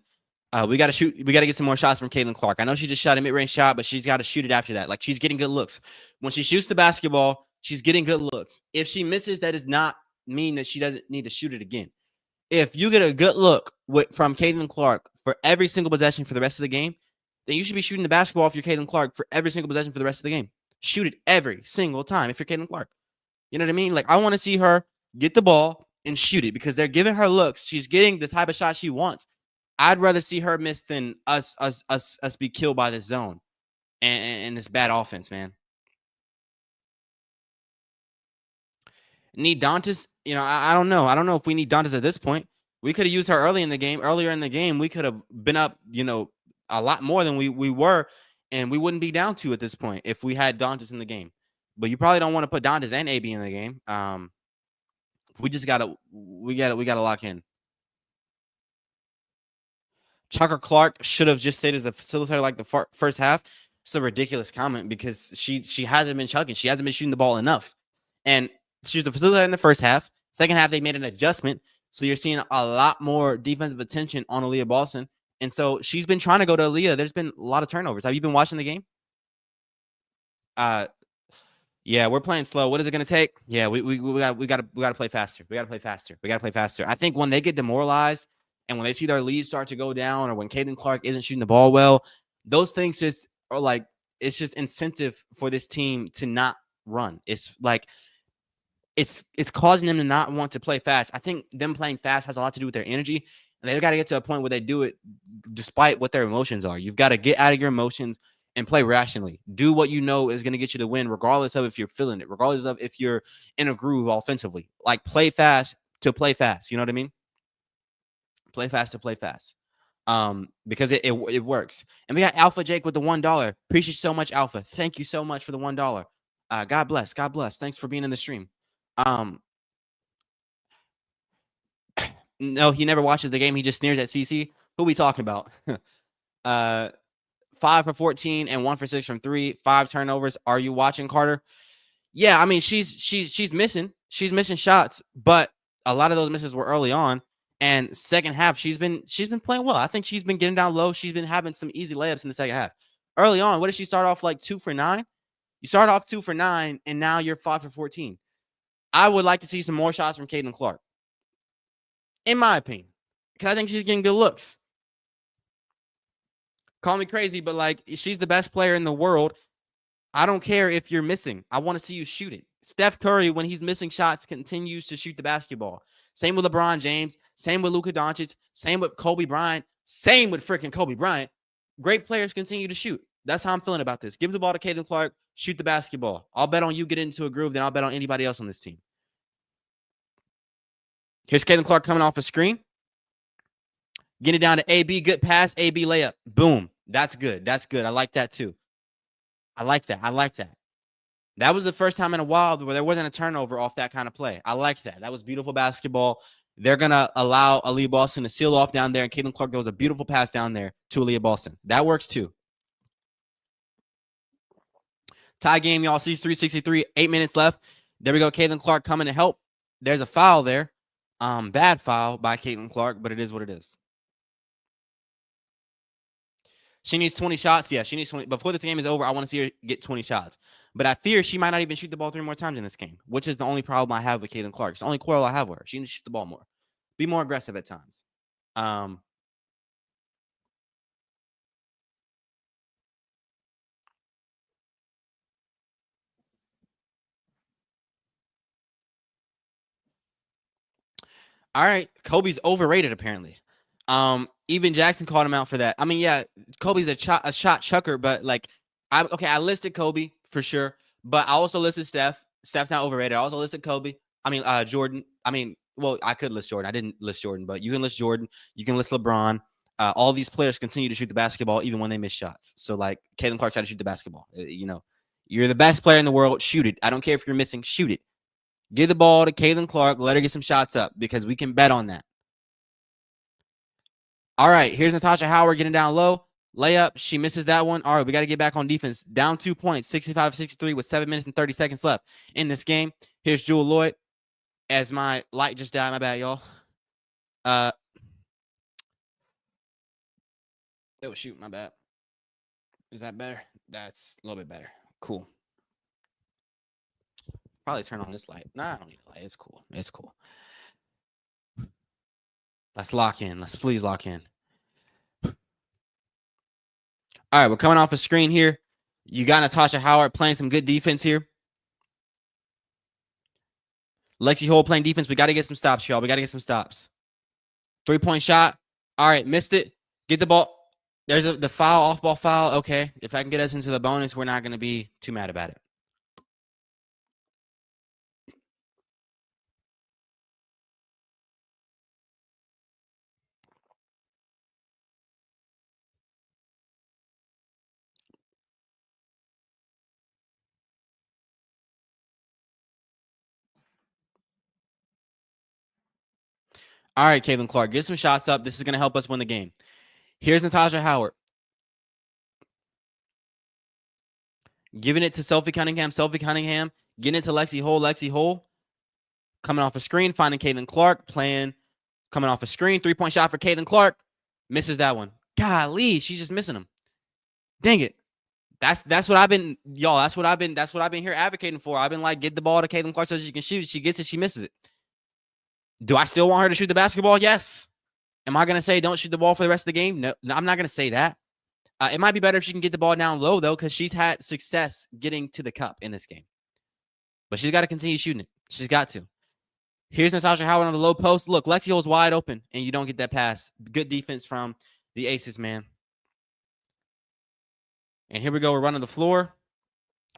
we got to shoot. We got to get some more shots from Caitlin Clark. I know she just shot a mid-range shot, but she's got to shoot it after that. Like, she's getting good looks. When she shoots the basketball, she's getting good looks. If she misses, that does not mean that she doesn't need to shoot it again. If you get a good look from Caitlin Clark for every single possession for the rest of the game, then you should be shooting the basketball if you're Caitlin Clark for every single possession for the rest of the game. Shoot it every single time if you're Caitlin Clark. You know what I mean? Like, I want to see her get the ball and shoot it because they're giving her looks. She's getting the type of shot she wants. I'd rather see her miss than us be killed by this zone and this bad offense, man. Need Dantas? You know, I don't know. I don't know if we need Dantas at this point. We could have used her earlier in the game. We could have been up, a lot more than we were, and we wouldn't be down 2 at this point if we had Dantas in the game. But you probably don't want to put Dantas and AB in the game. We gotta lock in. Chucker Clark should have just stayed as a facilitator like the first half. It's a ridiculous comment because she hasn't been chucking. She hasn't been shooting the ball enough. And she was a facilitator in the first half. Second half, they made an adjustment. So you're seeing a lot more defensive attention on Aaliyah Boston. And so she's been trying to go to Aaliyah. There's been a lot of turnovers. Have you been watching the game? Yeah, we're playing slow. What is it going to take? Yeah, we got to play faster. We got to play faster. I think when they get demoralized and when they see their lead start to go down, or when Caitlin Clark isn't shooting the ball well, those things just are like, it's just incentive for this team to not run. It's like it's causing them to not want to play fast. I think them playing fast has a lot to do with their energy, and they've got to get to a point where they do it despite what their emotions are. You've got to get out of your emotions and play rationally. Do what you know is going to get you the win, regardless of if you're feeling it, regardless of if you're in a groove offensively. Like, play fast to play fast. You know what I mean? Play fast to play fast. Because it works. And we got Alpha Jake with the $1. Appreciate you so much, Alpha. Thank you so much for the $1. God bless. God bless. Thanks for being in the stream. No, he never watches the game. He just sneers at CC. Who we talking about? 5 for 14 and 1 for 6 from 3. 5 turnovers. Are you watching, Carter? Yeah, I mean, she's missing. She's missing shots, but a lot of those misses were early on. And second half, she's been playing well. I think she's been getting down low. She's been having some easy layups in the second half. Early on, what did she start off like 2 for 9? You start off 2 for 9, and now you're 5 for 14. I would like to see some more shots from Caitlin Clark, in my opinion, because I think she's getting good looks. Call me crazy, but like, she's the best player in the world. I don't care if you're missing. I want to see you shoot it. Steph Curry, when he's missing shots, continues to shoot the basketball. Same with LeBron James. Same with Luka Doncic. Same with Kobe Bryant. Same with freaking Kobe Bryant. Great players continue to shoot. That's how I'm feeling about this. Give the ball to Caitlin Clark. Shoot the basketball. I'll bet on you get into a groove, then I'll bet on anybody else on this team. Here's Caitlin Clark coming off a screen. Get it down to AB. Good pass. AB layup. Boom. That's good. That's good. I like that too. I like that. That was the first time in a while where there wasn't a turnover off that kind of play. I like that. That was beautiful basketball. They're going to allow Aaliyah Boston to seal off down there, and Caitlin Clark, there was a beautiful pass down there to Aaliyah Boston. That works too. Tie game, y'all. Sees 363, 8 minutes left. There we go. Caitlin Clark coming to help. There's a foul there. Bad foul by Caitlin Clark, but it is what it is. She needs 20 shots. Yeah, she needs 20. Before this game is over, I want to see her get 20 shots. But I fear she might not even shoot the ball 3 more times in this game, which is the only problem I have with Caitlin Clark. It's the only quarrel I have with her. She needs to shoot the ball more. Be more aggressive at times. All right, Kobe's overrated apparently. Even Jackson called him out for that. I mean, yeah, Kobe's a shot chucker, but like, I listed Kobe for sure, but I also listed Steph. Steph's not overrated. I also listed Kobe. I mean, Jordan. I mean, well, I could list Jordan. I didn't list Jordan, but you can list Jordan. You can list LeBron. All these players continue to shoot the basketball even when they miss shots. So like, Caitlin Clark tried to shoot the basketball. You're the best player in the world. Shoot it. I don't care if you're missing. Shoot it. Give the ball to Caitlin Clark. Let her get some shots up because we can bet on that. All right, here's Natasha Howard getting down low. Layup. She misses that one. All right, we got to get back on defense. Down 2 points, 65-63 with 7 minutes and 30 seconds left in this game. Here's Jewel Lloyd. As my light just died. My bad, y'all. Oh, shoot. My bad. Is that better? That's a little bit better. Cool. Probably turn on this light. Nah, I don't need a light. It's cool. It's cool. Let's lock in. Let's please lock in. All right, we're coming off a screen here. You got Natasha Howard playing some good defense here. Lexi Hole playing defense. We got to get some stops, y'all. We got to get some stops. 3-point shot. All right, missed it. Get the ball. There's the foul, off-ball foul. Okay, if I can get us into the bonus, we're not going to be too mad about it. All right, Caitlin Clark, get some shots up. This is going to help us win the game. Here's Natasha Howard. Giving it to Sophie Cunningham. Sophie Cunningham. Getting it to Lexi Hole. Lexi Hole. Coming off a screen. Finding Caitlin Clark. Playing. Coming off a screen. 3-point shot for Caitlin Clark. Misses that one. Golly, she's just missing them. Dang it. That's what I've been, y'all. That's what I've been here advocating for. I've been like, get the ball to Caitlin Clark so she can shoot. She gets it. She misses it. Do I still want her to shoot the basketball? Yes. Am I going to say don't shoot the ball for the rest of the game? No, I'm not going to say that. It might be better if she can get the ball down low, though, because she's had success getting to the cup in this game. But she's got to continue shooting it. She's got to. Here's Natasha Howard on the low post. Look, Lexi Hole's wide open, and you don't get that pass. Good defense from the Aces, man. And here we go. We're running the floor.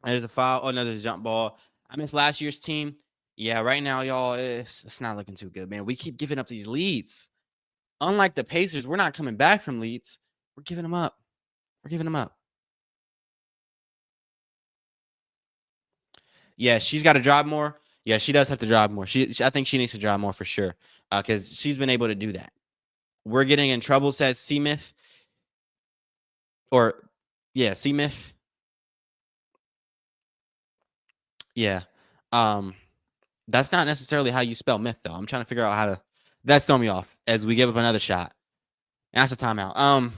There's a foul. Oh, no, there's a jump ball. I missed last year's team. Yeah, right now, y'all, it's not looking too good, man. We keep giving up these leads. Unlike the Pacers, we're not coming back from leads. We're giving them up. We're giving them up. Yeah, she's got to drive more. Yeah, she does have to drive more. I think she needs to drive more for sure because she's been able to do that. We're getting in trouble, says Seamith. Or, yeah, Seamith. Yeah. That's not necessarily how you spell myth, though. I'm trying to figure out how to. That's throwing me off as we give up another shot. And that's a timeout.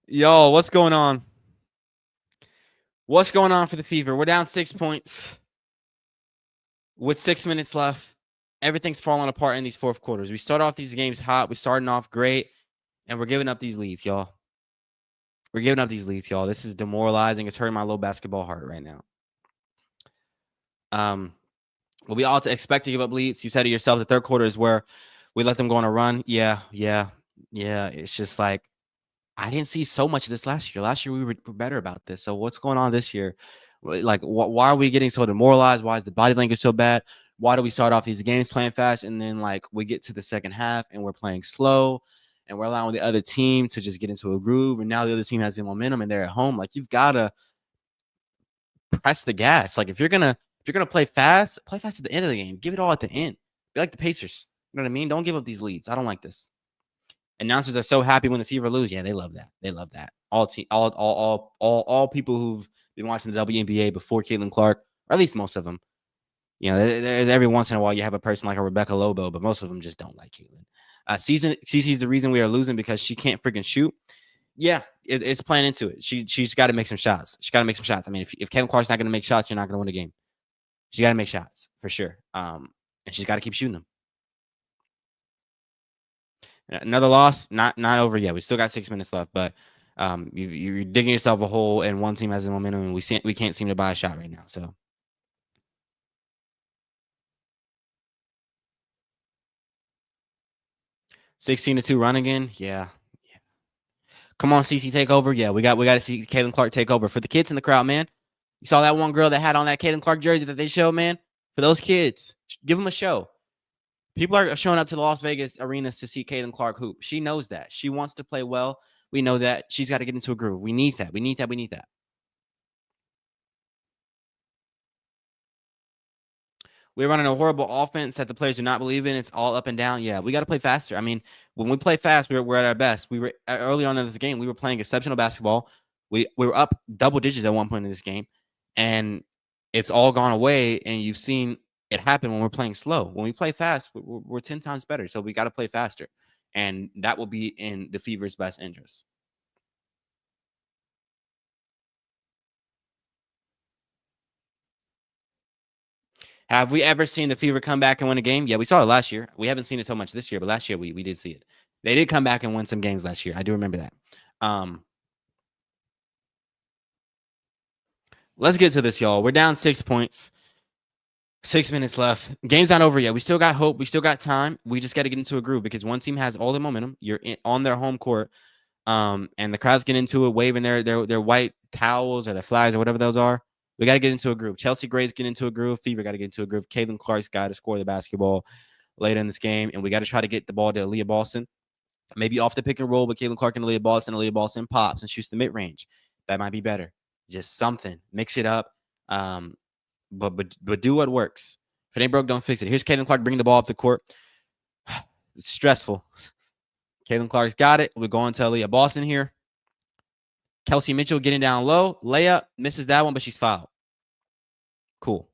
Yo, what's going on? What's going on for the Fever? We're down 6 points with 6 minutes left. Everything's falling apart in these fourth quarters. We start off these games hot. We're starting off great, and we're giving up these leads, y'all. We're giving up these leads, y'all. This is demoralizing. It's hurting my little basketball heart right now. Well, we all expect to give up leads. You said to yourself, the third quarter is where we let them go on a run. Yeah. It's just like, I didn't see so much of this last year. Last year, we were better about this. So what's going on this year? Like, why are we getting so demoralized? Why is the body language so bad? Why do we start off these games playing fast and then, like, we get to the second half and we're playing slow and we're allowing the other team to just get into a groove, and now the other team has the momentum and they're at home? Like, you've got to press the gas. Like, if you're gonna play fast at the end of the game. Give it all at the end. Be like the Pacers. You know what I mean? Don't give up these leads. I don't like this. Announcers are so happy when the Fever lose. Yeah, they love that. They love that. All people who've been watching the WNBA before Caitlin Clark, or at least most of them. You know, every once in a while you have a person like a Rebecca Lobo, but most of them just don't like Caitlin. Cece's the reason we are losing because she can't freaking shoot. Yeah, it's playing into it. She's got to make some shots. She's got to make some shots. I mean, if Caitlin Clark's not going to make shots, you're not going to win a game. She got to make shots for sure. And she's got to keep shooting them. Another loss, not over yet. We still got 6 minutes left, but You're digging yourself a hole, and one team has the momentum, and we can't seem to buy a shot right now. So 16-2 run again. Yeah. Come on, CC, take over. Yeah, we got to see Caitlin Clark take over for the kids in the crowd, man. You saw that one girl that had on that Caitlin Clark jersey that they showed, man. For those kids, give them a show. People are showing up to the Las Vegas arenas to see Caitlin Clark hoop. She knows that. She wants to play well. We know that. She's got to get into a groove. We need that. We need that. We need that. We're running a horrible offense that the players do not believe in. It's all up and down. Yeah, we got to play faster. I mean, when we play fast, we're at our best. We were early on in this game. We were playing exceptional basketball. We were up double digits at one point in this game, and it's all gone away. And you've seen it happen when we're playing slow. When we play fast, we're 10 times better. So we got to play faster, and that will be in the Fever's best interest. Have we ever seen the Fever come back and win a game? Yeah, we saw it last year. We haven't seen it so much this year, but last year we did see it. They did come back and win some games last year. I do remember that. Let's get to this, y'all. We're down 6 points. 6 minutes left. Game's not over yet. We still got hope. We still got time. We just got to get into a groove because one team has all the momentum. You're on their home court, and the crowd's getting into it, waving their white towels or their flags or whatever those are. We got to get into a groove. Chelsea Gray's get into a groove. Fever got to get into a groove. Caitlin Clark's got to score the basketball later in this game, and we got to try to get the ball to Aaliyah Boston. Maybe off the pick and roll with Caitlin Clark and Aaliyah Boston. Aaliyah Boston pops and shoots the mid range. That might be better. Just something. Mix it up. But do what works. If it ain't broke, don't fix it. Here's Caitlin Clark bringing the ball up the court. It's stressful. Caitlin Clark's got it. We're going to Aaliyah Boston here. Kelsey Mitchell getting down low. Layup. Misses that one, but she's fouled. Cool.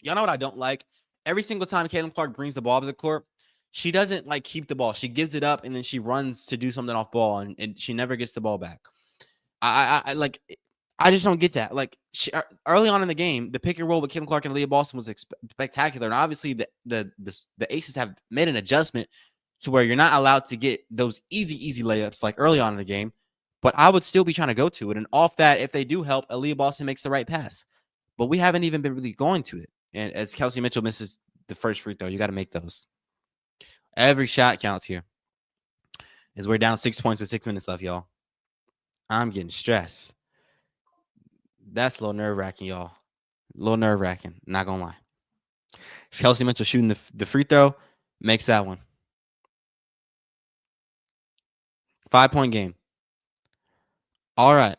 Y'all know what I don't like? Every single time Caitlin Clark brings the ball to the court, she doesn't like keep the ball. She gives it up and then she runs to do something off ball and she never gets the ball back. I just don't get that. Like early on in the game, the pick and roll with Caitlin Clark and Aaliyah Boston was spectacular. And obviously the Aces have made an adjustment to where you're not allowed to get those easy layups like early on in the game. But I would still be trying to go to it. And off that, if they do help, Aaliyah Boston makes the right pass. But we haven't even been really going to it. And as Kelsey Mitchell misses the first free throw, you got to make those. Every shot counts here. As we're down 6 points with 6 minutes left, y'all. I'm getting stressed. That's a little nerve-wracking, y'all. A little nerve-wracking. Not going to lie. Kelsey Mitchell shooting the free throw. Makes that one. 5-point game. All right.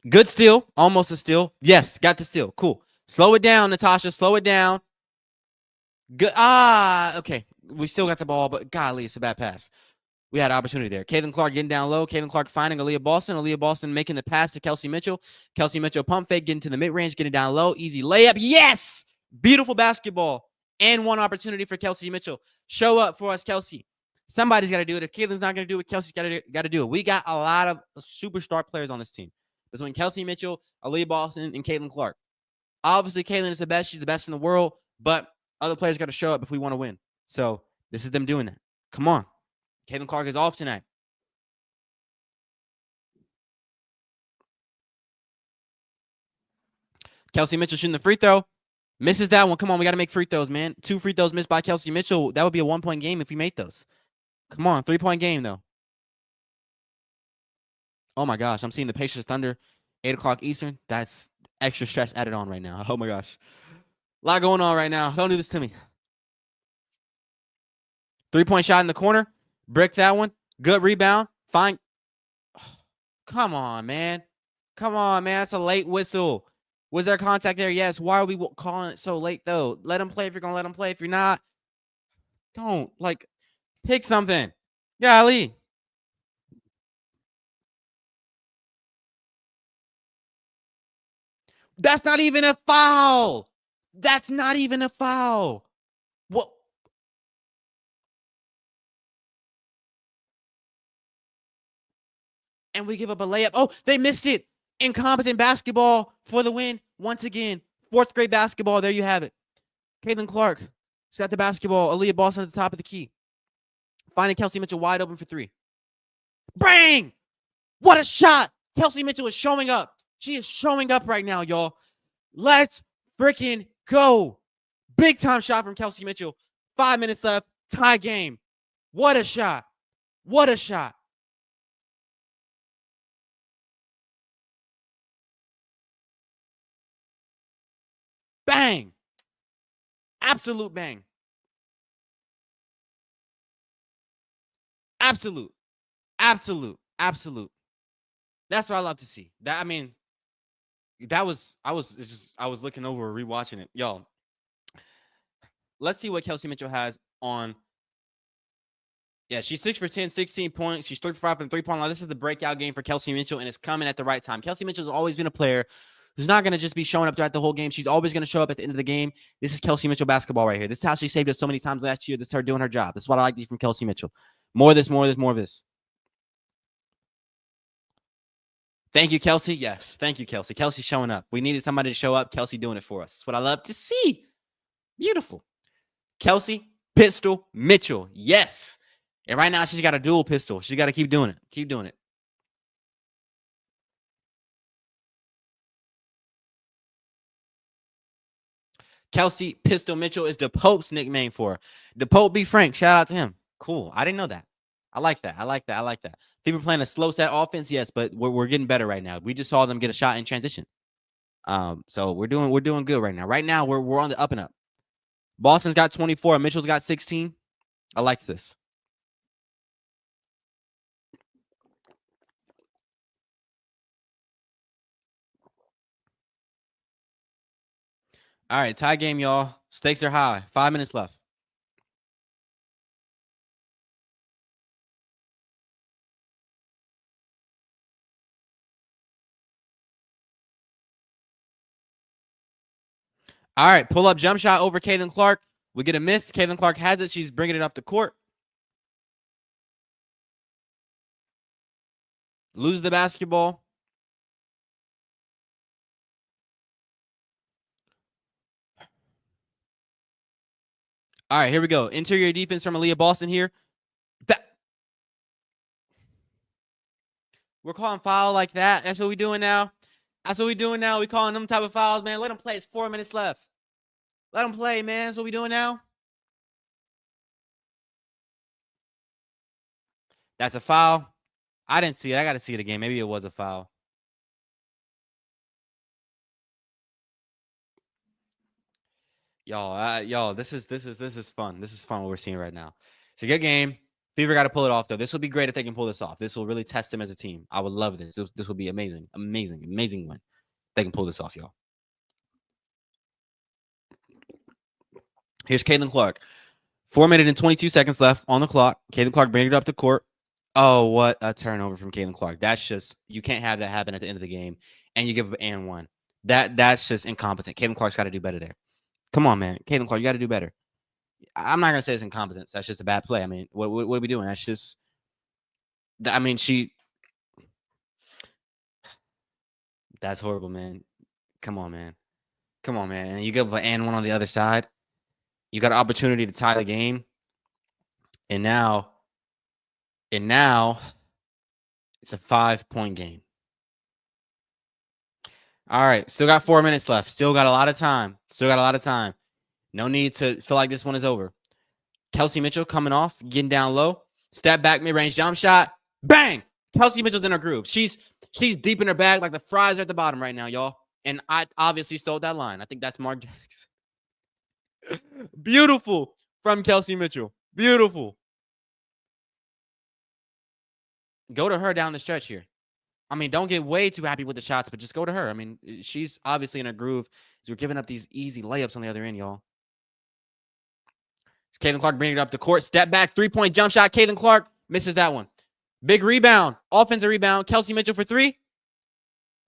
Good steal. Almost a steal. Yes, got the steal. Cool. Slow it down, Natasha. Slow it down. Good. Okay. We still got the ball, but golly, it's a bad pass. We had an opportunity there. Caitlin Clark getting down low. Caitlin Clark finding Aaliyah Boston. Aaliyah Boston making the pass to Kelsey Mitchell. Kelsey Mitchell pump fake, getting to the mid-range, getting down low. Easy layup. Yes! Beautiful basketball. And one opportunity for Kelsey Mitchell. Show up for us, Kelsey. Somebody's got to do it. If Caitlin's not going to do it, Kelsey's got to do it. We got a lot of superstar players on this team. Between Kelsey Mitchell, Aaliyah Boston, and Caitlin Clark. Obviously, Caitlin is the best. She's the best in the world. But other players got to show up if we want to win. So this is them doing that. Come on. Caitlin Clark is off tonight. Kelsey Mitchell shooting the free throw. Misses that one. Come on, we got to make free throws, man. 2 free throws missed by Kelsey Mitchell. That would be a 1-point game if we made those. Come on, 3-point game, though. Oh, my gosh. I'm seeing the Pacers Thunder, 8 o'clock Eastern. That's extra stress added on right now. Oh, my gosh. A lot going on right now. Don't do this to me. 3-point shot in the corner. Brick that one. Good rebound. Fine. Come on, man. Come on, man. That's a late whistle. Was there contact there? Yes. Why are we calling it so late, though? Let him play if you're going to let him play. If you're not, don't. Like, pick something. Golly. That's not even a foul. That's not even a foul. What? And we give up a layup. Oh, they missed it. Incompetent basketball for the win. Once again, 4th grade basketball. There you have it. Caitlin Clark set the basketball. Aaliyah Boston at the top of the key. Finding Kelsey Mitchell wide open for 3. Bang! What a shot! Kelsey Mitchell is showing up. She is showing up right now, y'all. Let's freaking go. Big time shot from Kelsey Mitchell. 5 minutes left. Tie game. What a shot. What a shot. Bang. Absolute bang. Absolute. Absolute. Absolute. That's what I love to see. That I mean, that was I was looking over rewatching it. Y'all, let's see what Kelsey Mitchell has on. Yeah, she's 6 for 10, 16 points. She's 3 for 5 from 3-point line. This is the breakout game for Kelsey Mitchell, and it's coming at the right time. Kelsey Mitchell's always been a player who's not going to just be showing up throughout the whole game. She's always going to show up at the end of the game. This is Kelsey Mitchell basketball right here. This is how she saved us so many times last year. This is her doing her job. This is what I like from Kelsey Mitchell. More of this, more of this, more of this. Thank you, Kelsey. Yes, thank you, Kelsey. Kelsey showing up. We needed somebody to show up. Kelsey doing it for us. That's what I love to see. Beautiful. Kelsey, pistol, Mitchell. Yes. And right now, she's got a dual pistol. She's got to keep doing it. Keep doing it. Kelsey Pistol Mitchell is the Pope's nickname for her. The Pope B. Frank. Shout out to him. Cool. I didn't know that. I like that. I like that. I like that. People playing a slow set offense, yes, but we're getting better right now. We just saw them get a shot in transition. So we're doing good right now. Right now, we're on the up and up. Boston's got 24. Mitchell's got 16. I like this. All right, tie game, y'all. Stakes are high. 5 minutes left. All right, pull up jump shot over Caitlin Clark. We get a miss. Caitlin Clark has it. She's bringing it up the court. Loses the basketball. All right, here we go. Interior defense from Aaliyah Boston here. We're calling foul like that. That's what we doing now. That's what we doing now. We calling them type of fouls, man. Let them play. It's 4 minutes left. Let them play, man. That's what we doing now. That's a foul. I didn't see it. I got to see it again. Maybe it was a foul. Y'all, this is fun. This is fun what we're seeing right now. It's a good game. Fever got to pull it off though. This will be great if they can pull this off. This will really test them as a team. I would love this. This will be amazing, amazing win. They can pull this off, y'all. Here's Caitlin Clark. 4 minutes and 22 seconds left on the clock. Caitlin Clark bringing it up to court. Oh, what a turnover from Caitlin Clark. That's just, you can't have that happen at the end of the game and you give up an and one. That's just incompetent. Caitlin Clark's got to do better there. Come on, man. Caitlin Clark, you got to do better. I'm not gonna say it's incompetence. That's just a bad play. I mean, what are we doing? That's just. I mean, That's horrible, man. Come on, man. Come on, man. And you give an and one on the other side. You got an opportunity to tie the game, and now it's a 5-point game. All right, still got 4 minutes left. Still got a lot of time. No need to feel like this one is over. Kelsey Mitchell coming off, getting down low. Step back, mid-range jump shot. Bang! Kelsey Mitchell's in her groove. She's deep in her bag, like the fries are at the bottom right now, y'all. And I obviously stole that line. I think that's Mark Jackson. Beautiful from Kelsey Mitchell. Beautiful. Go to her down the stretch here. I mean, don't get way too happy with the shots, but just go to her. I mean, she's obviously in a groove. We're giving up these easy layups on the other end, y'all. Caitlin Clark bringing it up the court. Step back, 3-point jump shot. Caitlin Clark misses that one. Big rebound. Offensive rebound. Kelsey Mitchell for 3.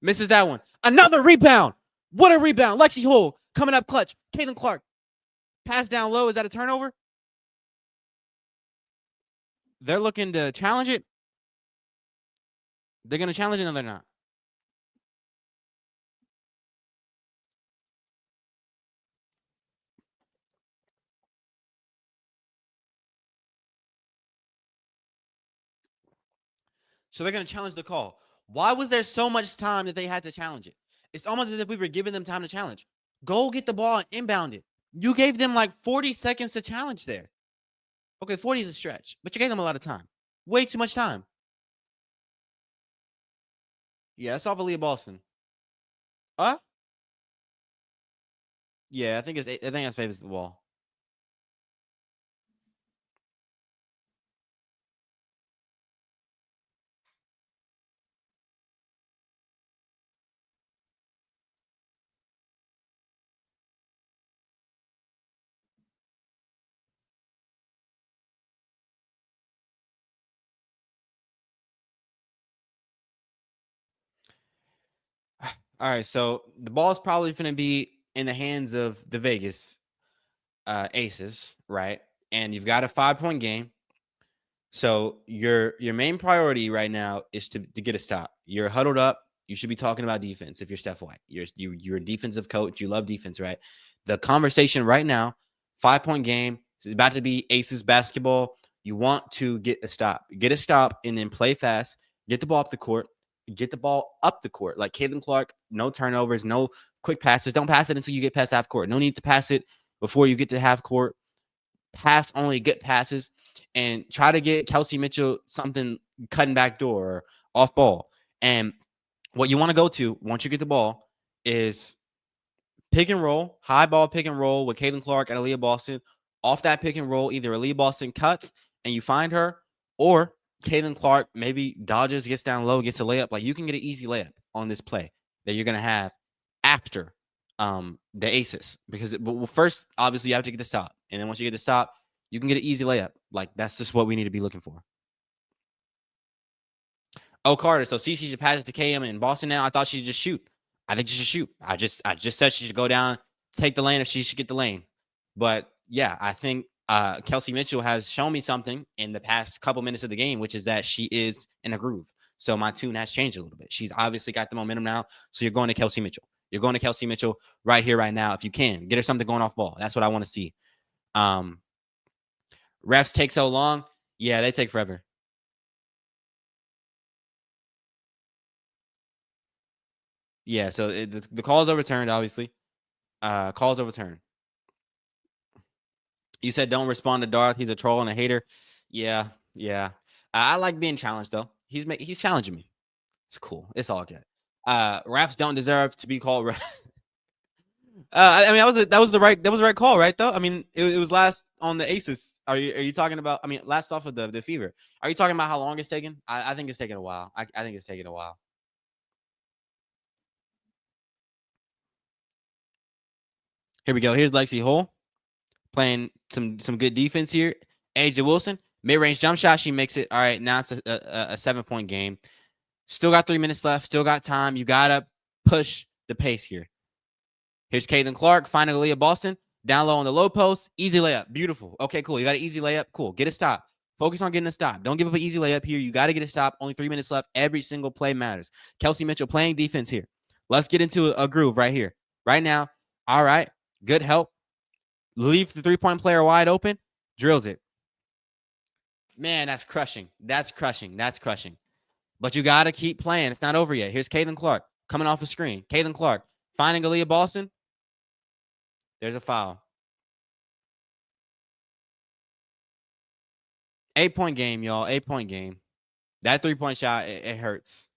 Misses that one. Another rebound. What a rebound. Lexi Hull coming up clutch. Caitlin Clark. Pass down low. Is that a turnover? They're looking to challenge it. They're going to challenge it. No, they're not. So they're going to challenge the call. Why was there so much time that they had to challenge it? It's almost as if we were giving them time to challenge. Go get the ball and inbound it. You gave them like 40 seconds to challenge there. Okay, 40 is a stretch, but you gave them a lot of time. Way too much time. Yeah, that's off of Leah Boston. Uh? Yeah, I think that's favors the ball. All right, so the ball's probably going to be in the hands of the Vegas Aces, right? And you've got a 5-point game. So your main priority right now is to get a stop. You're huddled up. You should be talking about defense if you're Steph White. You're a defensive coach. You love defense, right? The conversation right now, 5-point game. It's about to be Aces basketball. You want to get a stop. Get a stop and then play fast. Get the ball up the court. Get the ball up the court. Like Caitlin Clark, no turnovers, no quick passes. Don't pass it until you get past half court. No need to pass it before you get to half court. Pass only good passes and try to get Kelsey Mitchell something cutting back door or off ball. And what you want to go to once you get the ball is pick and roll, high ball pick and roll with Caitlin Clark and Aaliyah Boston. Off that pick and roll, either Aaliyah Boston cuts and you find her, or Caitlin Clark maybe dodges, gets down low, gets a layup. Like you can get an easy layup on this play that you're going to have after the Aces. Because first, obviously, you have to get the stop. And then once you get the stop, you can get an easy layup. Like that's just what we need to be looking for. Oh, Carter. So CC should pass it to KM in Boston now. I thought she should just shoot. I think she should shoot. I just said she should go down, take the lane if she should get the lane. But yeah, I think Kelsey Mitchell has shown me something in the past couple minutes of the game, which is that she is in a groove. So my tune has changed a little bit. She's obviously got the momentum now. So you're going to Kelsey Mitchell. You're going to Kelsey Mitchell right here, right now. If you can, get her something going off ball. That's what I want to see. Refs take so long. Yeah, they take forever. Yeah, so the call is overturned, obviously. Call's overturned. You said don't respond to Darth. He's a troll and a hater. Yeah, yeah. I like being challenged though. He's challenging me. It's cool. It's all good. Refs don't deserve to be called. I mean, that was the right call, right? Though I mean, it was last on the Aces. Are you talking about? I mean, last off of the Fever. Are you talking about how long it's taken? I think it's taking a while. I think it's taking a while. Here we go. Here's Lexi Hole playing some good defense here. AJ Wilson, mid-range jump shot. She makes it. All right, now it's a 7-point game. Still got 3 minutes left. Still got time. You got to push the pace here. Here's Caitlin Clark, finding Aaliyah Boston. Down low on the low post. Easy layup. Beautiful. Okay, cool. You got an easy layup. Cool. Get a stop. Focus on getting a stop. Don't give up an easy layup here. You got to get a stop. Only 3 minutes left. Every single play matters. Kelsey Mitchell playing defense here. Let's get into a groove right here. Right now. All right. Good help. Leave the 3-point player wide open. Drills it. Man, that's crushing. That's crushing. That's crushing. But you got to keep playing. It's not over yet. Here's Caitlin Clark coming off the screen. Caitlin Clark finding Aaliyah Boston. There's a foul. 8-point game, y'all. 8-point game. That 3-point shot, it hurts.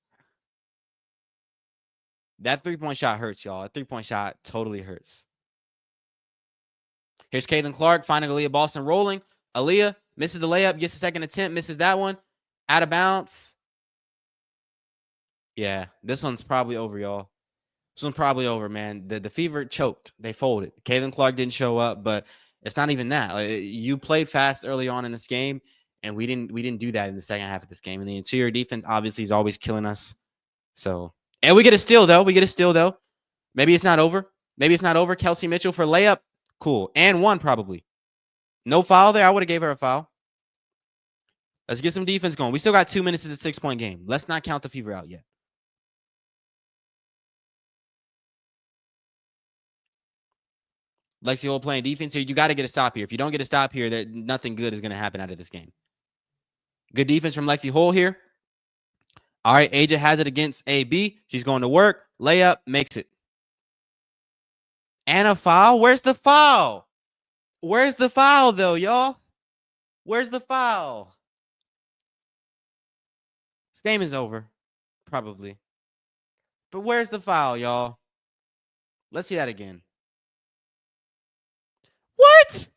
That 3-point shot hurts, y'all. That 3-point shot totally hurts. Here's Caitlin Clark finding Aaliyah Boston rolling. Aaliyah misses the layup, gets a second attempt, misses that one. Out of bounds. Yeah, this one's probably over, y'all. This one's probably over, man. The Fever choked. They folded. Caitlin Clark didn't show up, but it's not even that. Like, you played fast early on in this game, and we didn't do that in the second half of this game. And the interior defense obviously is always killing us. So, and we get a steal though. Maybe it's not over. Kelsey Mitchell for layup. Cool. And one probably. No foul there. I would have gave her a foul. Let's get some defense going. We still got 2 minutes. It's a 6-point game. Let's not count the Fever out yet. Lexi Hole playing defense here. You got to get a stop here. If you don't get a stop here, nothing good is going to happen out of this game. Good defense from Lexi Hole here. All right, Aja has it against AB. She's going to work. Layup, makes it. And a foul? Where's the foul? Where's the foul, though, y'all? Where's the foul? This game is over, probably. But where's the foul, y'all? Let's see that again. What?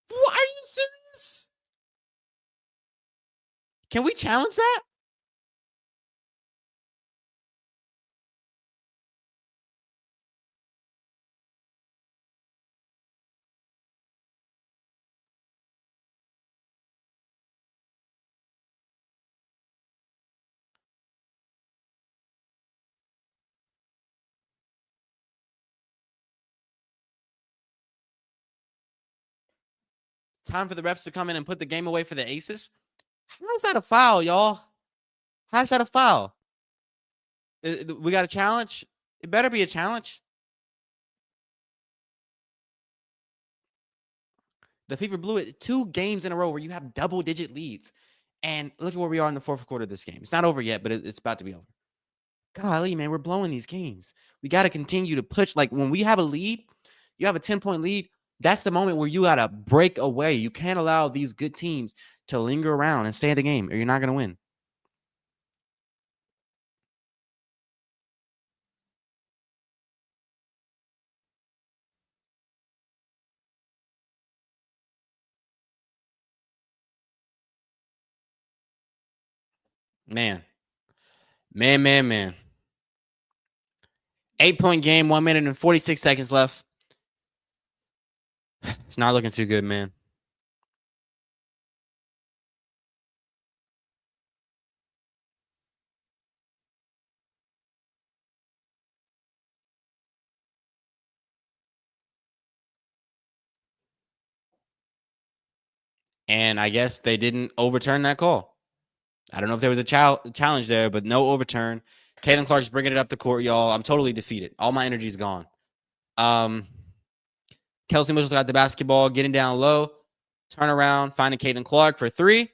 What? Are you serious? Can we challenge that? Time for the refs to come in and put the game away for the Aces. How's that a foul, y'all? How's that a foul? We got a challenge. It better be a challenge. The Fever blew it 2 games in a row where you have double-digit leads. And look at where we are in the fourth quarter of this game. It's not over yet, but it's about to be over. Golly, man, we're blowing these games. We got to continue to push. Like, when we have a lead, you have a 10-point lead, that's the moment where you got to break away. You can't allow these good teams to linger around and stay in the game, or you're not going to win. Man. 8-point game, 1 minute and 46 seconds left. It's not looking too good, man. And I guess they didn't overturn that call. I don't know if there was a challenge there, but no overturn. Caitlin Clark's bringing it up the court, y'all. I'm totally defeated. All my energy's gone. Kelsey Mitchell's got the basketball, getting down low. Turn around, finding Caitlin Clark for 3.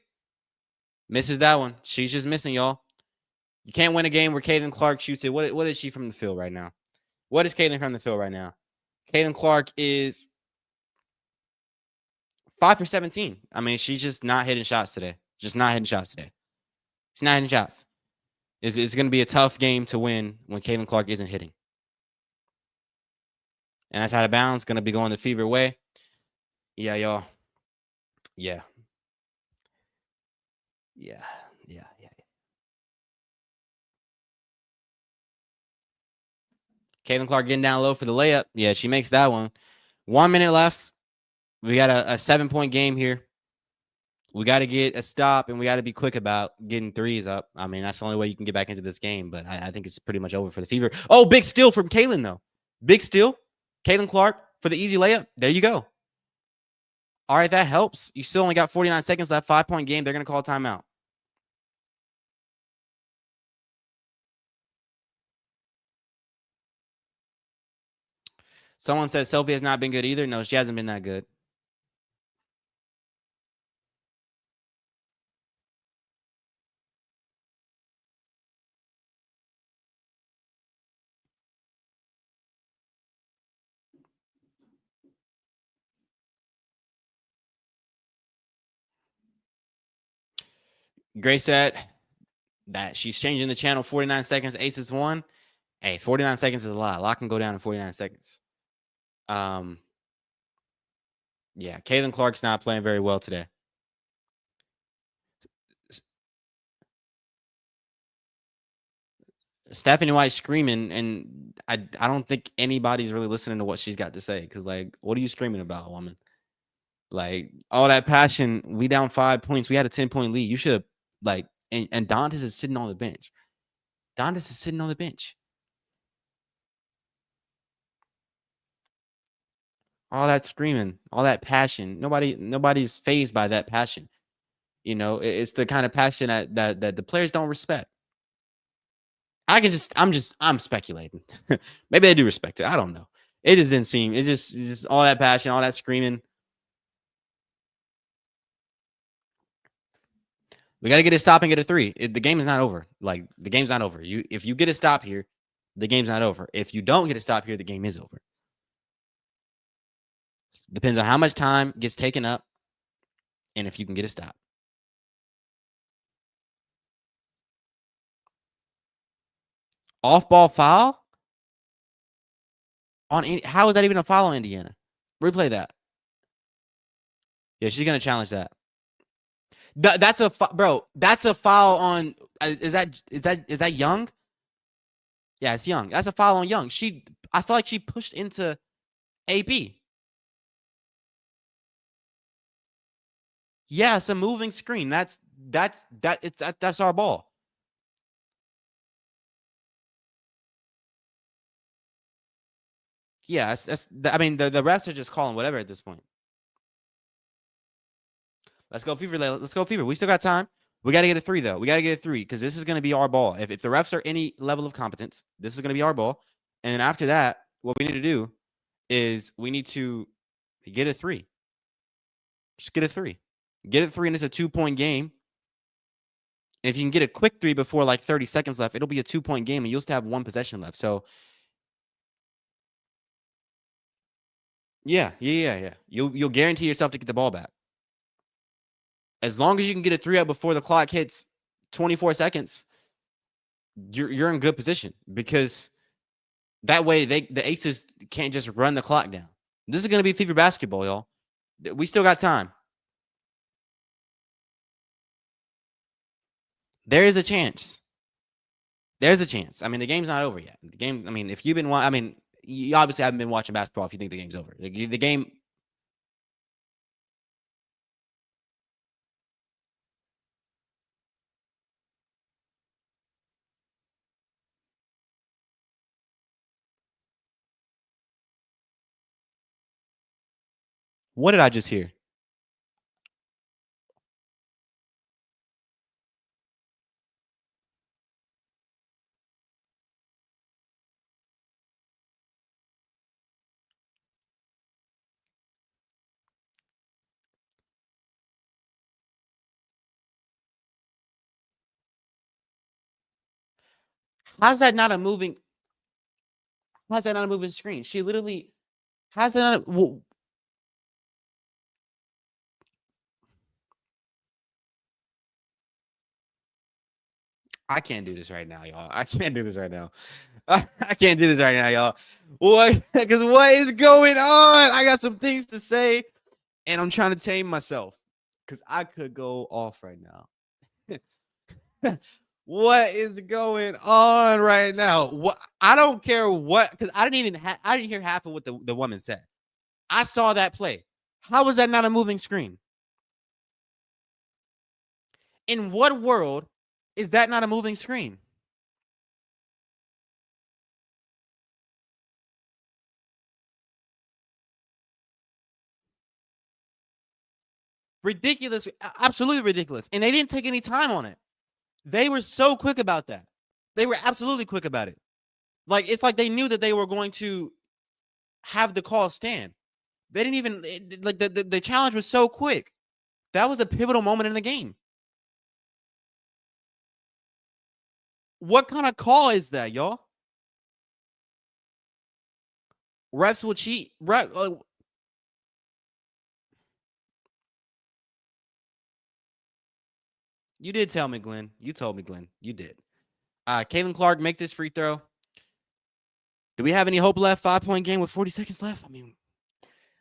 Misses that one. She's just missing, y'all. You can't win a game where Caitlin Clark shoots it. What is she from the field right now? What is Caitlin from the field right now? Caitlin Clark is 5 for 17. I mean, she's just not hitting shots today. She's not hitting shots. It's going to be a tough game to win when Caitlin Clark isn't hitting. And that's out of bounds. Going to be going the Fever way. Yeah, y'all. Yeah. Caitlin Clark getting down low for the layup. Yeah, she makes that one. 1 minute left. We got a 7-point game here. We got to get a stop, and we got to be quick about getting threes up. I mean, that's the only way you can get back into this game, but I think it's pretty much over for the Fever. Oh, big steal from Caitlin, though. Big steal. Caitlin Clark for the easy layup. There you go. All right, that helps. You still only got 49 seconds left. 5-point game. They're going to call timeout. Someone said Sophie has not been good either. No, she hasn't been that good. Grace said that she's changing the channel. 49 seconds. Aces won. Hey, 49 seconds is a lot. A lot can go down in 49 seconds. Yeah, Caitlin Clark's not playing very well today. Stephanie White screaming, and I don't think anybody's really listening to what she's got to say, because, like, what are you screaming about, woman? Like, all that passion. We down 5 points. We had a 10-point lead. You should have, like, and Dantas is sitting on the bench. All that screaming, all that passion. Nobody's fazed by that passion. You know, it's the kind of passion that the players don't respect. I'm speculating. Maybe they do respect it. I don't know. It just didn't seem. It just all that passion, all that screaming. We got to get a stop and get a three. The game is not over. Like the game's not over. If you get a stop here, the game's not over. If you don't get a stop here, the game is over. Depends on how much time gets taken up and if you can get a stop. Off ball foul on how is that even a foul on Indiana? Replay that. Yeah, she's gonna challenge that. That's a bro. That's a foul on. Is that Young? Yeah, it's Young. That's a foul on Young. I feel like she pushed into AP. Yeah, it's a moving screen. That's our ball. Yeah, I mean, the refs are just calling whatever at this point. Let's go Fever. Let's go Fever. We still got time. We got to get a three though. We got to get a three because this is going to be our ball. If the refs are any level of competence, this is going to be our ball. And then after that, what we need to do is we need to get a three. Just get a three. Get a three, and it's a 2-point game. And if you can get a quick three before like 30 seconds left, it'll be a 2-point game, and you'll still have one possession left. So, yeah. You'll guarantee yourself to get the ball back. As long as you can get a three up before the clock hits 24 seconds, you're in good position because that way the Aces can't just run the clock down. This is going to be Fever basketball, y'all. We still got time. There is a chance. There's a chance. I mean, the game's not over yet. The game. I mean, if you've been, I mean, you obviously haven't been watching basketball if you think the game's over. The game. What did I just hear? How's that not a moving? How's that not a moving screen? She literally. How's that not? Well, I can't do this right now, y'all. I can't do this right now. I can't do this right now, y'all. What? Because what is going on? I got some things to say, and I'm trying to tame myself because I could go off right now. What is going on right now? What? I don't care what, because I didn't hear half of what the woman said. I saw that play. How was that not a moving screen? In what world is that not a moving screen? Ridiculous, absolutely ridiculous. And they didn't take any time on it. They were so quick about that. They were absolutely quick about it. Like it's like they knew that they were going to have the call stand. They didn't even like the challenge was so quick. That was a pivotal moment in the game. What kind of call is that, y'all? Refs will cheat. You did tell me, Glenn. You told me, Glenn. You did. Caitlin Clark, make this free throw. Do we have any hope left? 5-point game with 40 seconds left. I mean,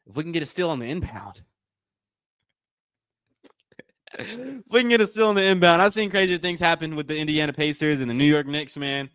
if we can get a steal on the inbound. If we can get a steal on the inbound. I've seen crazier things happen with the Indiana Pacers and the New York Knicks, man.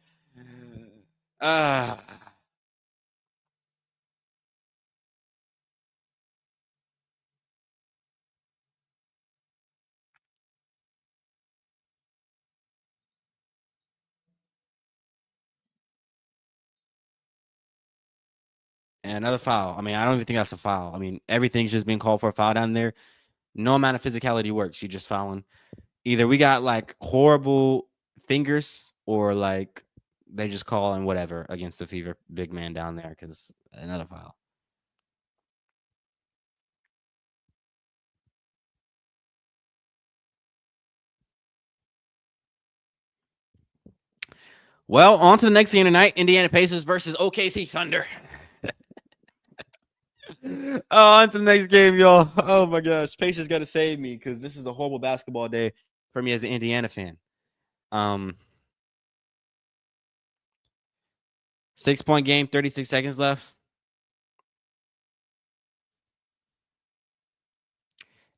And another foul. I mean, I don't even think that's a foul. I mean, everything's just being called for a foul down there. No amount of physicality works. You're just fouling. Either we got like horrible fingers or like they just calling whatever against the Fever big man down there because another foul. Well, on to the next game tonight: Indiana Pacers versus OKC Thunder. On to the next game, y'all. Oh my gosh, Pacers got to save me because this is a horrible basketball day for me as an Indiana fan. 6-point game, 36 seconds left.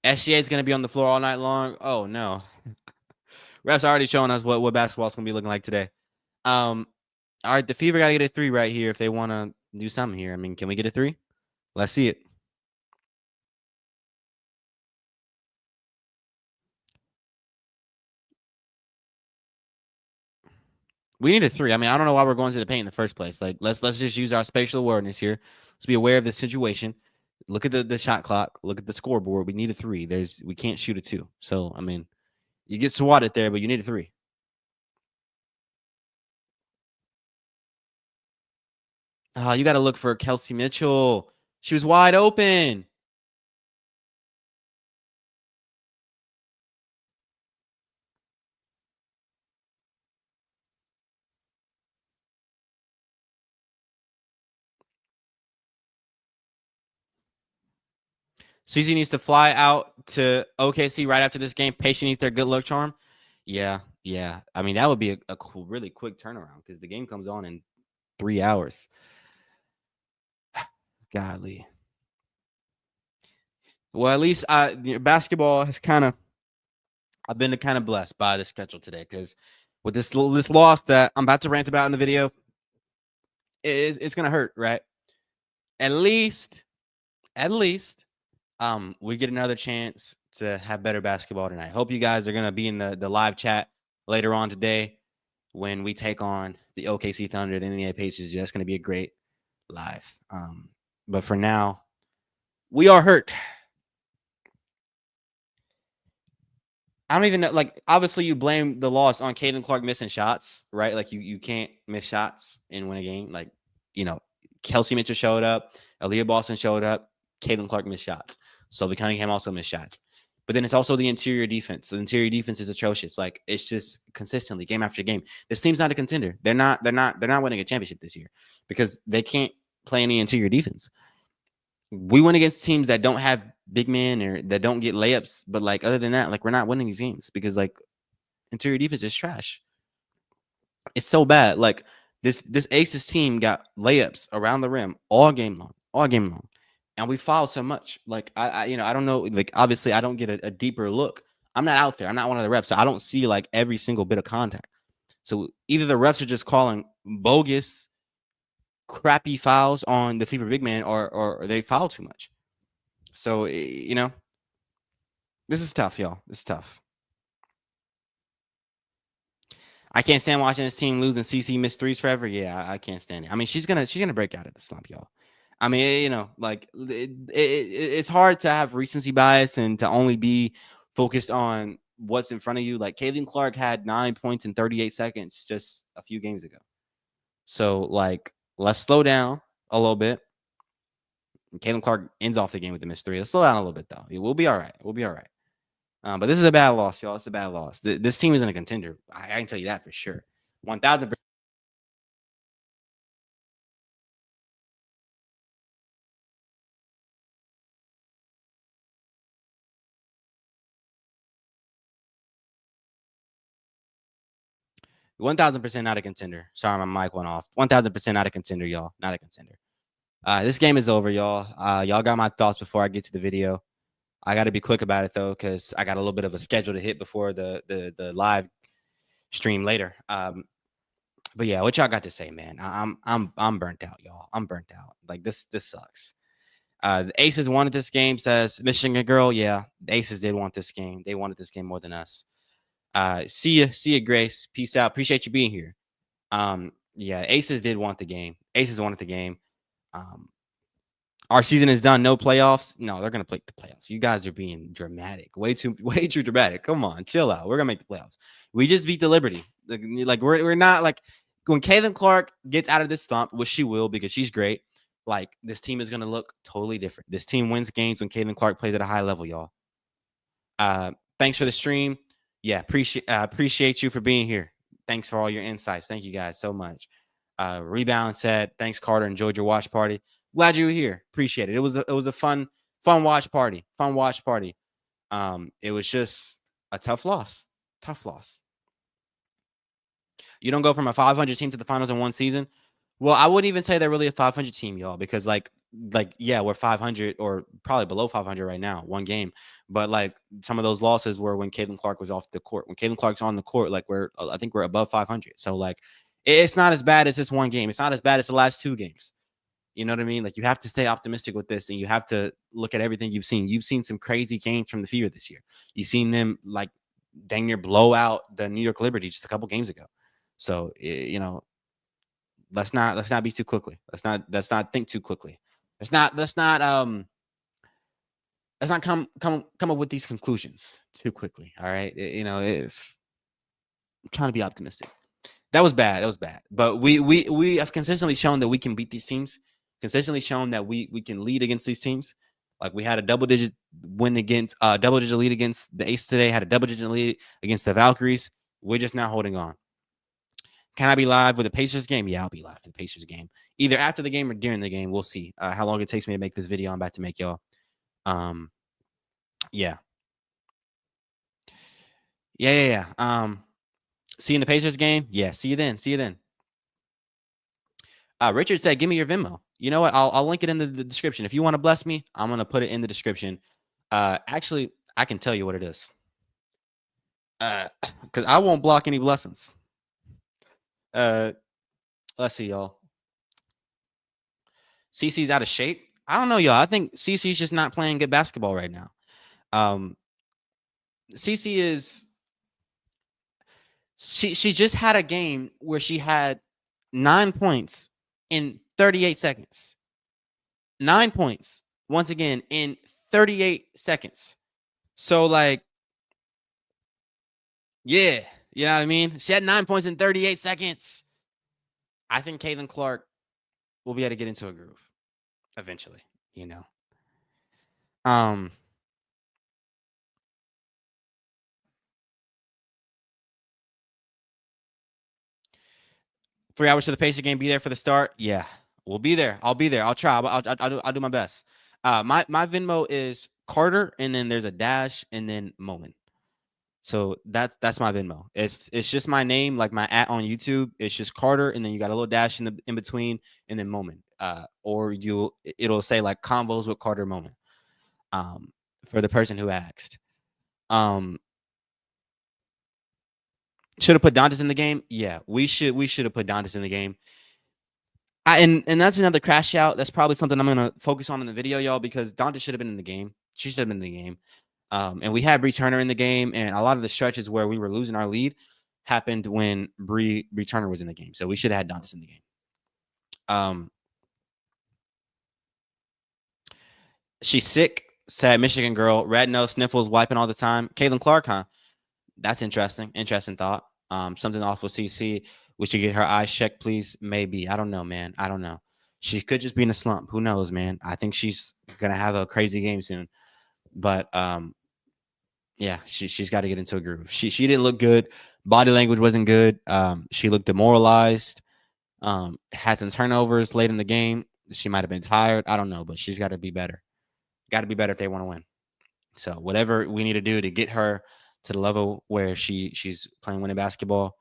SGA is going to be on the floor all night long. Oh no, refs already showing us what basketball is going to be looking like today. All right, the Fever got to get a 3 right here if they want to do something here. I mean, can we get a 3? Let's see it. We need a 3. I mean, I don't know why we're going to the paint in the first place. Like, let's just use our spatial awareness here. Let's be aware of the situation. Look at the shot clock. Look at the scoreboard. We need a 3. We can't shoot a 2. So I mean, you get swatted there, but you need a 3. You got to look for Kelsey Mitchell. She was wide open. CZ needs to fly out to OKC right after this game. Patient needs their good luck charm. Yeah. I mean, that would be a cool, really quick turnaround because the game comes on in 3 hours. Golly. Well, at least basketball has I've been kind of blessed by the schedule today because with this loss that I'm about to rant about in the video, it's gonna hurt, right? At least, we get another chance to have better basketball tonight. Hope you guys are gonna be in the live chat later on today when we take on the OKC Thunder, the Indiana Pacers. That's gonna be a great live. But for now, we are hurt. I don't even know. Like, obviously, you blame the loss on Caitlin Clark missing shots, right? Like, you can't miss shots and win a game. Like, Kelsey Mitchell showed up, Aaliyah Boston showed up, Caitlin Clark missed shots. Sylvie Cunningham also missed shots. But then it's also the interior defense. The interior defense is atrocious. Like, it's just consistently game after game. This team's not a contender. They're not winning a championship this year because they can't play any interior defense. We win against teams that don't have big men or that don't get layups. But like, other than that, like, we're not winning these games because like interior defense is trash. It's so bad. Like, this Aces team got layups around the rim all game long, and we foul so much. Like, I don't know. Like, obviously, I don't get a deeper look. I'm not out there. I'm not one of the refs, so I don't see like every single bit of contact. So either the refs are just calling bogus, crappy fouls on the Fever big man, or they foul too much. So this is tough, y'all. This is tough. I can't stand watching this team lose and CC miss threes forever. Yeah, I can't stand it. I mean, she's gonna break out of the slump, y'all. I mean, like it's hard to have recency bias and to only be focused on what's in front of you. Like, Caitlin Clark had 9 points in 38 seconds just a few games ago. So like, let's slow down a little bit. Caitlin Clark ends off the game with the missed 3. Let's slow down a little bit though. We'll be all right. But this is a bad loss, y'all. It's a bad loss. This team isn't a contender. I can tell you that for sure. 1,000%. 1,000% not a contender. Sorry, my mic went off. 1,000% not a contender, y'all. Not a contender. This game is over, y'all. Y'all got my thoughts before I get to the video. I got to be quick about it though, because I got a little bit of a schedule to hit before the live stream later. But yeah, what y'all got to say, man? I'm burnt out, y'all. I'm burnt out. Like, this sucks. The Aces wanted this game, says Michigan Girl. Yeah, the Aces did want this game. They wanted this game more than us. See ya, Grace. Peace out. Appreciate you being here. Yeah, Aces did want the game. Aces wanted the game. Our season is done. No playoffs. No, they're gonna play the playoffs. You guys are being dramatic. Way too dramatic. Come on, chill out. We're gonna make the playoffs. We just beat the Liberty. Like we're not like, when Caitlin Clark gets out of this slump, which she will because she's great. Like, this team is gonna look totally different. This team wins games when Caitlin Clark plays at a high level, y'all. Thanks for the stream. Yeah, appreciate you for being here. Thanks for all your insights. Thank you guys so much. Rebound said, thanks, Carter. Enjoyed your watch party. Glad you were here. Appreciate it. It was a fun watch party. Fun watch party. It was just a tough loss. Tough loss. You don't go from a 500 team to the finals in one season. Well, I wouldn't even say they're really a 500 team, y'all, because yeah, we're 500 or probably below 500 right now, one game. But like some of those losses were when Caitlin Clark was off the court. When Caitlin Clark's on the court, like I think we're above 500. So like, it's not as bad as this one game. It's not as bad as the last two games. You know what I mean? Like you have to stay optimistic with this, and you have to look at everything you've seen. You've seen some crazy games from the Fever this year. You've seen them like dang near blow out the New York Liberty just a couple games ago. So let's not be too quickly. Let's not think too quickly. Let's not come up with these conclusions too quickly. All right, it's I'm trying to be optimistic. That was bad. That was bad. But we have consistently shown that we can beat these teams. Consistently shown that we can lead against these teams. Like we had a double-digit lead against the Ace today. Had a double-digit lead against the Valkyries. We're just not holding on. Can I be live with the Pacers game? Yeah, I'll be live for the Pacers game. Either after the game or during the game. We'll see how long it takes me to make this video I'm about to make, y'all. Yeah. See you in the Pacers game? Yeah, see you then. Richard said, give me your Venmo. You know what? I'll link it in the description. If you want to bless me, I'm going to put it in the description. Actually, I can tell you what it is. Because I won't block any blessings. Let's see, y'all. CC's out of shape. I don't know, y'all. I think CC's just not playing good basketball right now. CC is she just had a game where she had 9 points in 38 seconds. 9 points once again in 38 seconds. So like, yeah, you know what I mean? She had 9 points in 38 seconds. I think Caitlin Clark will be able to get into a groove eventually, you know. 3 hours to the Pacer game. Be there for the start. Yeah, we'll be there. I'll be there. I'll try. I'll do my best. My Venmo is Carter, and then there's a dash, and then Moment. So that's my Venmo. It's just my name, like my @ on YouTube. It's just Carter, and then you got a little dash in between, and then Moment. Or it'll say like Convos with Carter Moment. For the person who asked. Should have put Dantas in the game. Yeah, we should have put Dantas in the game. And that's another crash out. That's probably something I'm gonna focus on in the video, y'all, because Dantas should have been in the game. She should have been in the game. And we had Bree Turner in the game, and a lot of the stretches where we were losing our lead happened when Bree Turner was in the game. So we should have had Dantas in the game. She's sick. Sad Michigan girl. Red nose, sniffles, wiping all the time. Caitlin Clark, huh? That's interesting. Interesting thought. Something off with CC. We should get her eyes checked, please. Maybe. I don't know, man. I don't know. She could just be in a slump. Who knows, man? I think she's gonna have a crazy game soon. But yeah, she's got to get into a groove. She didn't look good. Body language wasn't good. She looked demoralized. Had some turnovers late in the game. She might have been tired. I don't know, but she's got to be better. Got to be better if they want to win. So whatever we need to do to get her to the level where she's playing winning basketball,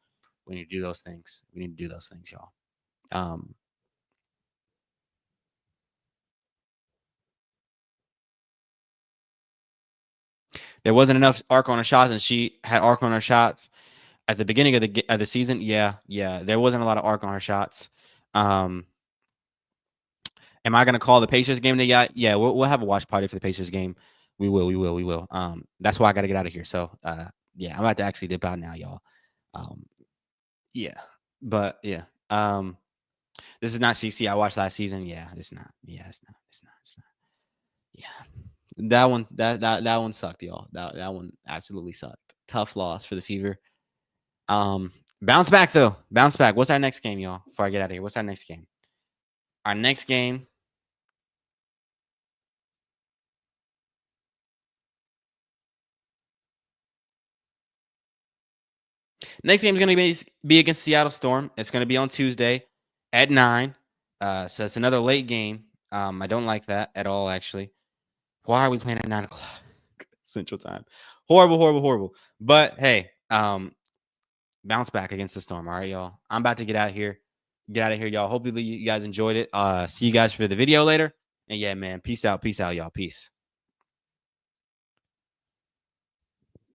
we need to do those things. We need to do those things, y'all. There wasn't enough arc on her shots, and she had arc on her shots at the beginning of the season. Yeah, there wasn't a lot of arc on her shots. Am I going to call the Pacers game today? Yeah, we'll have a watch party for the Pacers game. We will. That's why I got to get out of here. So, yeah, I'm about to actually dip out now, y'all. Yeah, but yeah. This is not CC I watched last season. Yeah, it's not. Yeah, it's not. Yeah, that one sucked, y'all. That one absolutely sucked. Tough loss for the Fever. Bounce back though. Bounce back. What's our next game, y'all? Before I get out of here, what's our next game? Our next game. Next game is going to be against Seattle Storm. It's going to be on Tuesday at 9. So it's another late game. I don't like that at all, actually. Why are we playing at 9 o'clock Central Time? Horrible, horrible, horrible. But hey, bounce back against the Storm. All right, y'all. I'm about to get out of here. Y'all. Hopefully you guys enjoyed it. See you guys for the video later. And yeah, man, peace out, y'all. Peace.